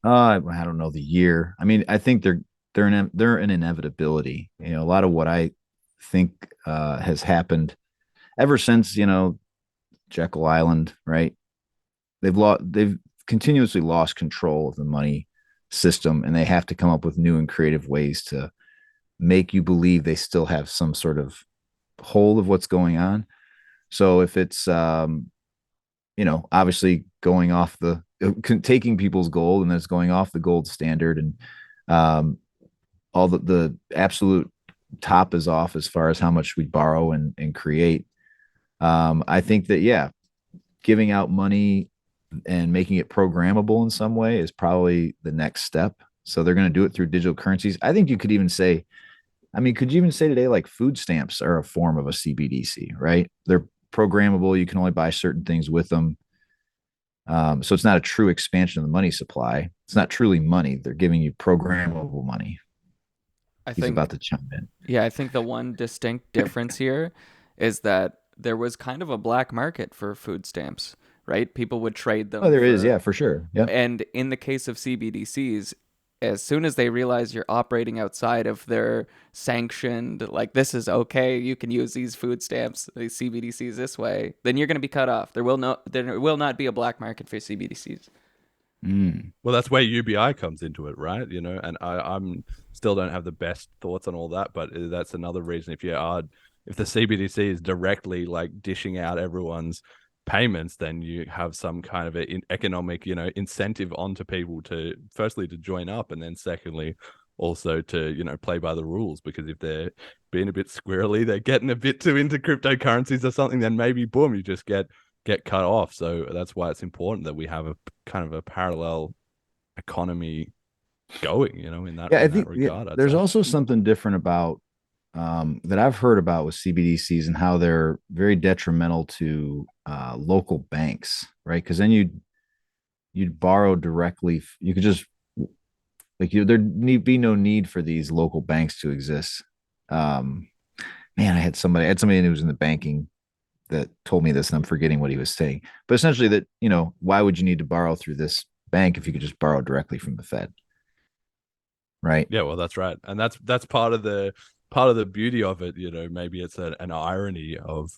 I don't know the year. I mean, I think they're an inevitability. A lot of what I think has happened ever since, Jekyll Island, right? They've continuously lost control of the money system, and they have to come up with new and creative ways to make you believe they still have some sort of hold of what's going on. So if it's obviously going off taking people's gold, and then it's going off the gold standard, and all the absolute top is off as far as how much we borrow and create. I think that, giving out money and making it programmable in some way is probably the next step. So they're going to do it through digital currencies. I think you could even say, could you even say today, like, food stamps are a form of a CBDC, right? They're programmable. You can only buy certain things with them. So it's not a true expansion of the money supply. It's not truly money. They're giving you programmable money. He's about to chime in. Yeah, I think the one distinct difference here is that there was kind of a black market for food stamps, right? People would trade them. Oh, there is, yeah, for sure. Yeah. And in the case of CBDCs, as soon as they realize you're operating outside of their sanctioned, like this is okay, you can use these food stamps, these CBDCs this way, then you're going to be cut off. There will not be a black market for CBDCs. Well, that's where UBI comes into it, right? You know, and I'm still don't have the best thoughts on all that, but that's another reason. If the CBDC is directly like dishing out everyone's payments, then you have some kind of an economic, incentive onto people to firstly to join up, and then secondly also to play by the rules. Because if they're being a bit squirrely, they're getting a bit too into cryptocurrencies or something, then maybe boom, you just get cut off. So that's why it's important that we have a kind of a parallel economy going, in that, I think that regard. There's also something different about that I've heard about with CBDCs and how they're very detrimental to local banks, right? Because then you'd borrow directly. You could just there'd be no need for these local banks to exist. Man, I had somebody who was in the banking that told me this, and I'm forgetting what he was saying. But essentially that, why would you need to borrow through this bank if you could just borrow directly from the Fed? Right. Yeah, well, that's right. And that's part of the beauty of it. Maybe it's an irony of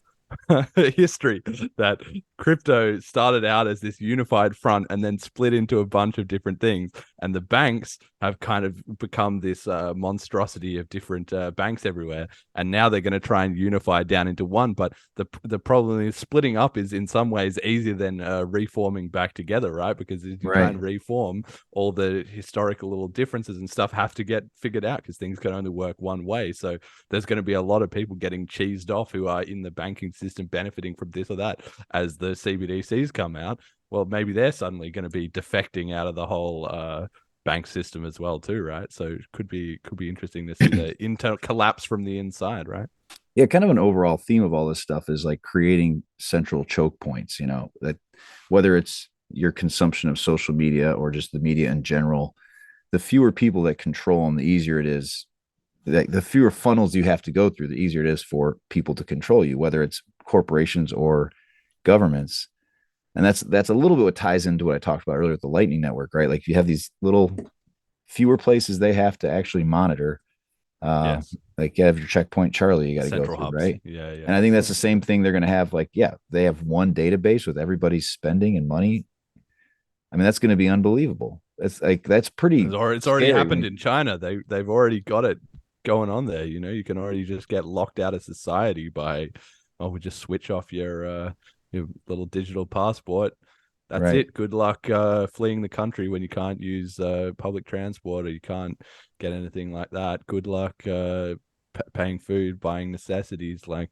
history that crypto started out as this unified front and then split into a bunch of different things, and the banks have kind of become this monstrosity of different banks everywhere, and now they're going to try and unify down into one. But the problem is splitting up is in some ways easier than reforming back together, right? Because if you try and reform, all the historical little differences and stuff have to get figured out, because things can only work one way. So there's going to be a lot of people getting cheesed off who are in the banking system benefiting from this or that as the CBDCs come out. Well, maybe they're suddenly going to be defecting out of the whole bank system as well too, right? So it could be interesting to see the internal collapse from the inside, right? Yeah, kind of an overall theme of all this stuff is like creating central choke points, that whether it's your consumption of social media or just the media in general, the fewer people that control them, the easier it is. The fewer funnels you have to go through, the easier it is for people to control you, whether it's corporations or governments. And that's a little bit what ties into what I talked about earlier with the Lightning Network, right? Like you have these little fewer places they have to actually monitor. Yes. Like you have your checkpoint Charlie, you got to go through, hubs. right? Yeah. And I think that's the same thing they're going to have. Like, they have one database with everybody's spending and money. I mean, that's going to be unbelievable. That's pretty. It's already happened in China. They've already got it going on there. You can already just get locked out of society by, we just switch off your little digital passport. That's it. Good luck fleeing the country when you can't use public transport, or you can't get anything like that. Good luck paying food, buying necessities. Like,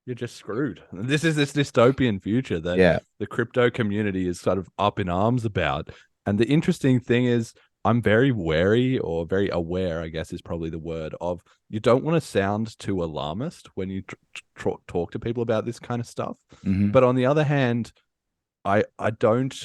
you're just screwed. This is this dystopian future that the crypto community is sort of up in arms about. And the interesting thing is, I'm very wary, or very aware, I guess is probably the word, of you don't want to sound too alarmist when you talk to people about this kind of stuff. Mm-hmm. But on the other hand, I don't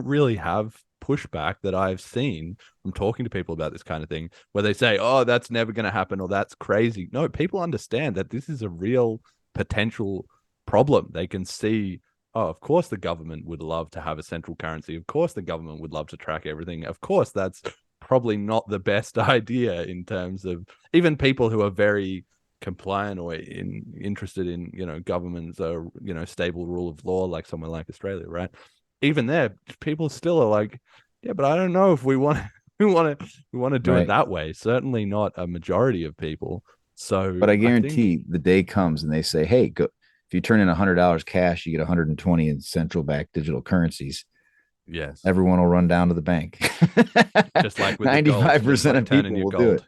really have pushback that I've seen from talking to people about this kind of thing, where they say, oh, that's never going to happen, or that's crazy. No, people understand that this is a real potential problem. They can see, oh, of course the government would love to have a central currency. Of course the government would love to track everything. Of course that's probably not the best idea, in terms of even people who are very compliant or interested in, government's, stable rule of law, like somewhere like Australia, right? Even there, people still are like, yeah, but I don't know if we want to do it that way. Certainly not a majority of people. So, but I guarantee the day comes and they say, hey, go. If you turn in $100 cash, you get 120 in central bank digital currencies. Yes. Everyone will run down to the bank. Just like with 95% of people will do it.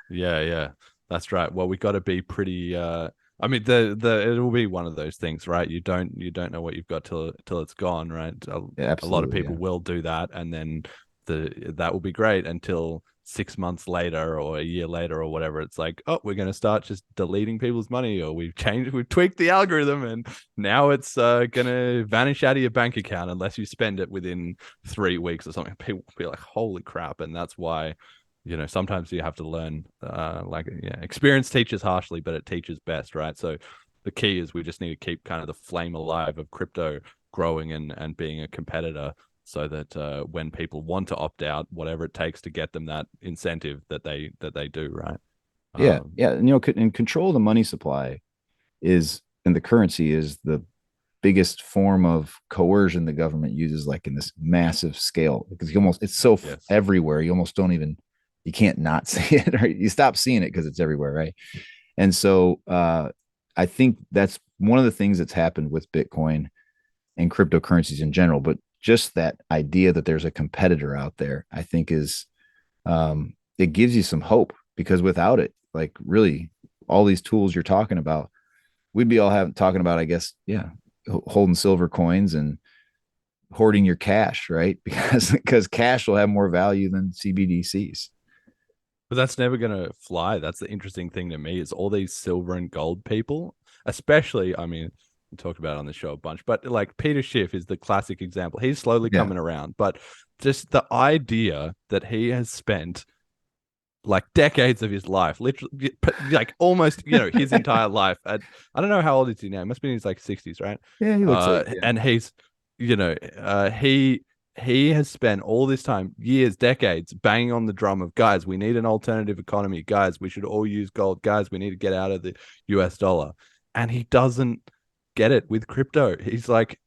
Yeah. That's right. Well, we got to be pretty, I mean, it will be one of those things, right? You don't know what you've got till it's gone, right? A lot of people will do that, and then that will be great until 6 months later or a year later or whatever, it's like, oh, we're going to start just deleting people's money, or we've tweaked the algorithm, and now it's going to vanish out of your bank account unless you spend it within 3 weeks or something. People will be like, holy crap. And that's why, sometimes you have to learn, experience teaches harshly, but it teaches best, right? So the key is we just need to keep kind of the flame alive of crypto growing and being a competitor, so that when people want to opt out, whatever it takes to get them that incentive that they do, right? Yeah. And control of the money supply and the currency is the biggest form of coercion the government uses, like in this massive scale, because it's so everywhere. You almost you can't not see it, right? You stop seeing it because it's everywhere, right? And so I think that's one of the things that's happened with Bitcoin and cryptocurrencies in general, but just that idea that there's a competitor out there, I think it gives you some hope, because without it, like really all these tools you're talking about, we'd be all talking about, I guess, holding silver coins and hoarding your cash, right? Because cash will have more value than CBDCs. But that's never going to fly. That's the interesting thing to me, is all these silver and gold people, especially, I mean, we talked about it on the show a bunch, but like Peter Schiff is the classic example. He's slowly coming around, but just the idea that he has spent like decades of his life, literally, like almost, his entire life. I don't know how old is he now. He must be in his like 60s, right? Yeah, he looks like, and he's, he has spent all this time, years, decades, banging on the drum of, guys, we need an alternative economy. Guys, we should all use gold. Guys, we need to get out of the US dollar. And he doesn't get it with crypto. He's like,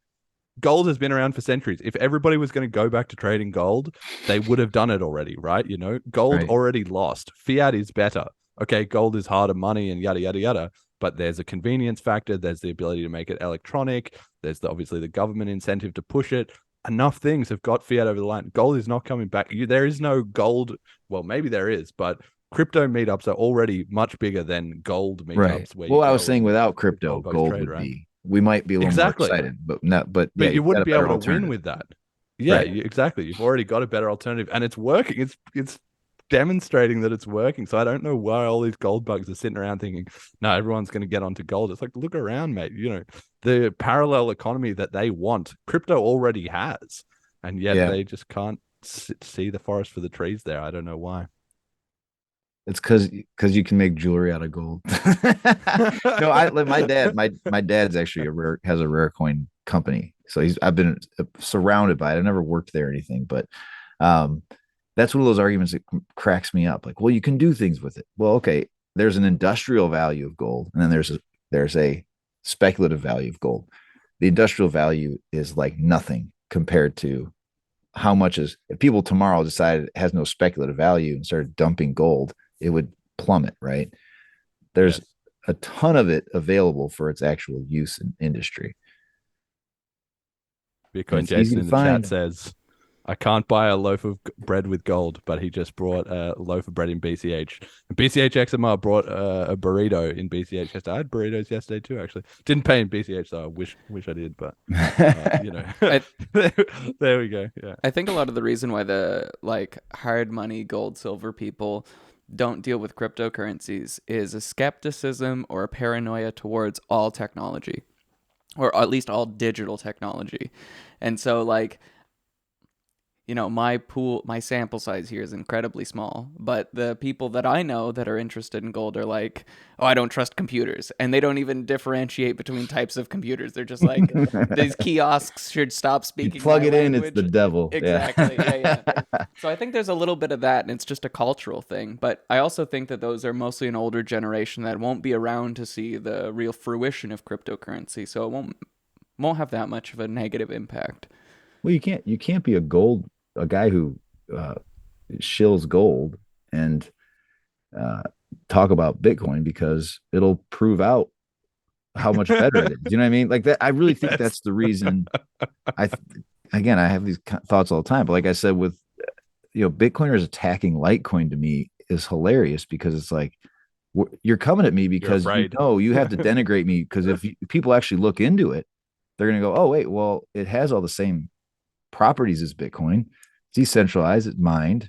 gold has been around for centuries. If everybody was going to go back to trading gold, they would have done it already, right? Gold already lost. Fiat is better. Okay, gold is harder money and yada, yada, yada. But there's a convenience factor. There's the ability to make it electronic. There's obviously the government incentive to push it. Enough things have got fiat over the line. Gold is not coming back. There is no gold. Well, maybe there is, but crypto meetups are already much bigger than gold meetups. Right. Well, I was saying without crypto, gold would be. We might be a little more excited, but not. But you wouldn't be able to win with that. Yeah, exactly. You've already got a better alternative, and it's working. It's demonstrating that it's working. So I don't know why all these gold bugs are sitting around thinking, no, everyone's going to get onto gold. It's like, look around, mate. The parallel economy that they want, crypto already has, and yet they just can't see the forest for the trees there. I don't know why. It's because you can make jewelry out of gold. No, my dad's actually has a rare coin company, so I've been surrounded by it. I never worked there or anything, but that's one of those arguments that cracks me up. Like, well, you can do things with it. Well, okay, there's an industrial value of gold, and then there's a speculative value of gold. The industrial value is like nothing compared to how much if people tomorrow decided it has no speculative value and started dumping gold, it would plummet, right? There's a ton of it available for its actual use in industry. Bitcoin Jason in the chat says, I can't buy a loaf of bread with gold, but he just brought a loaf of bread in BCH. And BCH XMR brought a burrito in BCH yesterday. I had burritos yesterday too, actually. Didn't pay in BCH, so I wish I did, but there we go. Yeah, I think a lot of the reason why the hard money gold silver people don't deal with cryptocurrencies is a skepticism or a paranoia towards all technology, or at least all digital technology. And so my sample size here is incredibly small, but the people that I know that are interested in gold are like, oh, I don't trust computers. And they don't even differentiate between types of computers. They're just like, these kiosks should stop speaking. You plug it language. in, it's the devil. Exactly. Yeah. So I think there's a little bit of that, and it's just a cultural thing. But I also think that those are mostly an older generation that won't be around to see the real fruition of cryptocurrency. So it won't have that much of a negative impact. Well, you can't be a guy who shills gold and talk about Bitcoin, because it'll prove out how much better it is. You know what I mean? Like that. I really think that's the reason. I have these thoughts all the time, but like I said, with Bitcoiners attacking Litecoin, to me is hilarious, because it's like, you're coming at me because you have to denigrate me, because if people actually look into it, they're going to go, oh wait, well, it has all the same properties as Bitcoin. Decentralized, it's mined.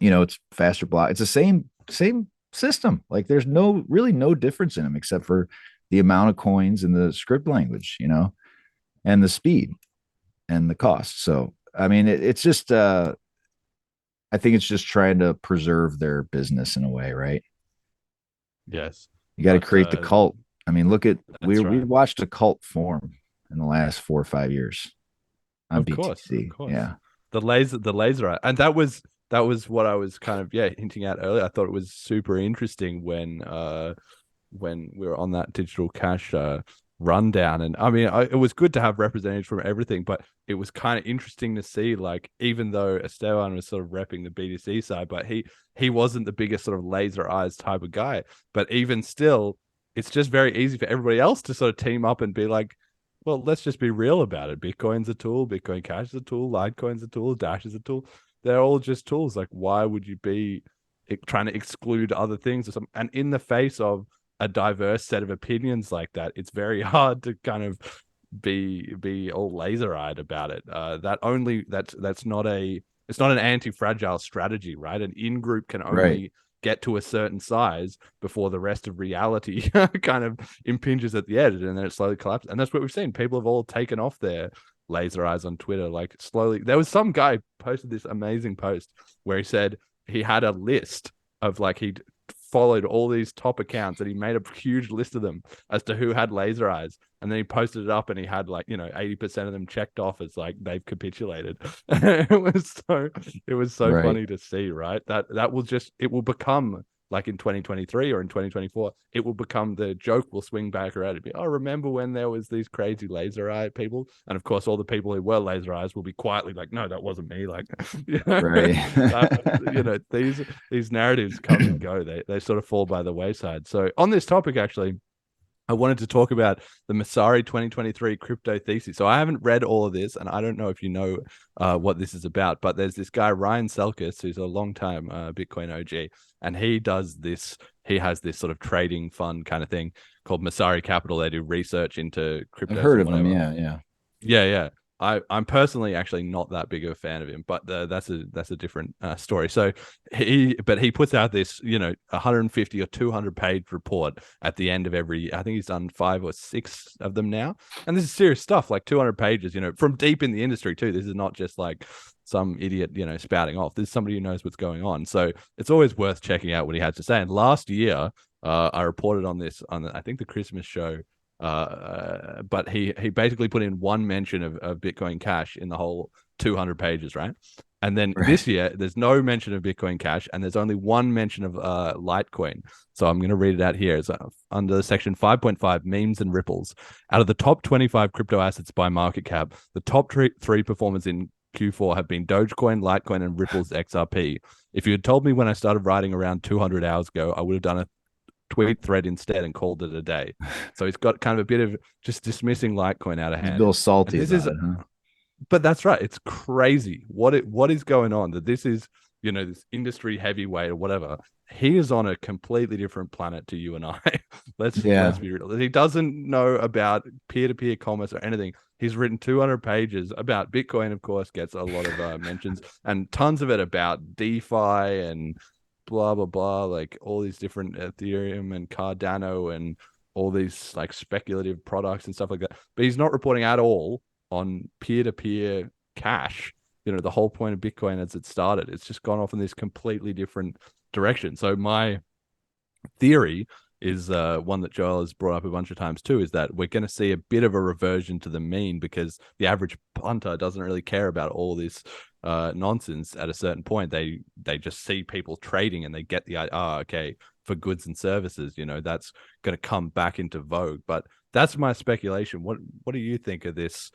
it's faster block. It's the same system. Like there's really no difference in them except for the amount of coins and the script language, and the speed and the cost. So I mean, it's just I think it's just trying to preserve their business in a way, right? Yes. You got to create the cult. I mean, look at we watched a cult form in the last 4 or 5 years on BTC. Of course. Yeah. The laser, and that was what I was kind of hinting at earlier. I thought it was super interesting when we were on that digital cash rundown, and I mean it was good to have representatives from everything, but it was kind of interesting to see, like, even though Esteban was sort of repping the BTC side, but he wasn't the biggest sort of laser eyes type of guy. But even still, it's just very easy for everybody else to sort of team up and be like, well, let's just be real about it. Bitcoin's a tool, Bitcoin Cash is a tool, Litecoin's a tool, Dash is a tool. They're all just tools. Like, why would you be trying to exclude other things or something? And in the face of a diverse set of opinions like that, it's very hard to kind of be all laser-eyed about it. It's not an anti-fragile strategy, right? An in-group can only get to a certain size before the rest of reality kind of impinges at the edge, and then it slowly collapses. And that's what we've seen. People have all taken off their laser eyes on Twitter, like slowly. There was some guy posted this amazing post where he said he had a list of, like, he'd followed all these top accounts and he made a huge list of them as to who had laser eyes, and then he posted it up and he had, like, 80% of them checked off as like they've capitulated. It was so funny to see, right? It will become, like, in 2023 or in 2024, it will become, the joke will swing back around and be, oh, remember when there was these crazy laser eye people? And of course, all the people who were laser eyes will be quietly like, no, that wasn't me. Like, these narratives come and go. They sort of fall by the wayside. So on this topic, actually, I wanted to talk about the Messari 2023 crypto thesis. So I haven't read all of this, and I don't know if you know what this is about, but there's this guy, Ryan Selkis, who's a longtime Bitcoin OG, and he has this sort of trading fund kind of thing called Messari Capital. They do research into crypto. I've heard of him, yeah. I'm personally actually not that big of a fan of him, but that's a different story. So he puts out this 150 or 200 page report at the end of every. I think he's done 5 or 6 of them now, and this is serious stuff, like 200 pages, from deep in the industry too. This is not just like some idiot spouting off. This is somebody who knows what's going on. So it's always worth checking out what he had to say. And last year, I reported on this on I think the Christmas show. But he basically put in one mention of Bitcoin Cash in the whole 200 pages, right? And then this year, there's no mention of Bitcoin Cash, and there's only one mention of Litecoin. So I'm going to read it out here. It's under section 5.5, memes and ripples. Out of the top 25 crypto assets by market cap, the top three performers in Q4 have been Dogecoin, Litecoin, and Ripple's XRP. If you had told me when I started writing around 200 hours ago, I would have done a tweet thread instead and called it a day. So he's got kind of a bit of just dismissing Litecoin out of hand. He's a little salty about it, huh? But that's right. It's crazy what is going on, that this is, this industry heavyweight or whatever. He is on a completely different planet to you and I. Let's be real. He doesn't know about peer-to-peer commerce or anything. He's written 200 pages about Bitcoin, of course, gets a lot of mentions, and tons of it about DeFi and blah blah blah, like all these different Ethereum and Cardano and all these like speculative products and stuff like that. But he's not reporting at all on peer-to-peer cash. The whole point of Bitcoin as it started, it's just gone off in this completely different direction. So my theory is one that Joel has brought up a bunch of times too, is that we're going to see a bit of a reversion to the mean, because the average punter doesn't really care about all this nonsense. At a certain point, they just see people trading and they get the okay, for goods and services, that's going to come back into vogue. But that's my speculation. What do you think of this?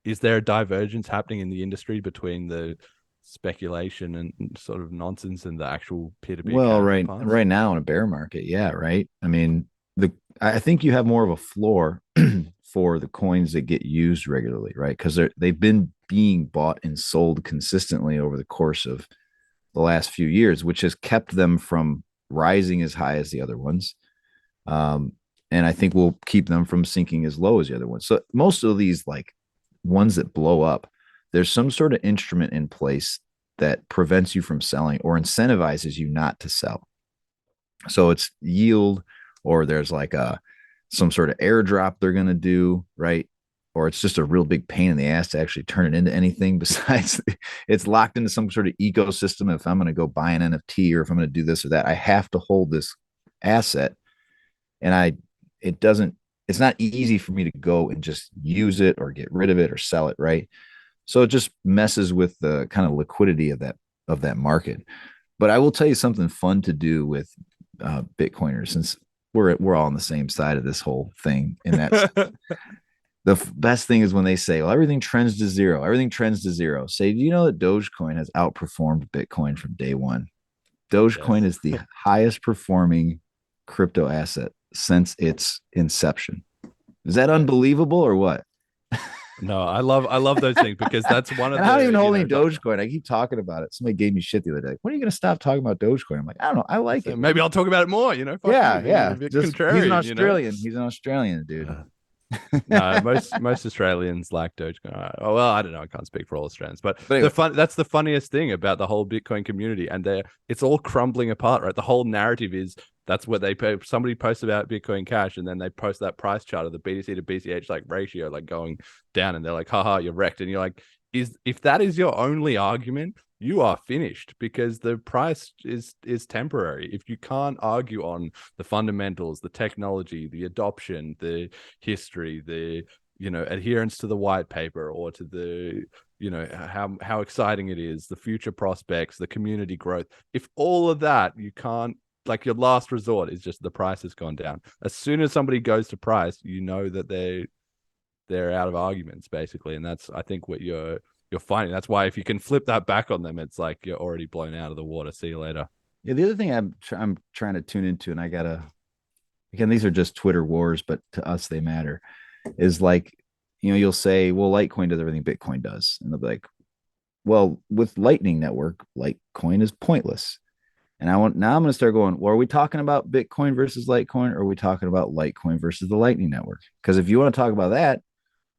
Is there a divergence happening in the industry between the speculation and sort of nonsense and the actual peer-to-peer? Well, right now in a bear market, yeah, right. I mean, I think you have more of a floor for the coins that get used regularly, right? Because they've been being bought and sold consistently over the course of the last few years, which has kept them from rising as high as the other ones. And I think we'll keep them from sinking as low as the other ones. So most of these like ones that blow up, there's some sort of instrument in place that prevents you from selling or incentivizes you not to sell. So it's yield, or there's like some sort of airdrop they're going to do, right? Or it's just a real big pain in the ass to actually turn it into anything besides it's locked into some sort of ecosystem. If I'm going to go buy an NFT, or if I'm going to do this or that, I have to hold this asset. And it's not easy for me to go and just use it or get rid of it or sell it, right? So it just messes with the kind of liquidity of that market. But I will tell you something fun to do with Bitcoiners, since we're all on the same side of this whole thing. And that's the best thing is when they say, well, everything trends to zero. Everything trends to zero. Say, do you know that Dogecoin has outperformed Bitcoin from day one? Dogecoin is the highest performing crypto asset since its inception. Is that unbelievable or what? No, I love those things, because that's one of and I don't even hold any Dogecoin. I keep talking about it. Somebody gave me shit the other day. When are you going to stop talking about Dogecoin? I'm like, I don't know. I like it. Maybe I'll talk about it more. Fuck yeah, you, yeah. He's an Australian. He's an Australian dude. No, most Australians like Dogecoin. Oh well, I don't know. I can't speak for all Australians, but anyway. That's the funniest thing about the whole Bitcoin community, and it's all crumbling apart. Right, the whole narrative is that's what somebody posts about Bitcoin Cash, and then they post that price chart of the BTC to BCH like ratio like going down, and they're like, haha, you're wrecked, and you're like, if that is your only argument, you are finished, because the price is temporary. If you can't argue on the fundamentals, the technology, the adoption, the history, the adherence to the white paper, or to the how exciting it is, the future prospects, the community growth, if all of that you can't, like, your last resort is just the price has gone down. As soon as somebody goes to price, that they're out of arguments, basically. And that's, I think, what you're finding. That's why if you can flip that back on them, it's like you're already blown out of the water. See you later. Yeah, the other thing I'm trying to tune into, and again, these are just Twitter wars, but to us they matter, is like, you'll say, well, Litecoin does everything Bitcoin does. And they'll be like, well, with Lightning Network, Litecoin is pointless. And I'm going to start going, well, are we talking about Bitcoin versus Litecoin, or are we talking about Litecoin versus the Lightning Network? Because if you want to talk about that,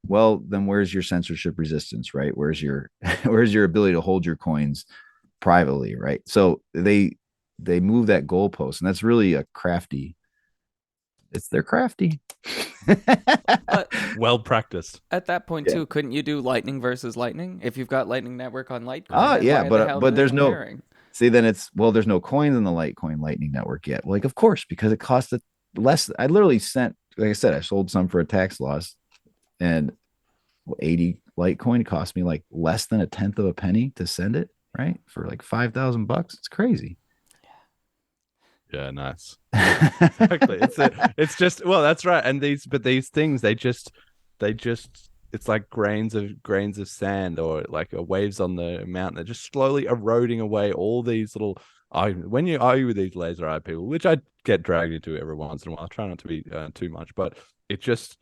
well, then where's your censorship resistance, right? Where's your ability to hold your coins privately, right? So they move that goalpost, and that's really they're crafty. But well practiced. At that point too, couldn't you do Lightning versus Lightning if you've got Lightning Network on Litecoin? Oh yeah, but there's comparing? No. See, then there's no coins in the Lightning Network yet. Like, of course, because it costs less. I literally sent, like I said, I sold some for a tax loss, and 80 Litecoin cost me like less than a tenth of a penny to send it, right? For like $5,000. It's crazy. Yeah, nice. Exactly. It's just, well, that's right. And these things, they just it's like grains of sand, or like waves on the mountain. They're just slowly eroding away all these little arguments. When you argue with these laser-eyed people, which I get dragged into every once in a while, I try not to be too much, but it just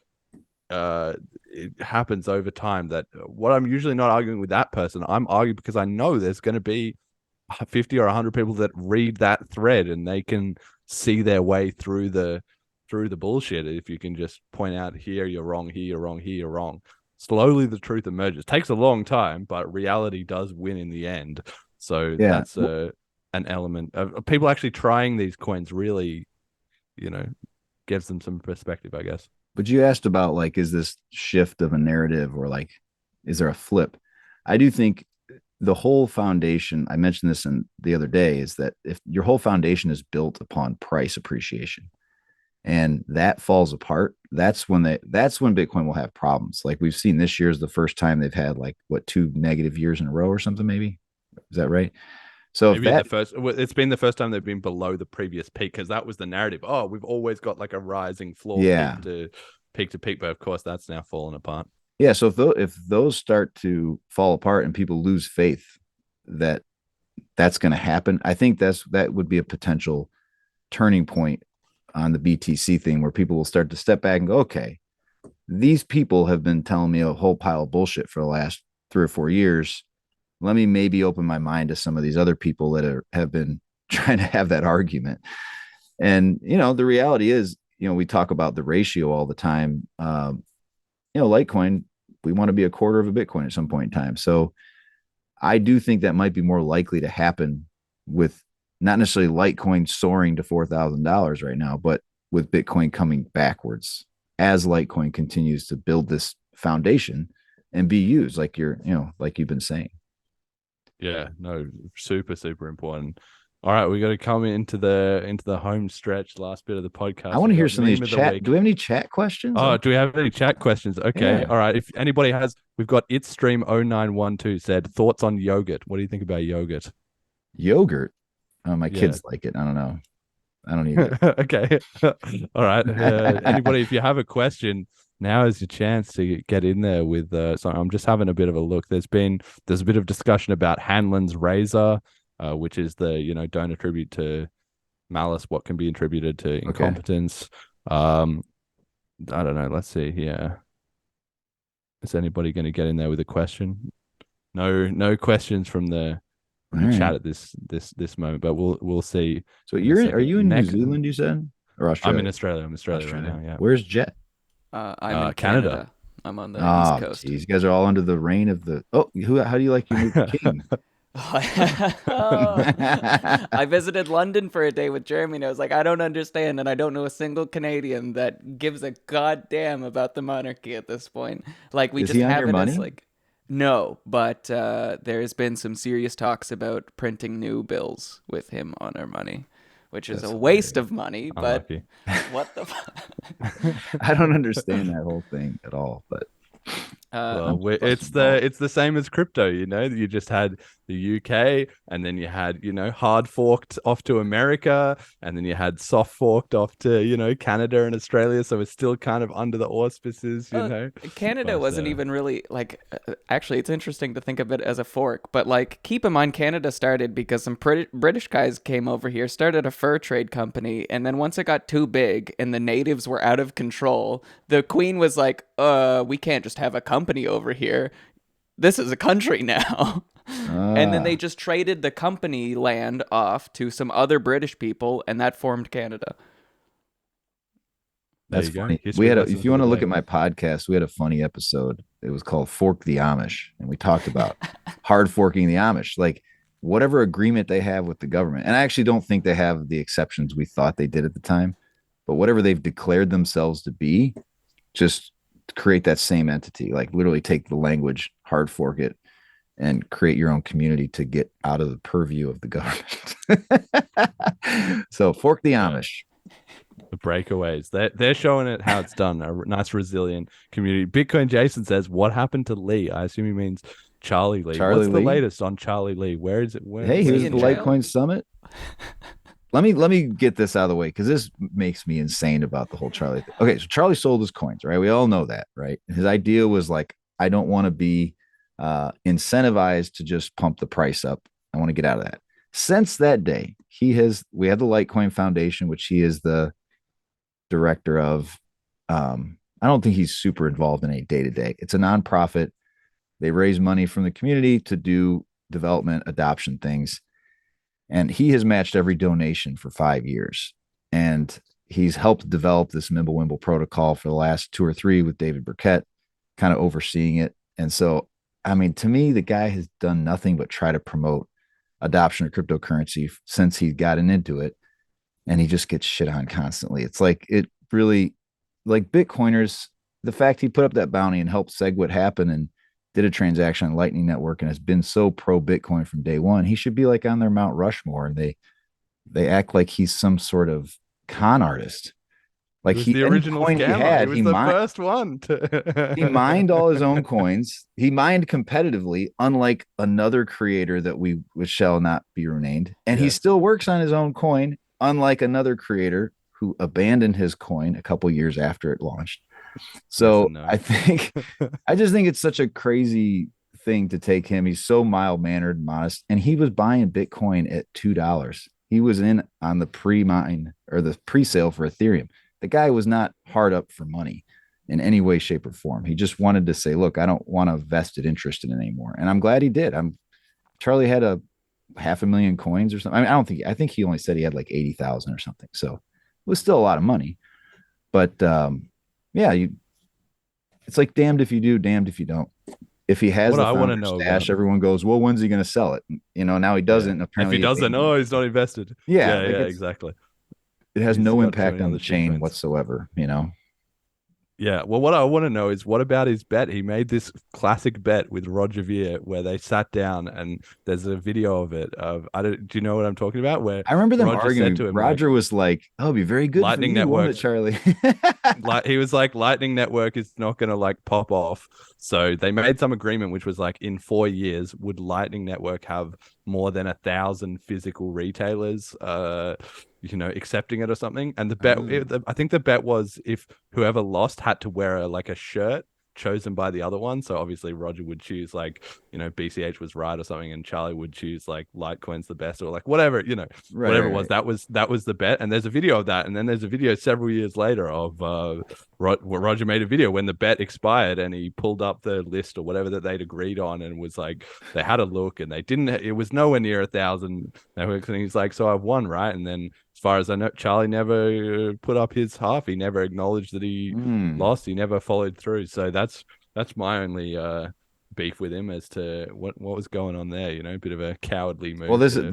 it happens over time that what I'm usually not arguing with that person, I'm arguing because I know there's going to be 50 or 100 people that read that thread, and they can see their way through the bullshit. If you can just point out, here you're wrong, here you're wrong, here you're wrong, slowly the truth emerges. Takes a long time, but reality does win in the end. So that's an element of people actually trying these coins really, gives them some perspective, I guess. But you asked about, like, is this shift of a narrative, or like, is there a flip? I do think the whole foundation, I mentioned this the other day, is that if your whole foundation is built upon price appreciation and that falls apart, that's when Bitcoin will have problems. Like we've seen this year is the first time they've had 2 negative years in a row or something, maybe. Is that right? So it's been the first time they've been below the previous peak, because that was the narrative. Oh, we've always got like a rising floor, peak to peak, but of course that's now fallen apart. Yeah, so if those start to fall apart and people lose faith that that's going to happen, I think that would be a potential turning point on the BTC thing, where people will start to step back and go, okay, these people have been telling me a whole pile of bullshit for the last 3 or 4 years. Let me maybe open my mind to some of these other people that have been trying to have that argument. And, the reality is, we talk about the ratio all the time. Litecoin, we want to be a quarter of a Bitcoin at some point in time. So I do think that might be more likely to happen with not necessarily Litecoin soaring to $4,000 right now, but with Bitcoin coming backwards as Litecoin continues to build this foundation and be used like like you've been saying. Yeah, no, super, super important. All right, we got to come into the home stretch, last bit of the podcast. I want to hear some of these Meme chat. Do we have any chat questions? Oh, do we have any chat questions? Okay. Yeah. All right. If anybody has, we've got itstream0912 said, thoughts on yogurt. What do you think about yogurt? Yogurt? Oh, my kids like it. I don't know. I don't eat it. Okay. All right. Anybody, if you have a question, now is your chance to get in there with. So I'm just having a bit of a look. There's a bit of discussion about Hanlon's razor, which is the don't attribute to malice what can be attributed to incompetence. I don't know. Let's see here. Is anybody going to get in there with a question? No questions from the chat at this moment, but we'll see. So are you in New Zealand? You said, or Australia? I'm in Australia. I'm Australia right now. Yeah. Where's Jet? I'm in Canada. I'm on the East Coast. Geez, you guys are all under the reign of the. Oh, how do you like your new king? I visited London for a day with Jeremy, and I was like, I don't understand, and I don't know a single Canadian that gives a goddamn about the monarchy at this point. Like, we Is just he on have your it money? as like, no, but there's been some serious talks about printing new bills with him on our money, which is a waste of money. But Unlucky. what the fuck? I don't understand that whole thing at all, but. Well, it's the same as crypto, you just had the UK, and then you had hard forked off to America, and then you had soft forked off to Canada and Australia, so it's still kind of under the auspices. Canada wasn't even really like actually it's interesting to think of it as a fork, but like keep in mind Canada started because some British guys came over here, started a fur trade company, and then once it got too big and the natives were out of control, the Queen was like, we can't just have a company over here. This is a country now. And then they just traded the company land off to some other British people, and that formed Canada. That's funny. We had if you want to look at my podcast, we had a funny episode. It was called Fork the Amish, and we talked about hard forking the Amish, like whatever agreement they have with the government. And I actually don't think they have the exceptions we thought they did at the time, but whatever they've declared themselves to be, just create that same entity, like literally take the language, hard fork it, and create your own community to get out of the purview of the government. So fork the Amish. The breakaways. They're showing it how it's done. A nice resilient community. Bitcoin Jason says, what happened to Lee? I assume he means Charlie Lee. What's the latest on Charlie Lee? Where is it? Hey, he was at the Litecoin Summit. Let me get this out of the way, because this makes me insane about the whole Charlie thing. Okay, so Charlie sold his coins, right? We all know that, right? His idea was like, I don't want to be incentivized to just pump the price up. I want to get out of that. Since that day, we have the Litecoin Foundation, which he is the director of. I don't think he's super involved in any day-to-day. It's a nonprofit. They raise money from the community to do development, adoption things. And he has matched every donation for 5 years. And he's helped develop this MimbleWimble protocol for the last 2 or 3 with David Burkett, kind of overseeing it. And so, I mean, to me, the guy has done nothing but try to promote adoption of cryptocurrency since he's gotten into it. And he just gets shit on constantly. It's like, it really, like Bitcoiners, the fact he put up that bounty and helped SegWit happen and did a transaction on Lightning Network and has been so pro Bitcoin from day one, he should be like on their Mount Rushmore. And they act like he's some sort of con artist. Like he was the original scammer. He was the first one. He mined all his own coins. He mined competitively, unlike another creator that which shall not be renamed. And he still works on his own coin, unlike another creator who abandoned his coin a couple years after it launched. So I just think it's such a crazy thing to take him. He's so mild-mannered, modest, and he was buying Bitcoin at $2. He was in on the pre-mine or the pre-sale for Ethereum. The guy was not hard up for money in any way, shape, or form. He just wanted to say, look, I don't want a vested interest in it anymore. And I'm glad he did. Charlie had 500,000 coins or something. I mean, I think he only said he had like 80,000 or something. So it was still a lot of money. But yeah, it's like damned if you do, damned if you don't. if he has What the I want to founder know stash, about, everyone goes, well, when's he going to sell it? Now he doesn't. And if apparently he doesn't, he's not invested. Yeah, Yeah, exactly. It has He's no got too impact many on the other chain shitcoins. whatsoever. Yeah, well, what I want to know is what about his bet? He made this classic bet with Roger Ver where they sat down, and there's a video of it. Do you know what I'm talking about? Where I remember them Roger arguing. said to him, Roger was like, "Oh, it'd be very good Lightning for you, won't Network, it, Charlie?" like he was like, Lightning Network is not gonna like pop off. So they made some agreement, which was like in 4 years, would Lightning Network have more than 1,000 physical retailers, accepting it or something? And the bet, I think the bet was if whoever lost had to wear a shirt chosen by the other one. So obviously Roger would choose BCH was right or something, and Charlie would choose like Litecoin's the best or like whatever, whatever it was. That was the bet. And there's a video of that. And then there's a video several years later of Roger made a video when the bet expired, and he pulled up the list or whatever that they'd agreed on, and was like, they had a look and it was nowhere near 1,000 networks. And he's like, so I've won, right? And then as far as I know, Charlie never put up his half. He never acknowledged that he lost. He never followed through. So that's my only beef with him as to what was going on there. A bit of a cowardly move. Well, this is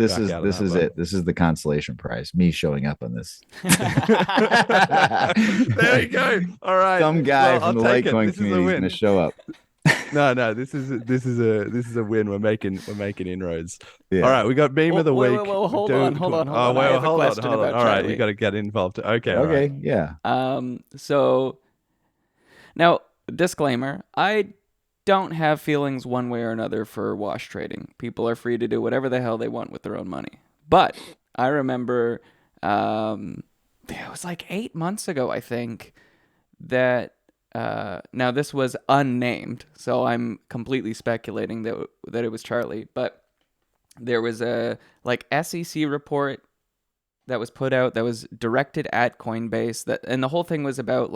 it. This is the consolation prize. Me showing up on this. There you go. All right. Some guy from the Litecoin community is going to show up. No, this is a win. We're making inroads. Yeah. All right, we got meme of the week. Hold on. Oh, wait, hold on. All right, you got to get involved. Okay. Okay. Right. Yeah. So now, disclaimer: I don't have feelings one way or another for wash trading. People are free to do whatever the hell they want with their own money. But I remember, it was like 8 months ago, I think, that. Now this was unnamed, so I'm completely speculating that it was Charlie, but there was a SEC report that was put out that was directed at Coinbase, and the whole thing was about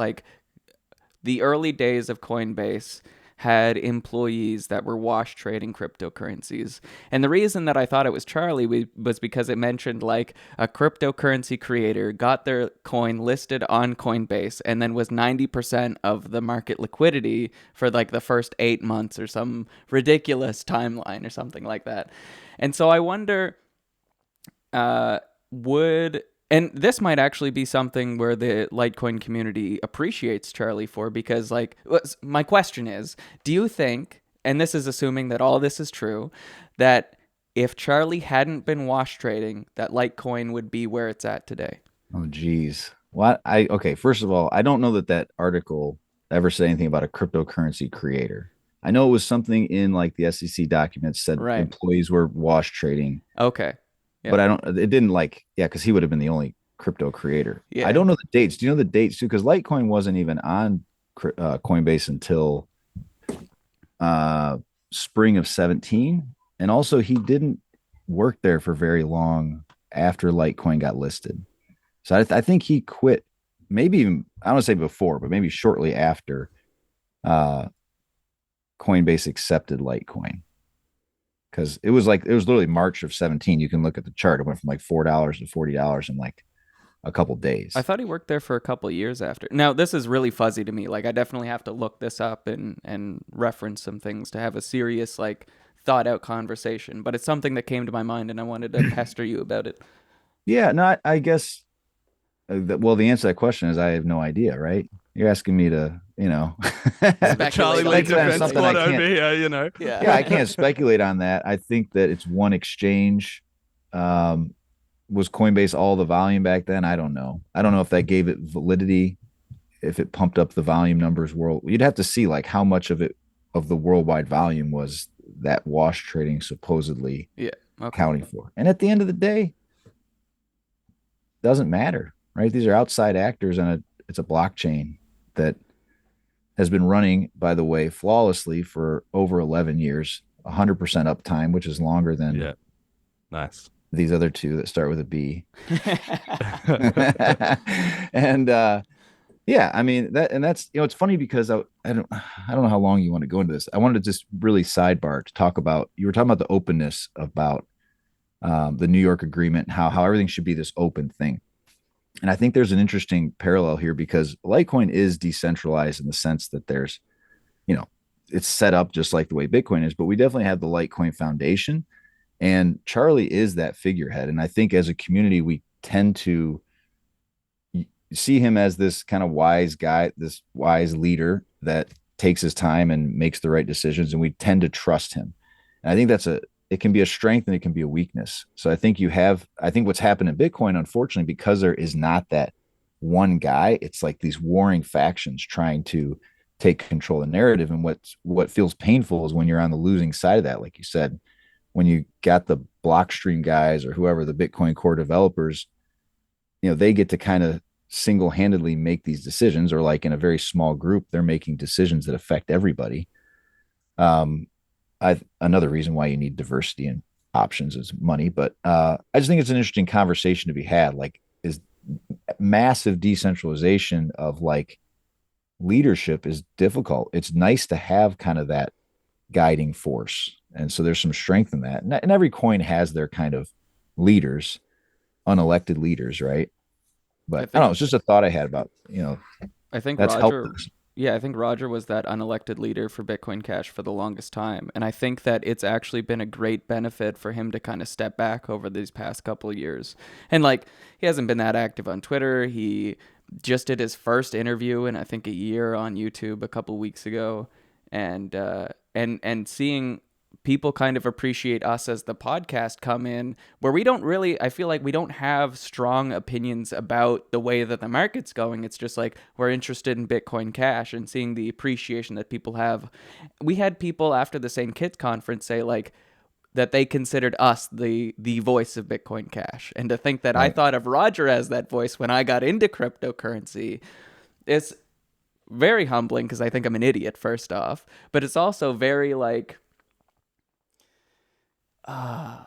the early days of Coinbase had employees that were wash trading cryptocurrencies. And the reason that I thought it was Charlie was because it mentioned a cryptocurrency creator got their coin listed on Coinbase and then was 90% of the market liquidity for the first 8 months or some ridiculous timeline or something like that. And so I wonder, and this might actually be something where the Litecoin community appreciates Charlie for, because my question is, do you think, and this is assuming that all this is true, that if Charlie hadn't been wash trading, that Litecoin would be where it's at today? Oh, geez. Okay. First of all, I don't know that article ever said anything about a cryptocurrency creator. I know it was something in the SEC documents said employees were wash trading. Okay. Yeah. But it didn't because he would have been the only crypto creator. Yeah. I don't know the dates. Do you know the dates too? Because Litecoin wasn't even on Coinbase until spring of 2017. And also he didn't work there for very long after Litecoin got listed. So I think he quit maybe even, I don't want to say before, but maybe shortly after Coinbase accepted Litecoin. Because it was literally March of 2017. You can look at the chart. It went from $4 to $40 in a couple days. I thought he worked there for a couple of years after. Now, this is really fuzzy to me. I definitely have to look this up and reference some things to have a serious, thought out conversation. But it's something that came to my mind, and I wanted to pester you about it. Yeah, no, I guess. The answer to that question is I have no idea, right? You're asking me to, Charlie Lee defense squad over here, Yeah, I can't speculate on that. I think that it's one exchange. Was Coinbase all the volume back then? I don't know. I don't know if that gave it validity, if it pumped up the volume numbers you'd have to see how much of the worldwide volume was that wash trading supposedly accounting for. And at the end of the day, doesn't matter, right? These are outside actors, and it's a blockchain that has been running, by the way, flawlessly for over 11 years, 100% uptime, which is longer than these other two that start with a B. And I mean that's it's funny because I don't know how long you want to go into this. I wanted to just really sidebar to talk about, you were talking about the openness about the New York agreement, how everything should be this open thing. And I think there's an interesting parallel here because Litecoin is decentralized in the sense that there's it's set up just like the way Bitcoin is, but we definitely have the Litecoin Foundation, and Charlie is that figurehead. And I think as a community, we tend to see him as this kind of wise guy, this wise leader that takes his time and makes the right decisions, and we tend to trust him. And I think it can be a strength and it can be a weakness. So I think what's happened in Bitcoin, unfortunately, because there is not that one guy, it's like these warring factions trying to take control of the narrative. And what feels painful is when you're on the losing side of that, like you said, when you got the Blockstream guys or whoever, the Bitcoin core developers, they get to kind of single-handedly make these decisions, or like in a very small group, they're making decisions that affect everybody. Another reason why you need diversity and options is money, but I just think it's an interesting conversation to be had. Like, is massive decentralization of like leadership is difficult. It's nice to have kind of that guiding force, and so there's some strength in that. And every coin has their kind of leaders, unelected leaders, right? But I don't know. It's just a thought I had about, I think that's Roger, helped us. yeah, I think Roger was that unelected leader for Bitcoin Cash for the longest time. And I think that it's actually been a great benefit for him to kind of step back over these past couple of years. And like, he hasn't been that active on Twitter. He just did his first interview in, I think, a year on YouTube a couple weeks ago. And seeing people kind of appreciate us as the podcast come in, where I feel like we don't have strong opinions about the way that the market's going. It's just like, we're interested in Bitcoin Cash and seeing the appreciation that people have. We had people after the St. Kitts conference say like that they considered us the voice of Bitcoin Cash. And to think that I thought of Roger as that voice when I got into cryptocurrency is very humbling, because I think I'm an idiot, first off. But it's also very like,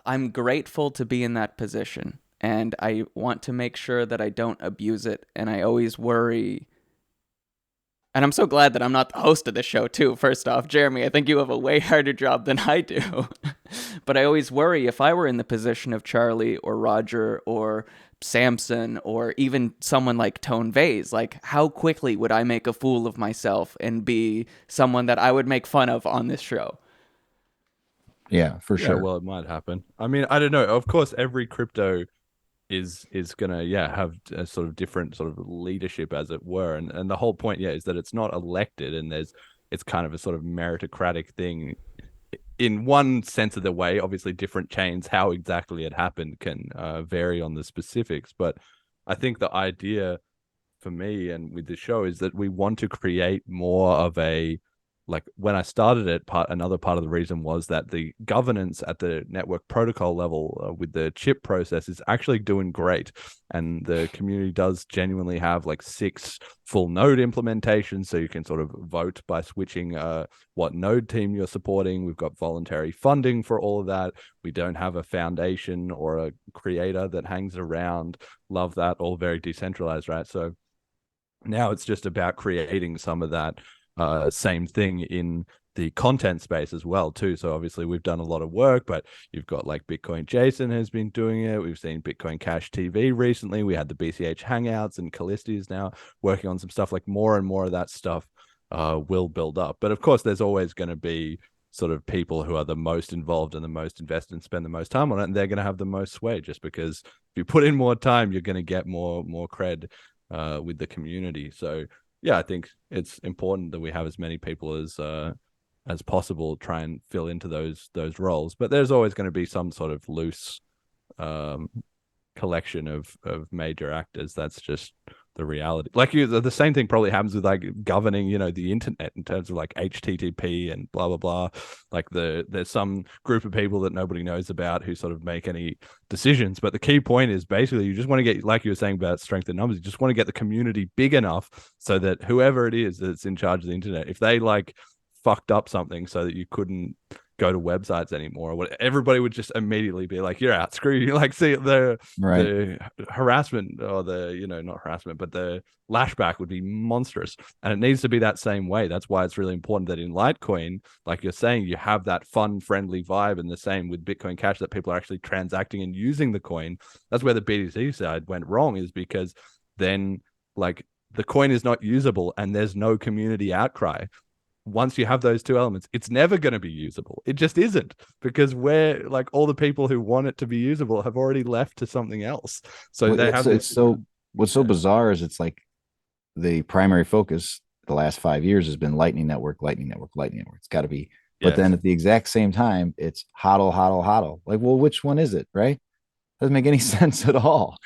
I'm grateful to be in that position, and I want to make sure that I don't abuse it. And I always worry, and I'm so glad that I'm not the host of this show too. First off, Jeremy, I think you have a way harder job than I do. But I always worry, if I were in the position of Charlie or Roger or Samson or even someone like Tone Vase, like, how quickly would I make a fool of myself and be someone that I would make fun of on this show? Yeah, for sure. Well, it might happen. I mean, I don't know. Of course, every crypto is gonna have a sort of different sort of leadership, as it were, and the whole point is that it's not elected, and it's kind of a sort of meritocratic thing in one sense of the way. Obviously, different chains, how exactly it happened can vary on the specifics, but I think the idea for me and with the show is that we want to create more of a, like, when I started it, another part of the reason was that the governance at the network protocol level with the chip process is actually doing great. And the community does genuinely have like 6 full node implementations. So you can sort of vote by switching what node team you're supporting. We've got voluntary funding for all of that. We don't have a foundation or a creator that hangs around. Love that. All very decentralized, right? So now it's just about creating some of that same thing in the content space as well too. So obviously we've done a lot of work, but you've got like Bitcoin Jason has been doing it. We've seen Bitcoin Cash TV recently. We had the BCH Hangouts, and Callisti is now working on some stuff. Like, more and more of that stuff will build up. But of course, there's always going to be sort of people who are the most involved and the most invested and spend the most time on it, and they're going to have the most sway, just because if you put in more time, you're going to get more cred with the community. So yeah, I think it's important that we have as many people as possible try and fill into those roles. But there's always going to be some sort of loose collection of major actors. That's just the reality. Like, the same thing probably happens with like governing, the internet in terms of like HTTP and blah blah blah. Like, there's some group of people that nobody knows about who sort of make any decisions. But the key point is basically you just want to get, like you were saying about strength in numbers, you just want to get the community big enough so that whoever it is that's in charge of the internet, if they like fucked up something so that you couldn't go to websites anymore, or what, everybody would just immediately be like, you're out, screw you. Like, see, the harassment, or the not harassment, but the lashback would be monstrous. And it needs to be that same way. That's why it's really important that in Litecoin, like you're saying, you have that fun, friendly vibe, and the same with Bitcoin Cash, that people are actually transacting and using the coin. That's where the BTC side went wrong, is because then like the coin is not usable and there's no community outcry. once you have those two elements, it's never going to be usable. It just isn't, because we're like, all the people who want it to be usable have already left to something else. So Well, they have this. it's so what's so bizarre is it's like the primary focus the last 5 years has been Lightning Network, Lightning Network, Lightning Network. It's got to be. But Yes. then at the exact same time, it's hodl, hodl, hodl. Like, well, which one is it? Right? Doesn't make any sense at all.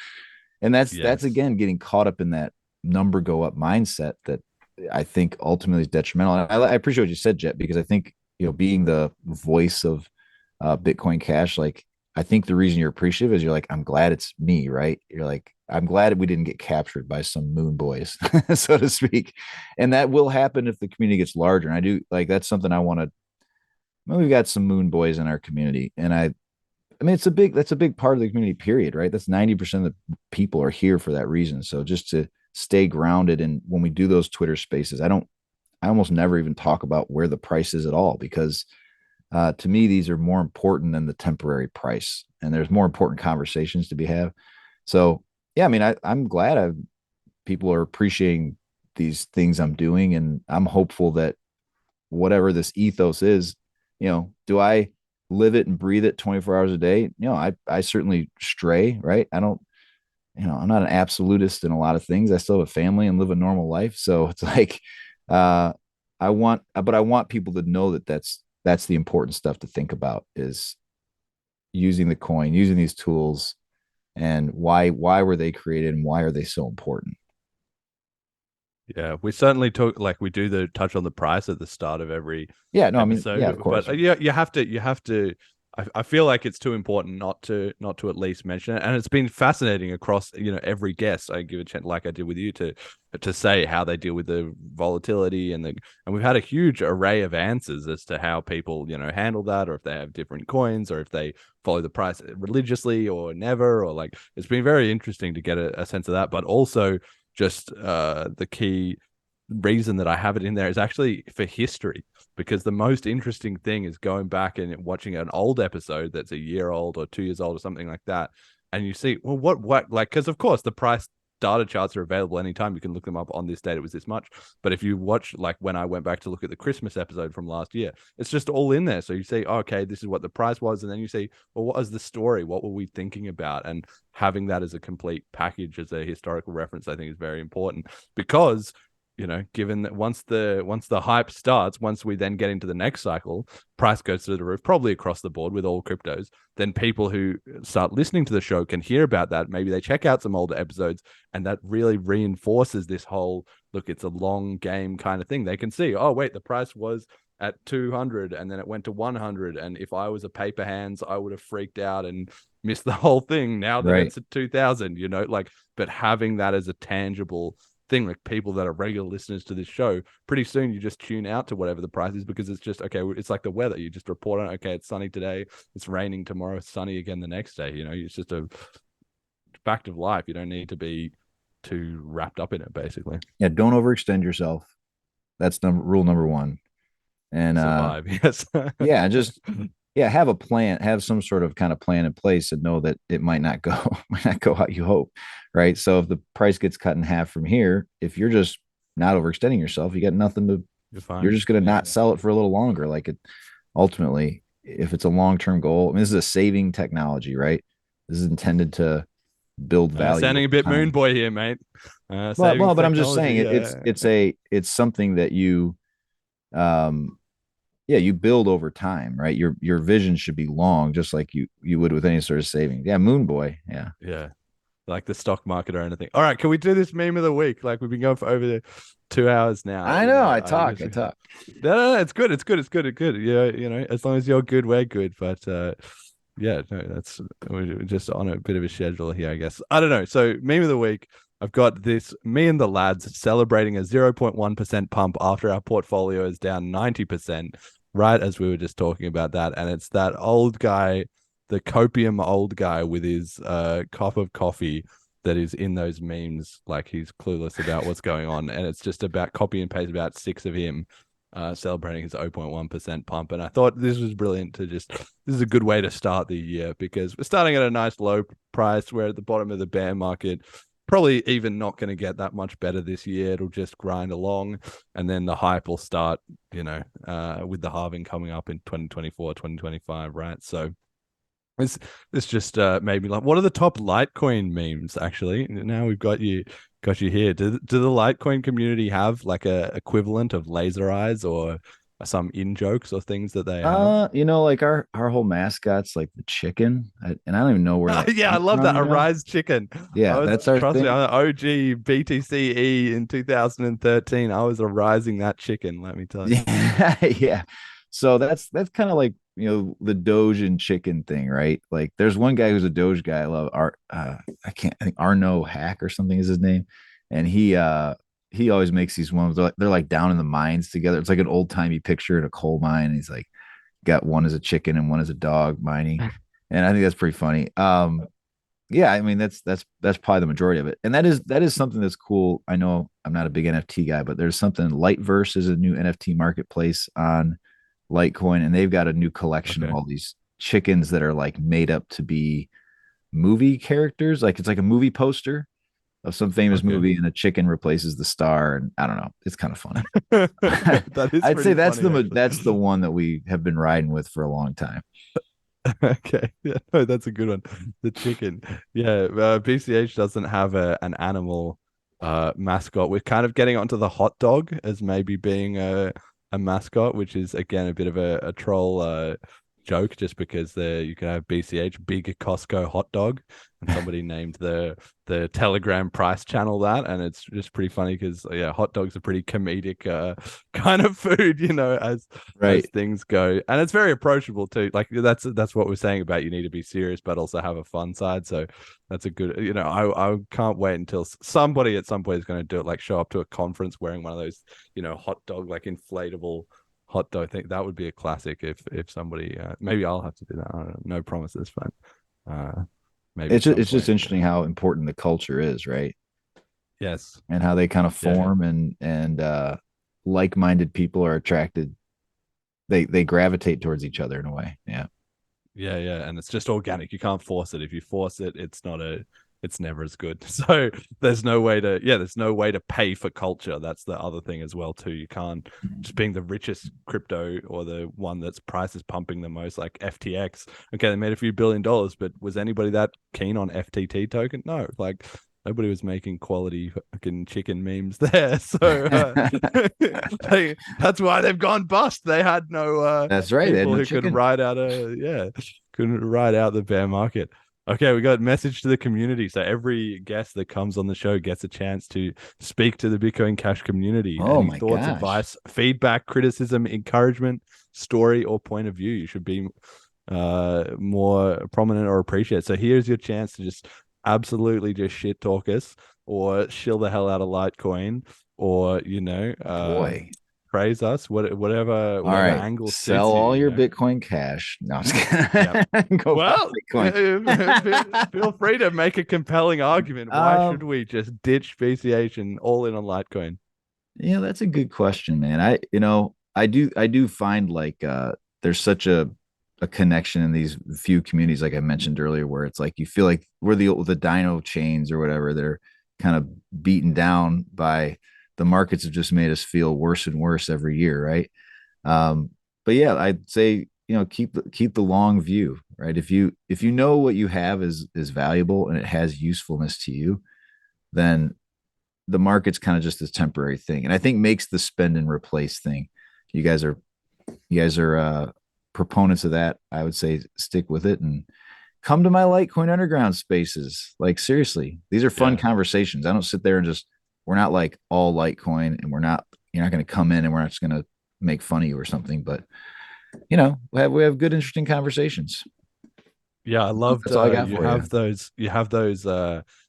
And that's Yes. again getting caught up in that number go up mindset that I think ultimately is detrimental. And I appreciate what you said, Jet, because I think, being the voice of Bitcoin Cash, like, I think the reason you're appreciative is you're like, I'm glad it's me, right? You're like, I'm glad we didn't get captured by some moon boys, so to speak. And that will happen if the community gets larger. And I do like, that's something I want to. Well, we've got some moon boys in our community, and I mean, that's a big part of the community, period, right? That's 90% of the people are here for that reason. So just to stay grounded. And when we do those Twitter spaces, I almost never even talk about where the price is at all, because to me, these are more important than the temporary price, and there's more important conversations to be had. So yeah, I mean, I'm glad people are appreciating these things I'm doing, and I'm hopeful that whatever this ethos is, do I live it and breathe it 24 hours a day? I certainly stray, right? I don't, I'm not an absolutist in a lot of things. I still have a family and live a normal life. So it's like, I want people to know that that's the important stuff to think about, is using the coin, using these tools, and why were they created and why are they so important? Yeah, we certainly we do the touch on the price at the start of every episode. Yeah, of course. But you have to. I feel like it's too important not to at least mention it. And it's been fascinating across every guest. I give a chance, like I did with you, to say how they deal with the volatility and we've had a huge array of answers as to how people handle that, or if they have different coins, or if they follow the price religiously or never, or like, it's been very interesting to get a sense of that. But also, just the key reason that I have it in there is actually for history, because the most interesting thing is going back and watching an old episode that's a year old or 2 years old or something like that, and you see, well, what like, because of course the price data charts are available anytime. You can look them up. On this date it was this much. But if you watch, like when I went back to look at the Christmas episode from last year, it's just all in there. So you say, oh, okay, this is what the price was, and then you say, well, what was the story? What were we thinking about? And having that as a complete package, as a historical reference, I think is very important, because given that once the hype starts, once we then get into the next cycle, price goes through the roof, probably across the board with all cryptos. Then people who start listening to the show can hear about that. Maybe they check out some older episodes, and that really reinforces this whole, look, it's a long game kind of thing. They can see, oh, wait, the price was at 200 and then it went to 100. And if I was a paper hands, I would have freaked out and missed the whole thing. Now that it's at 2000, but having that as a tangible thing, like people that are regular listeners to this show, pretty soon you just tune out to whatever the price is, because it's just, okay, it's like the weather. You just report on, okay, it's sunny today, it's raining tomorrow, it's sunny again the next day. It's just a fact of life. You don't need to be too wrapped up in it, basically. Yeah, don't overextend yourself. That's rule number one. And survive. Yes. Have a plan, have some sort of kind of plan in place, and know that it might not go how you hope, right? So if the price gets cut in half from here, if you're just not overextending yourself, you got nothing to. You're just going to not sell it for a little longer. Like, it ultimately, if it's a long-term goal, I mean, this is a saving technology, right? This is intended to build value. Sounding a bit moon boy here, mate. But I'm just saying it's something that you you build over time, right? Your vision should be long, just like you would with any sort of savings. Yeah, moon boy. Yeah, like the stock market or anything. All right, can we do this meme of the week? Like, we've been going for over 2 hours now. I know. I talk. No, it's good. It's good. Yeah, as long as you're good, we're good. But we're just on a bit of a schedule here, I guess. I don't know. So, meme of the week. I've got this, me and the lads celebrating a 0.1% pump after our portfolio is down 90%, right as we were just talking about that. And it's that old guy, the copium old guy with his cup of coffee that is in those memes, like he's clueless about what's going on. And it's just about copy and paste about 6 of him celebrating his 0.1% pump. And I thought this was brilliant this is a good way to start the year, because we're starting at a nice low price. We're at the bottom of the bear market. probably even not going to get that much better this year. It'll just grind along, and then the hype will start, with the halving coming up in 2024, 2025, right? So this just made me like, what are the top Litecoin memes? Actually, now we've got you here. Do the Litecoin community have like a equivalent of laser eyes or some in jokes or things that they have? Like our whole mascot's like the chicken, and I don't even know where that yeah, I love from, that. A rise chicken. Yeah, that's our trust thing. me, I'm an OG BTCE in 2013. I was a rising that chicken, let me tell you. Yeah. So that's kind of like, the Doge and chicken thing, right? Like there's one guy who's a Doge guy. I love I think Arno Hack or something is his name. And he always makes these ones. They're like down in the mines together. It's like an old timey picture in a coal mine. And he's like got one as a chicken and one as a dog mining. And I think that's pretty funny. Yeah, I mean that's probably the majority of it. And that is something that's cool. I know I'm not a big NFT guy, but there's something. Lightverse is a new NFT marketplace on Litecoin, and they've got a new collection of all these chickens that are like made up to be movie characters. Like it's like a movie poster of some famous movie, and a chicken replaces the star. And I don't know, it's kind of funny. I'd say that's that's the one that we have been riding with for a long time. Okay, yeah, no, that's a good one. The chicken, yeah. BCH doesn't have an animal mascot. We're kind of getting onto the hot dog as maybe being a mascot, which is again a bit of a troll joke, just because you can have BCH, big Costco hot dog, and somebody named the Telegram price channel that, and it's just pretty funny because hot dogs are pretty comedic kind of food, as things go, and it's very approachable too. Like that's what we're saying about, you need to be serious but also have a fun side. So that's a good, I can't wait until somebody at some point is going to do it, like show up to a conference wearing one of those hot dog, like inflatable hot dog thing. That would be a classic if somebody maybe I'll have to do that. I don't know, no promises, but maybe it's just interesting how important the culture is, right? Yes. And how they kind of form, and like-minded people are attracted, they gravitate towards each other in a way. Yeah, and it's just organic. You can't force it. If you force it, it's never as good. So there's no way to pay for culture. That's the other thing as well too. You can't, just being the richest crypto or the one that's price is pumping the most, like FTX. Okay, they made a few $1 billion, but was anybody that keen on FTT token? No, like nobody was making quality fucking chicken memes there. So that's why they've gone bust. They had no that's right, people who could ride out couldn't ride out the bear market. Okay, we got a message to the community. So every guest that comes on the show gets a chance to speak to the Bitcoin Cash community. Oh, any my thoughts, gosh. advice, feedback, criticism, encouragement, story, or point of view you should be more prominent or appreciate. So here's your chance to just absolutely just shit talk us or shill the hell out of Litecoin, or boy, praise us, whatever all right, angle. sell all your Bitcoin Cash. No, I'm just kidding. Go well, feel free to make a compelling argument. Why should we just ditch BCH and all in on Litecoin? Yeah, that's a good question, man. I do find like there's such a connection in these few communities, like I mentioned earlier, where it's like you feel like we're the dino chains or whatever that are kind of beaten down by the markets have just made us feel worse and worse every year, right? But yeah, I'd say keep the long view, right? If you know what you have is valuable and it has usefulness to you, then the market's kind of just this temporary thing, and I think makes the spend and replace thing. You guys are proponents of that. I would say stick with it and come to my Litecoin Underground spaces. Like seriously, these are fun conversations. I don't sit there and we're not like all Litecoin, and you're not going to come in and we're not just going to make fun of you or something, but we have good, interesting conversations. Yeah, I love That's all I got you for have those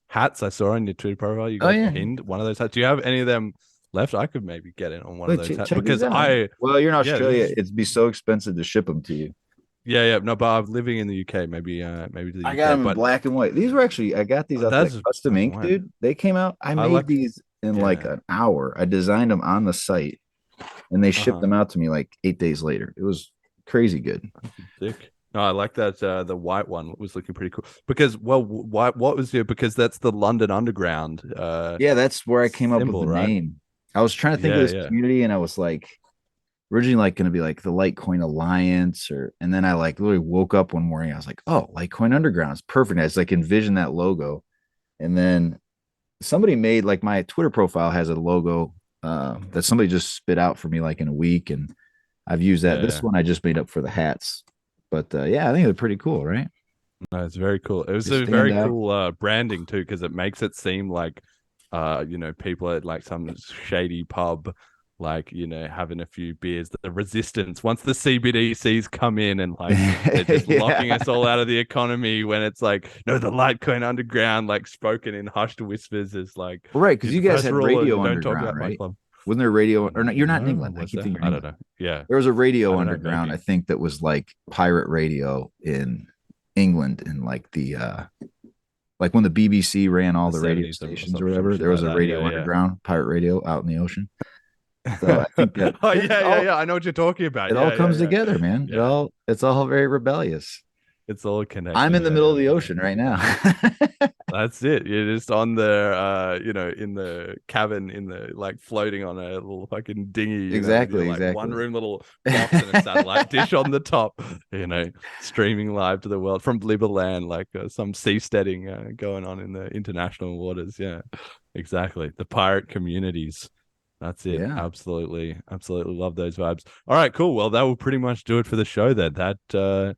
hats I saw on your Twitter profile. You got pinned one of those hats. Do you have any of them left? I could maybe get in on one of those hats because well, you're in Australia. It'd be so expensive to ship them to you. Yeah. No, but I'm living in the UK. Maybe to the UK. I got them in black and white. These were actually, I got these out there custom ink, dude. They came out. I made these in like an hour. I designed them on the site, and they shipped them out to me like 8 days later. It was crazy good. Sick. No, I like that. The white one was looking pretty cool because, well, what was it? Because that's the London Underground. Yeah, that's where I came up with symbol, the right? name. I was trying to think of this community, and I was like, originally like going to be like the Litecoin Alliance, and then I like literally woke up one morning. I was like, oh, Litecoin Underground is perfect. I just like envisioned that logo, and then somebody made like my Twitter profile has a logo that somebody just spit out for me like in a week, and I've used that. This one I just made up for the hats, but yeah, I think they're pretty cool, right? No, it's very cool. It was They a very stand out. cool branding too, because it makes it seem like people at like some shady pub, like, having a few beers. The resistance, once the CBDCs come in and like they're just locking us all out of the economy, when it's like, no, the Litecoin Underground, like spoken in hushed whispers, is like, Right, because you guys had Radio don't talk Underground, about my right? club. Wasn't there radio? Or not? You're not in No, England. I was keep there? thinking you're I in don't England. know. Yeah, There was a Radio I don't know, Underground, maybe. I think, that was like pirate radio in England, in like the like when the BBC ran all the radio 70s or stations or some whatever. shit There was like a that. Radio Yeah, yeah. Underground, pirate radio out in the ocean. So I think that Oh yeah. I know what you're talking about. it all comes Yeah. together, man. Yeah. It's all very rebellious. It's all connected. I'm in the Yeah, middle of the absolutely. ocean right now. That's it. You're just on the, in the cabin, in the like floating on a little fucking dinghy. Exactly, with your, like one exactly. room little box and a satellite dish on the top. Streaming live to the world from Liberland, like some seasteading going on in the international waters. Yeah, exactly. The pirate communities. That's it. Yeah. Absolutely love those vibes. All right, cool. Well, that will pretty much do it for the show then. That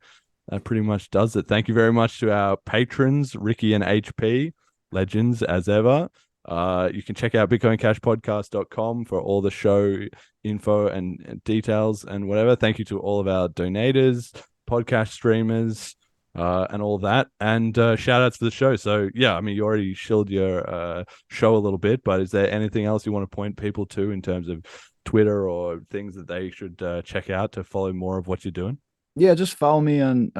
pretty much does it. Thank you very much to our patrons, Ricky and HP, legends as ever. You can check out bitcoincashpodcast.com for all the show info and details and whatever. Thank you to all of our donators, podcast streamers, and all that. And shout outs for the show. So, yeah, I mean, you already shilled your show a little bit, but is there anything else you want to point people to in terms of Twitter or things that they should check out to follow more of what you're doing? Yeah, just follow me on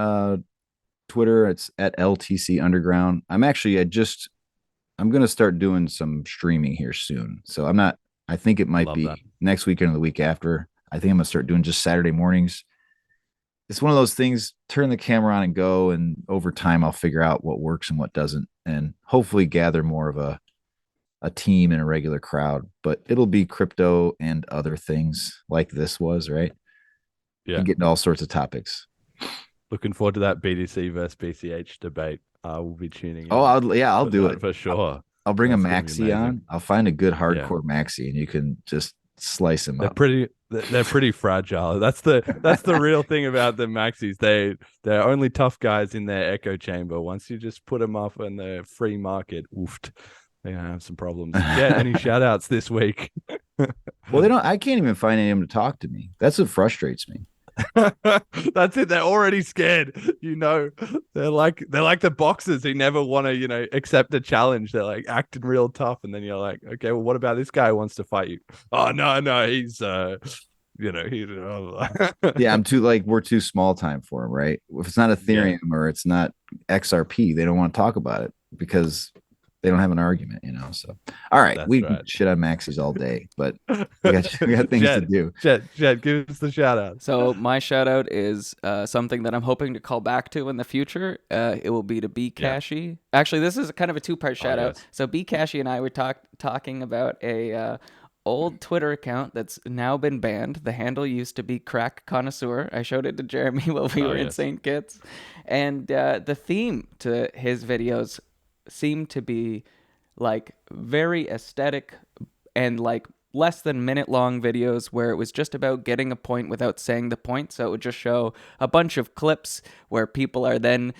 Twitter. It's at LTC Underground. I'm going to start doing some streaming here soon. So I think it might Love be that. next weekend or the week after. I think I'm going to start doing just Saturday mornings. It's one of those things, turn the camera on and go. And over time, I'll figure out what works and what doesn't, and hopefully gather more of a team and a regular crowd. But it'll be crypto and other things like this was, right? Yeah. And getting all sorts of topics. Looking forward to that BTC versus BCH debate. I will be tuning in. Oh, I'll do it for sure. I'll bring That's a gonna be maxi on. amazing. I'll find a good hardcore maxi, and you can just slice them up. They're pretty fragile. That's the real thing about the maxis. They're only tough guys in their echo chamber. Once you just put them up in the free market, oofed, they're gonna have some problems. Yeah, any shout outs this week? Well, I can't even find any of them to talk to me. That's what frustrates me. That's it. They're already scared. They're like the boxers who never want to, accept a challenge. They're like acting real tough, and then you're like, okay, well, what about this guy who wants to fight you? Oh no, he's yeah, we're too small time for him, right? If it's not Ethereum or it's not XRP, they don't want to talk about it because they don't have an argument, So, all right, we can shit on maxis all day, but we got things to do. Jed, give us the shout out. So my shout out is something that I'm hoping to call back to in the future. It will be to BCash. Yeah. Actually, this is kind of a two-part shout out. Yes. So BCash and I were talking about a old Twitter account that's now been banned. The handle used to be Crack Connoisseur. I showed it to Jeremy while we were in St. Kitts, and the theme to his videos seemed to be like very aesthetic and like less than minute long videos where it was just about getting a point without saying the point. So it would just show a bunch of clips where people are then,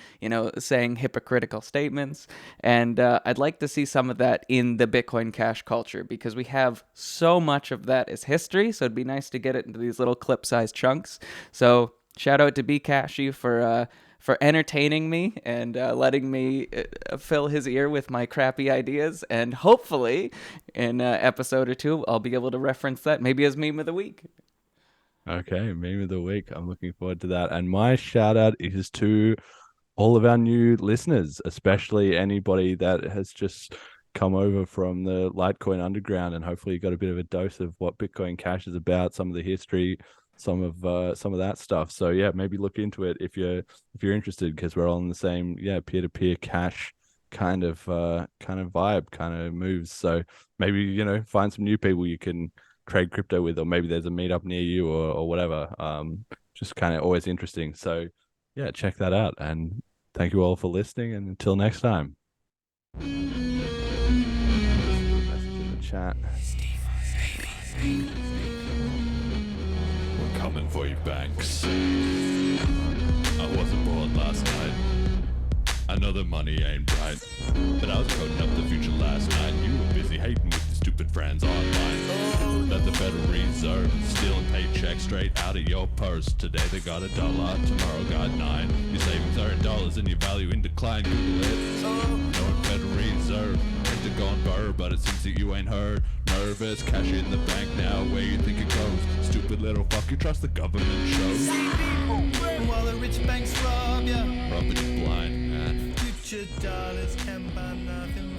saying hypocritical statements. And I'd like to see some of that in the Bitcoin Cash culture because we have so much of that as history. So it'd be nice to get it into these little clip-sized chunks. So shout out to BCash for entertaining me and letting me fill his ear with my crappy ideas. And hopefully in an episode or two, I'll be able to reference that maybe as meme of the week. Okay, meme of the week. I'm looking forward to that. And my shout out is to all of our new listeners, especially anybody that has just come over from the Litecoin Underground and hopefully got a bit of a dose of what Bitcoin Cash is about, some of the history, some of that stuff. So yeah, maybe look into it if you're interested, because we're all in the same peer-to-peer cash kind of vibe, kind of moves. So maybe find some new people you can trade crypto with, or maybe there's a meetup near you or whatever. Just kind of always interesting. So yeah, check that out, and thank you all for listening, and until next time. Message in the chat. We're coming for you, Banks. I wasn't bored last night. I know the money ain't right, but I was coding up the future last night. You were busy hating with your stupid friends online. That the Federal Reserve stealing paychecks straight out of your purse. Today they got $1, tomorrow got 9. Your savings are in dollars and your value in decline. Google it. Knowing Federal Reserve, things are going burr, but it seems that you ain't heard. Nervous, cash in the bank now, where you think it goes? Stupid little fuck, you trust the government shows. While the rich banks rob ya, Rubbing you blind, man. future dollars can buy nothing.